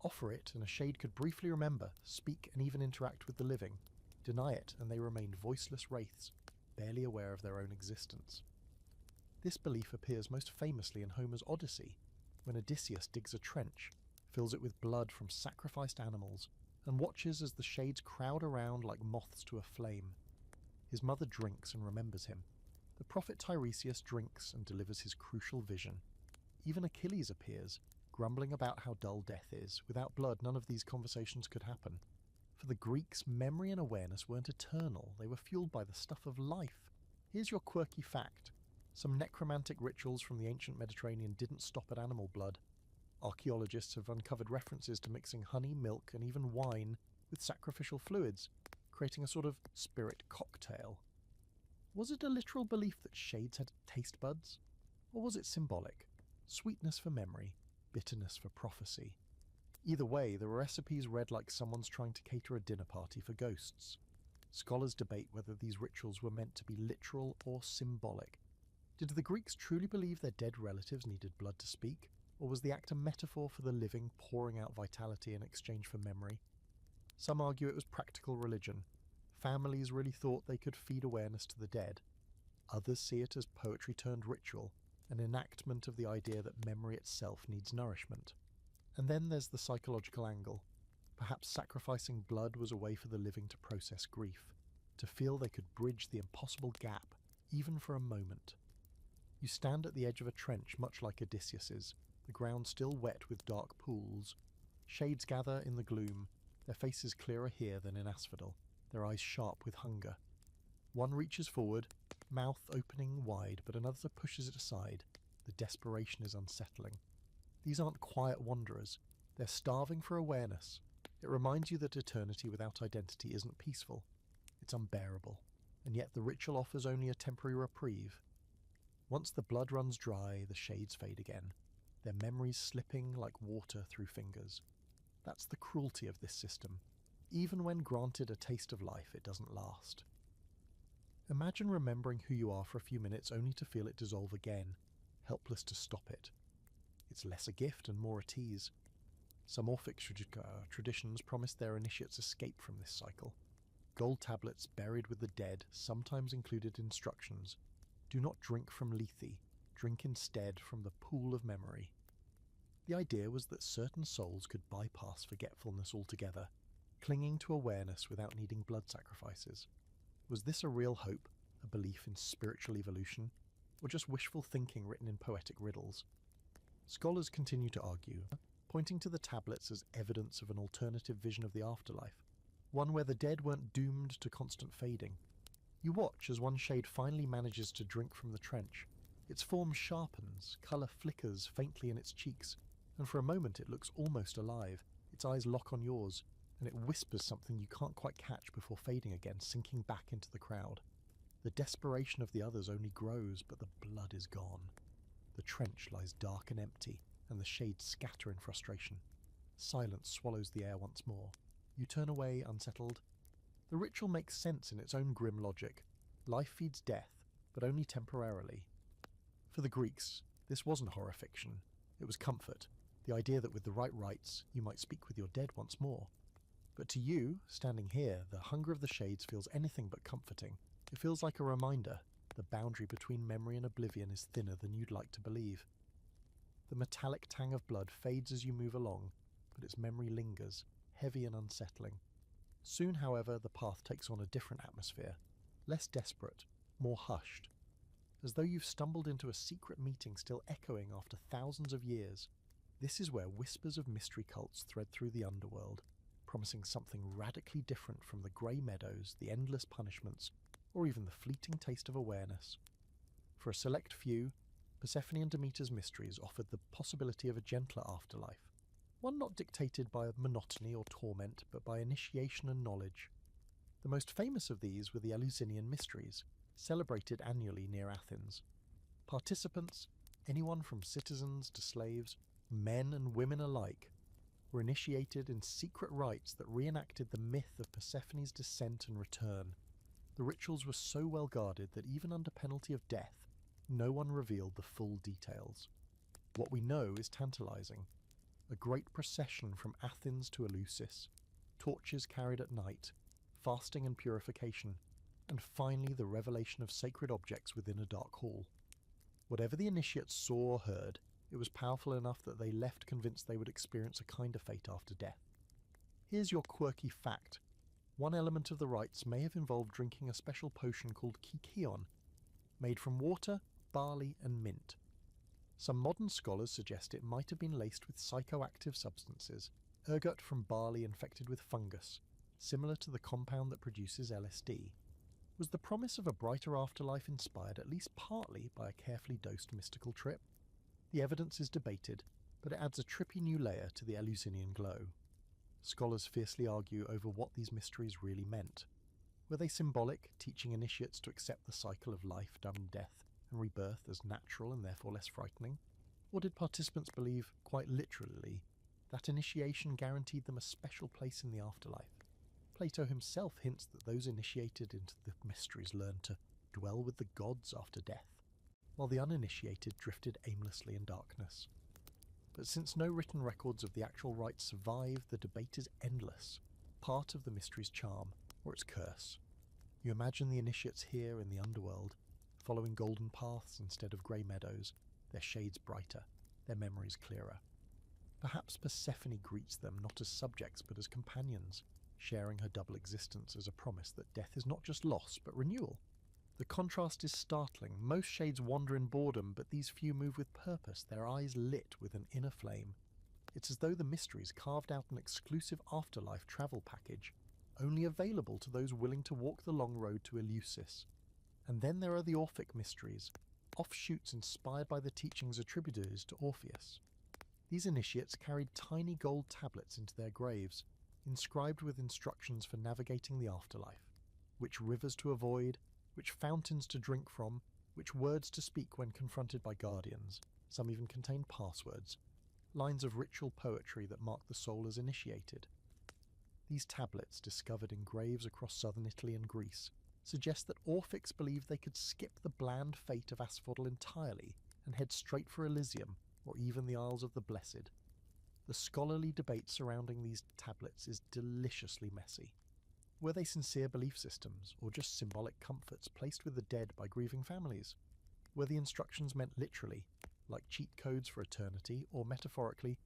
Speaker 1: Offer it, and a shade could briefly remember, speak, and even interact with the living. Deny it, and they remained voiceless wraiths, barely aware of their own existence. This belief appears most famously in Homer's Odyssey, when Odysseus digs a trench, fills it with blood from sacrificed animals, and watches as the shades crowd around like moths to a flame. His mother drinks and remembers him. The prophet Tiresias drinks and delivers his crucial vision. Even Achilles appears, grumbling about how dull death is. Without blood, none of these conversations could happen. For the Greeks, memory and awareness weren't eternal, they were fueled by the stuff of life. Here's your quirky fact. Some necromantic rituals from the ancient Mediterranean didn't stop at animal blood. Archaeologists have uncovered references to mixing honey, milk, and even wine with sacrificial fluids, creating a sort of spirit cocktail. Was it a literal belief that shades had taste buds? Or was it symbolic? Sweetness for memory, bitterness for prophecy. Either way, the recipes read like someone's trying to cater a dinner party for ghosts. Scholars debate whether these rituals were meant to be literal or symbolic. Did the Greeks truly believe their dead relatives needed blood to speak, or was the act a metaphor for the living pouring out vitality in exchange for memory? Some argue it was practical religion. Families really thought they could feed awareness to the dead. Others see it as poetry turned ritual, an enactment of the idea that memory itself needs nourishment. And then there's the psychological angle. Perhaps sacrificing blood was a way for the living to process grief, to feel they could bridge the impossible gap, even for a moment. You stand at the edge of a trench much like Odysseus's, the ground still wet with dark pools. Shades gather in the gloom, their faces clearer here than in Asphodel, their eyes sharp with hunger. One reaches forward, mouth opening wide, but another pushes it aside. The desperation is unsettling. These aren't quiet wanderers, they're starving for awareness. It reminds you that eternity without identity isn't peaceful. It's unbearable, and yet the ritual offers only a temporary reprieve. Once the blood runs dry, the shades fade again, their memories slipping like water through fingers. That's the cruelty of this system. Even when granted a taste of life, it doesn't last. Imagine remembering who you are for a few minutes only to feel it dissolve again, helpless to stop it. It's less a gift and more a tease. Some Orphic traditions promise their initiates escape from this cycle. Gold tablets buried with the dead sometimes included instructions. Do not drink from Lethe, drink instead from the pool of memory. The idea was that certain souls could bypass forgetfulness altogether, clinging to awareness without needing blood sacrifices. Was this a real hope, a belief in spiritual evolution, or just wishful thinking written in poetic riddles? Scholars continue to argue, pointing to the tablets as evidence of an alternative vision of the afterlife, one where the dead weren't doomed to constant fading. You watch as one shade finally manages to drink from the trench. Its form sharpens, colour flickers faintly in its cheeks, and for a moment it looks almost alive. Its eyes lock on yours, and it whispers something you can't quite catch before fading again, sinking back into the crowd. The desperation of the others only grows, but the blood is gone. The trench lies dark and empty, and the shades scatter in frustration. Silence swallows the air once more. You turn away, unsettled. The ritual makes sense in its own grim logic. Life feeds death, but only temporarily. For the Greeks, this wasn't horror fiction. It was comfort, the idea that with the right rites, you might speak with your dead once more. But to you, standing here, the hunger of the shades feels anything but comforting. It feels like a reminder. The boundary between memory and oblivion is thinner than you'd like to believe. The metallic tang of blood fades as you move along, but its memory lingers, heavy and unsettling. Soon, however, the path takes on a different atmosphere, less desperate, more hushed, as though you've stumbled into a secret meeting still echoing after thousands of years. This is where whispers of mystery cults thread through the underworld, promising something radically different from the grey meadows, the endless punishments, or even the fleeting taste of awareness. For a select few, Persephone and Demeter's mysteries offered the possibility of a gentler afterlife, one not dictated by monotony or torment, but by initiation and knowledge. The most famous of these were the Eleusinian Mysteries, celebrated annually near Athens. Participants, anyone from citizens to slaves, men and women alike, were initiated in secret rites that reenacted the myth of Persephone's descent and return. The rituals were so well guarded that even under penalty of death, no one revealed the full details. What we know is tantalizing. A great procession from Athens to Eleusis, torches carried at night, fasting and purification, and finally the revelation of sacred objects within a dark hall. Whatever the initiates saw or heard, it was powerful enough that they left convinced they would experience a kind of fate after death. Here's your quirky fact. One element of the rites may have involved drinking a special potion called kykeon, made from water, barley and mint. Some modern scholars suggest it might have been laced with psychoactive substances, ergot from barley infected with fungus, similar to the compound that produces LSD. Was the promise of a brighter afterlife inspired at least partly by a carefully dosed mystical trip? The evidence is debated, but it adds a trippy new layer to the Eleusinian glow. Scholars fiercely argue over what these mysteries really meant. Were they symbolic, teaching initiates to accept the cycle of life, death, and rebirth as natural and therefore less frightening? Or did participants believe, quite literally, that initiation guaranteed them a special place in the afterlife? Plato himself hints that those initiated into the mysteries learned to dwell with the gods after death, while the uninitiated drifted aimlessly in darkness. But since no written records of the actual rites survive, the debate is endless, part of the mystery's charm, or its curse. You imagine the initiates here in the underworld, following golden paths instead of grey meadows, their shades brighter, their memories clearer. Perhaps Persephone greets them not as subjects but as companions, sharing her double existence as a promise that death is not just loss but renewal. The contrast is startling. Most shades wander in boredom, but these few move with purpose, their eyes lit with an inner flame. It's as though the mysteries carved out an exclusive afterlife travel package, only available to those willing to walk the long road to Eleusis. And then there are the Orphic mysteries, offshoots inspired by the teachings attributed to Orpheus. These initiates carried tiny gold tablets into their graves, inscribed with instructions for navigating the afterlife, which rivers to avoid, which fountains to drink from, which words to speak when confronted by guardians. Some even contained passwords, lines of ritual poetry that mark the soul as initiated. These tablets, discovered in graves across southern Italy and Greece, suggest that Orphics believed they could skip the bland fate of asphodel entirely and head straight for Elysium, or even the Isles of the Blessed. The scholarly debate surrounding these tablets is deliciously messy. Were they sincere belief systems, or just symbolic comforts placed with the dead by grieving families? Were the instructions meant literally, like cheat codes for eternity, or metaphorically,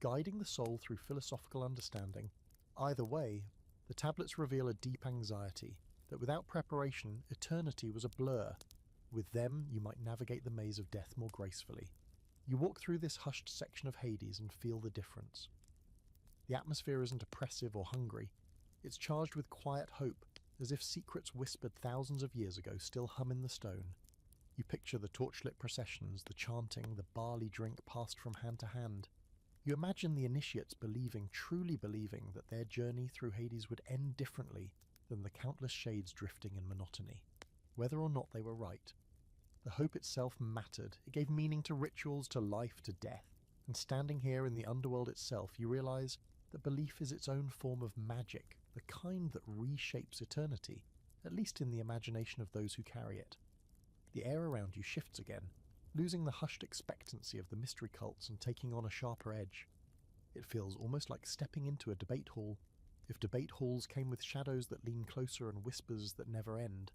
Speaker 1: guiding the soul through philosophical understanding? Either way, the tablets reveal a deep anxiety, that without preparation, eternity was a blur. With them, you might navigate the maze of death more gracefully. You walk through this hushed section of Hades and feel the difference. The atmosphere isn't oppressive or hungry. It's charged with quiet hope, as if secrets whispered thousands of years ago still hum in the stone. You picture the torchlit processions, the chanting, the barley drink passed from hand to hand. You imagine the initiates believing, truly believing, that their journey through Hades would end differently than the countless shades drifting in monotony, whether or not they were right. The hope itself mattered. It gave meaning to rituals, to life, to death. And standing here in the underworld itself, you realize that belief is its own form of magic, the kind that reshapes eternity, at least in the imagination of those who carry it. The air around you shifts again, losing the hushed expectancy of the mystery cults and taking on a sharper edge. It feels almost like stepping into a debate hall, if debate halls came with shadows that lean closer and whispers that never end.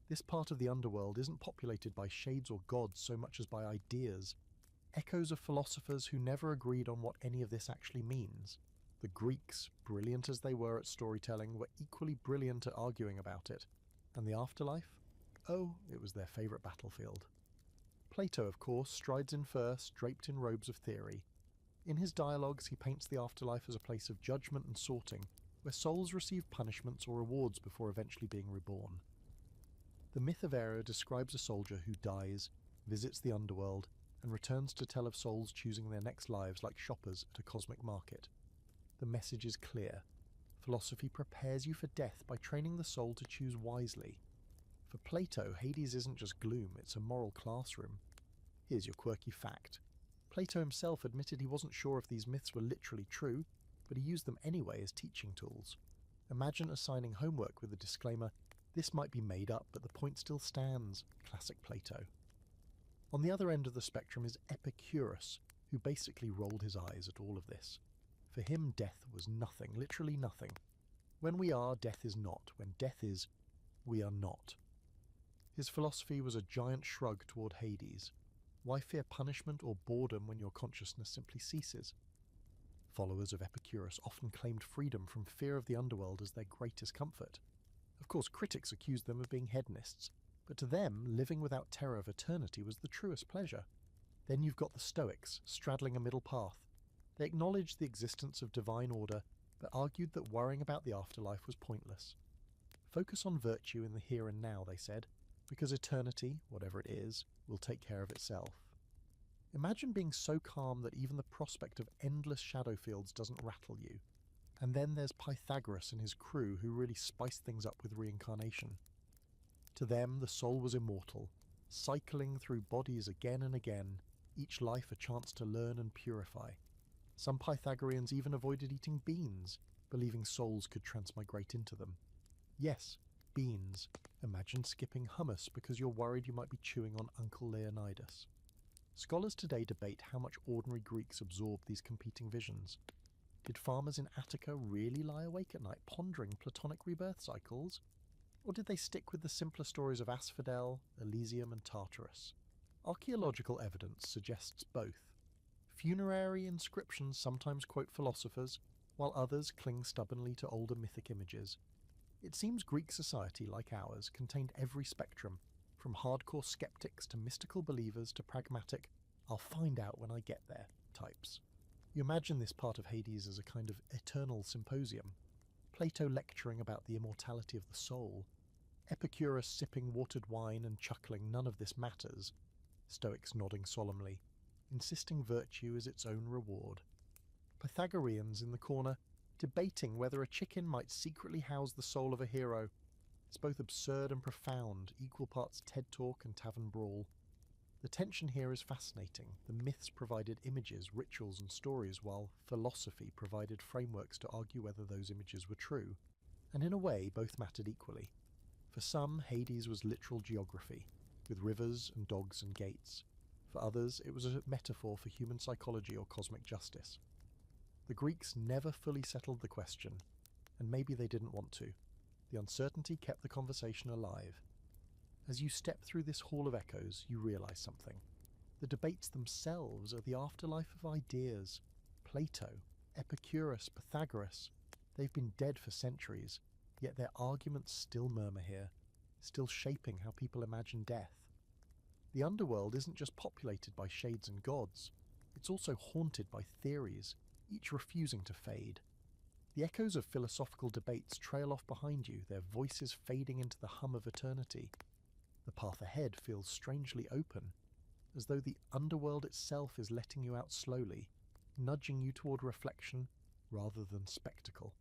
Speaker 1: This part of the underworld isn't populated by shades or gods so much as by ideas, echoes of philosophers who never agreed on what any of this actually means. The Greeks, brilliant as they were at storytelling, were equally brilliant at arguing about it. And the afterlife? Oh, it was their favourite battlefield. Plato, of course, strides in first, draped in robes of theory. In his dialogues, he paints the afterlife as a place of judgment and sorting, where souls receive punishments or rewards before eventually being reborn. The myth of Era describes a soldier who dies, visits the underworld, and returns to tell of souls choosing their next lives like shoppers at a cosmic market. The message is clear. Philosophy prepares you for death by training the soul to choose wisely. For Plato, Hades isn't just gloom, it's a moral classroom. Here's your quirky fact. Plato himself admitted he wasn't sure if these myths were literally true, but he used them anyway as teaching tools. Imagine assigning homework with a disclaimer, "This might be made up, but the point still stands." Classic Plato. On the other end of the spectrum is Epicurus, who basically rolled his eyes at all of this. For him, death was nothing, literally nothing. When we are, death is not. When death is, we are not. His philosophy was a giant shrug toward Hades. Why fear punishment or boredom when your consciousness simply ceases? Followers of Epicurus often claimed freedom from fear of the underworld as their greatest comfort. Of course, critics accused them of being hedonists, but to them, living without terror of eternity was the truest pleasure. Then you've got the Stoics, straddling a middle path. They acknowledged the existence of divine order, but argued that worrying about the afterlife was pointless. Focus on virtue in the here and now, they said, because eternity, whatever it is, will take care of itself. Imagine being so calm that even the prospect of endless shadow fields doesn't rattle you. And then there's Pythagoras and his crew who really spiced things up with reincarnation. To them, the soul was immortal, cycling through bodies again and again, each life a chance to learn and purify. Some Pythagoreans even avoided eating beans, believing souls could transmigrate into them. Yes, beans. Imagine skipping hummus because you're worried you might be chewing on Uncle Leonidas. Scholars today debate how much ordinary Greeks absorbed these competing visions. Did farmers in Attica really lie awake at night pondering Platonic rebirth cycles? Or did they stick with the simpler stories of Asphodel, Elysium and Tartarus? Archaeological evidence suggests both. Funerary inscriptions sometimes quote philosophers, while others cling stubbornly to older mythic images. It seems Greek society, like ours, contained every spectrum, from hardcore skeptics to mystical believers to pragmatic, "I'll find out when I get there" types. You imagine this part of Hades as a kind of eternal symposium. Plato lecturing about the immortality of the soul, Epicurus sipping watered wine and chuckling "none of this matters," Stoics nodding solemnly, insisting virtue is its own reward. Pythagoreans in the corner, debating whether a chicken might secretly house the soul of a hero. It's both absurd and profound, equal parts TED Talk and tavern brawl. The tension here is fascinating. The myths provided images, rituals and stories, while philosophy provided frameworks to argue whether those images were true. And in a way, both mattered equally. For some, Hades was literal geography, with rivers and dogs and gates. For others, it was a metaphor for human psychology or cosmic justice. The Greeks never fully settled the question, and maybe they didn't want to. The uncertainty kept the conversation alive. As you step through this hall of echoes, you realize something. The debates themselves are the afterlife of ideas. Plato, Epicurus, Pythagoras, they've been dead for centuries, yet their arguments still murmur here, still shaping how people imagine death. The underworld isn't just populated by shades and gods, it's also haunted by theories, each refusing to fade. The echoes of philosophical debates trail off behind you, their voices fading into the hum of eternity. The path ahead feels strangely open, as though the underworld itself is letting you out slowly, nudging you toward reflection rather than spectacle.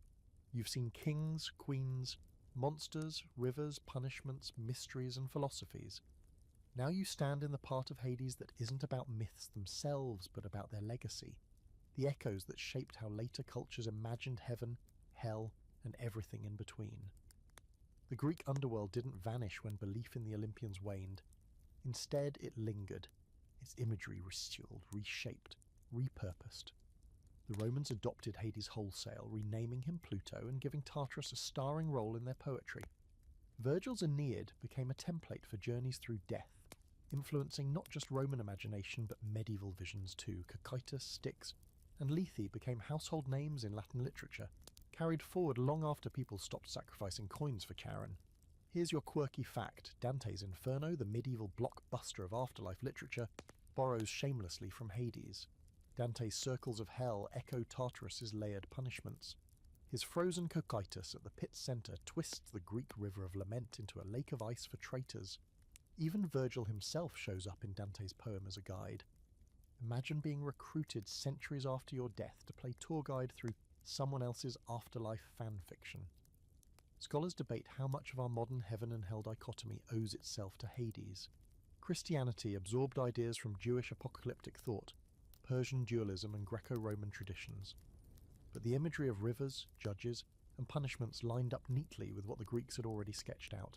Speaker 1: You've seen kings, queens, monsters, rivers, punishments, mysteries and philosophies. Now you stand in the part of Hades that isn't about myths themselves, but about their legacy. The echoes that shaped how later cultures imagined heaven, hell, and everything in between. The Greek underworld didn't vanish when belief in the Olympians waned. Instead, it lingered, its imagery resealed, reshaped, repurposed. The Romans adopted Hades wholesale, renaming him Pluto and giving Tartarus a starring role in their poetry. Virgil's Aeneid became a template for journeys through death, influencing not just Roman imagination but medieval visions too. Cocytus, Styx, and Lethe became household names in Latin literature, carried forward long after people stopped sacrificing coins for Charon. Here's your quirky fact. Dante's Inferno, the medieval blockbuster of afterlife literature, borrows shamelessly from Hades. Dante's circles of hell echo Tartarus's layered punishments. His frozen Cocytus at the pit's centre twists the Greek river of lament into a lake of ice for traitors. Even Virgil himself shows up in Dante's poem as a guide. Imagine being recruited centuries after your death to play tour guide through someone else's afterlife fan fiction. Scholars debate how much of our modern heaven and hell dichotomy owes itself to Hades. Christianity absorbed ideas from Jewish apocalyptic thought, Persian dualism and Greco-Roman traditions. But the imagery of rivers, judges, and punishments lined up neatly with what the Greeks had already sketched out.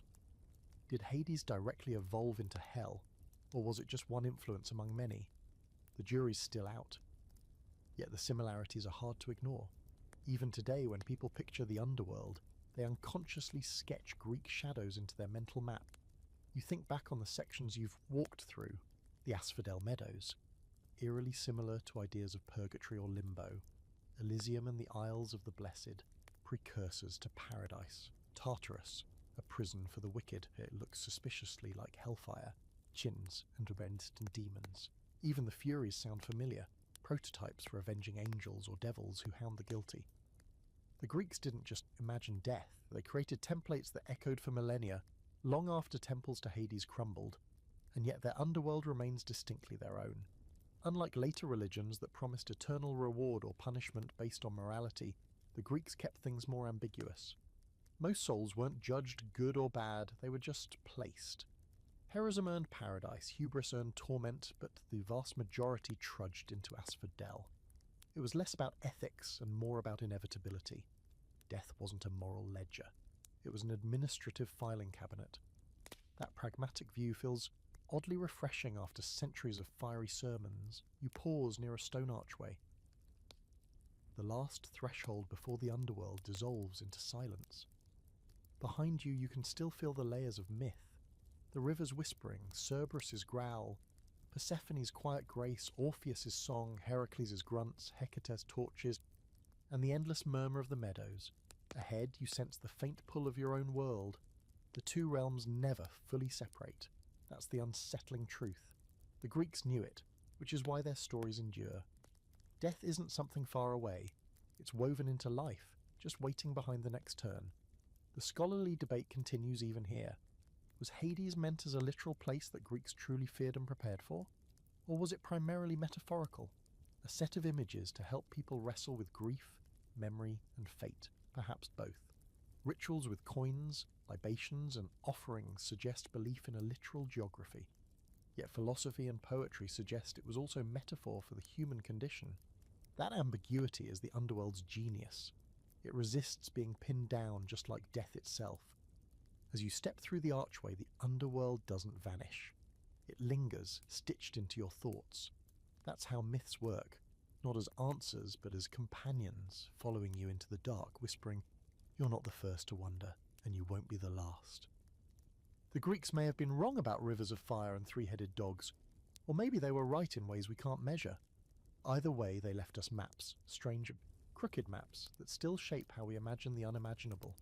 Speaker 1: Did Hades directly evolve into hell, or was it just one influence among many? The jury's still out. Yet the similarities are hard to ignore. Even today, when people picture the underworld, they unconsciously sketch Greek shadows into their mental map. You think back on the sections you've walked through, the Asphodel Meadows, eerily similar to ideas of purgatory or limbo, Elysium and the Isles of the Blessed, precursors to paradise, Tartarus, a prison for the wicked, it looks suspiciously like hellfire, chins and repentant demons. Even the Furies sound familiar, prototypes for avenging angels or devils who hound the guilty. The Greeks didn't just imagine death, they created templates that echoed for millennia, long after temples to Hades crumbled, and yet their underworld remains distinctly their own. Unlike later religions that promised eternal reward or punishment based on morality, the Greeks kept things more ambiguous. Most souls weren't judged good or bad, they were just placed. Heroism earned paradise, hubris earned torment, but the vast majority trudged into Asphodel. It was less about ethics and more about inevitability. Death wasn't a moral ledger. It was an administrative filing cabinet. That pragmatic view feels oddly refreshing after centuries of fiery sermons. You pause near a stone archway. The last threshold before the underworld dissolves into silence. Behind you, you can still feel the layers of myth. The river's whispering, Cerberus's growl, Persephone's quiet grace, Orpheus's song, Heracles' grunts, Hecate's torches, and the endless murmur of the meadows. Ahead, you sense the faint pull of your own world. The two realms never fully separate. That's the unsettling truth. The Greeks knew it, which is why their stories endure. Death isn't something far away. It's woven into life, just waiting behind the next turn. The scholarly debate continues even here. Was Hades meant as a literal place that Greeks truly feared and prepared for? Or was it primarily metaphorical? A set of images to help people wrestle with grief, memory, and fate, perhaps both. Rituals with coins, libations, and offerings suggest belief in a literal geography. Yet philosophy and poetry suggest it was also metaphor for the human condition. That ambiguity is the underworld's genius. It resists being pinned down just like death itself. As you step through the archway, the underworld doesn't vanish. It lingers, stitched into your thoughts. That's how myths work, not as answers, but as companions, following you into the dark, whispering, "You're not the first to wonder, and you won't be the last." The Greeks may have been wrong about rivers of fire and three-headed dogs, or maybe they were right in ways we can't measure. Either way, they left us maps, strange, crooked maps, that still shape how we imagine the unimaginable.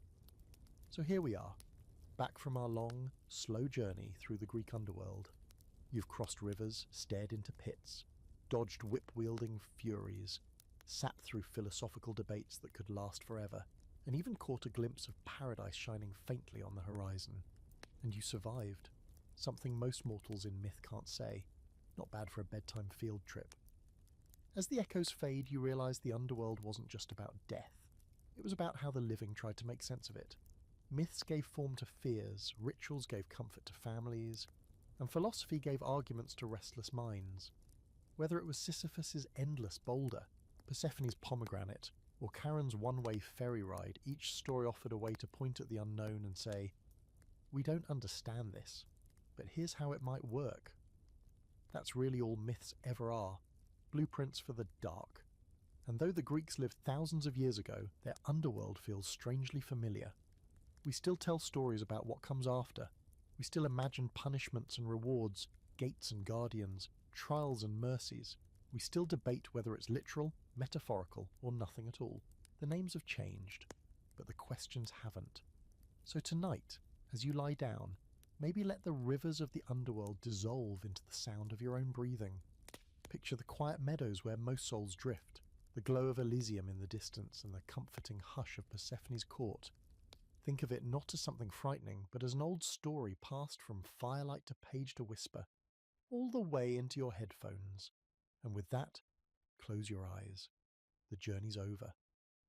Speaker 1: So here we are, back from our long, slow journey through the Greek underworld. You've crossed rivers, stared into pits, dodged whip-wielding furies, sat through philosophical debates that could last forever, and even caught a glimpse of paradise shining faintly on the horizon. And you survived, something most mortals in myth can't say. Not bad for a bedtime field trip. As the echoes fade, you realise the underworld wasn't just about death. It was about how the living tried to make sense of it. Myths gave form to fears, rituals gave comfort to families, and philosophy gave arguments to restless minds. Whether it was Sisyphus's endless boulder, Persephone's pomegranate, or Charon's one-way ferry ride, each story offered a way to point at the unknown and say, "We don't understand this, but here's how it might work." That's really all myths ever are, blueprints for the dark. And though the Greeks lived thousands of years ago, their underworld feels strangely familiar. We still tell stories about what comes after. We still imagine punishments and rewards, gates and guardians, trials and mercies. We still debate whether it's literal, metaphorical, or nothing at all. The names have changed, but the questions haven't. So tonight, as you lie down, maybe let the rivers of the underworld dissolve into the sound of your own breathing. Picture the quiet meadows where most souls drift, the glow of Elysium in the distance, and the comforting hush of Persephone's court. Think of it not as something frightening, but as an old story passed from firelight to page to whisper, all the way into your headphones. And with that, close your eyes. The journey's over.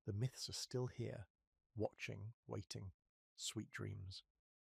Speaker 1: The myths are still here, watching, waiting. Sweet dreams.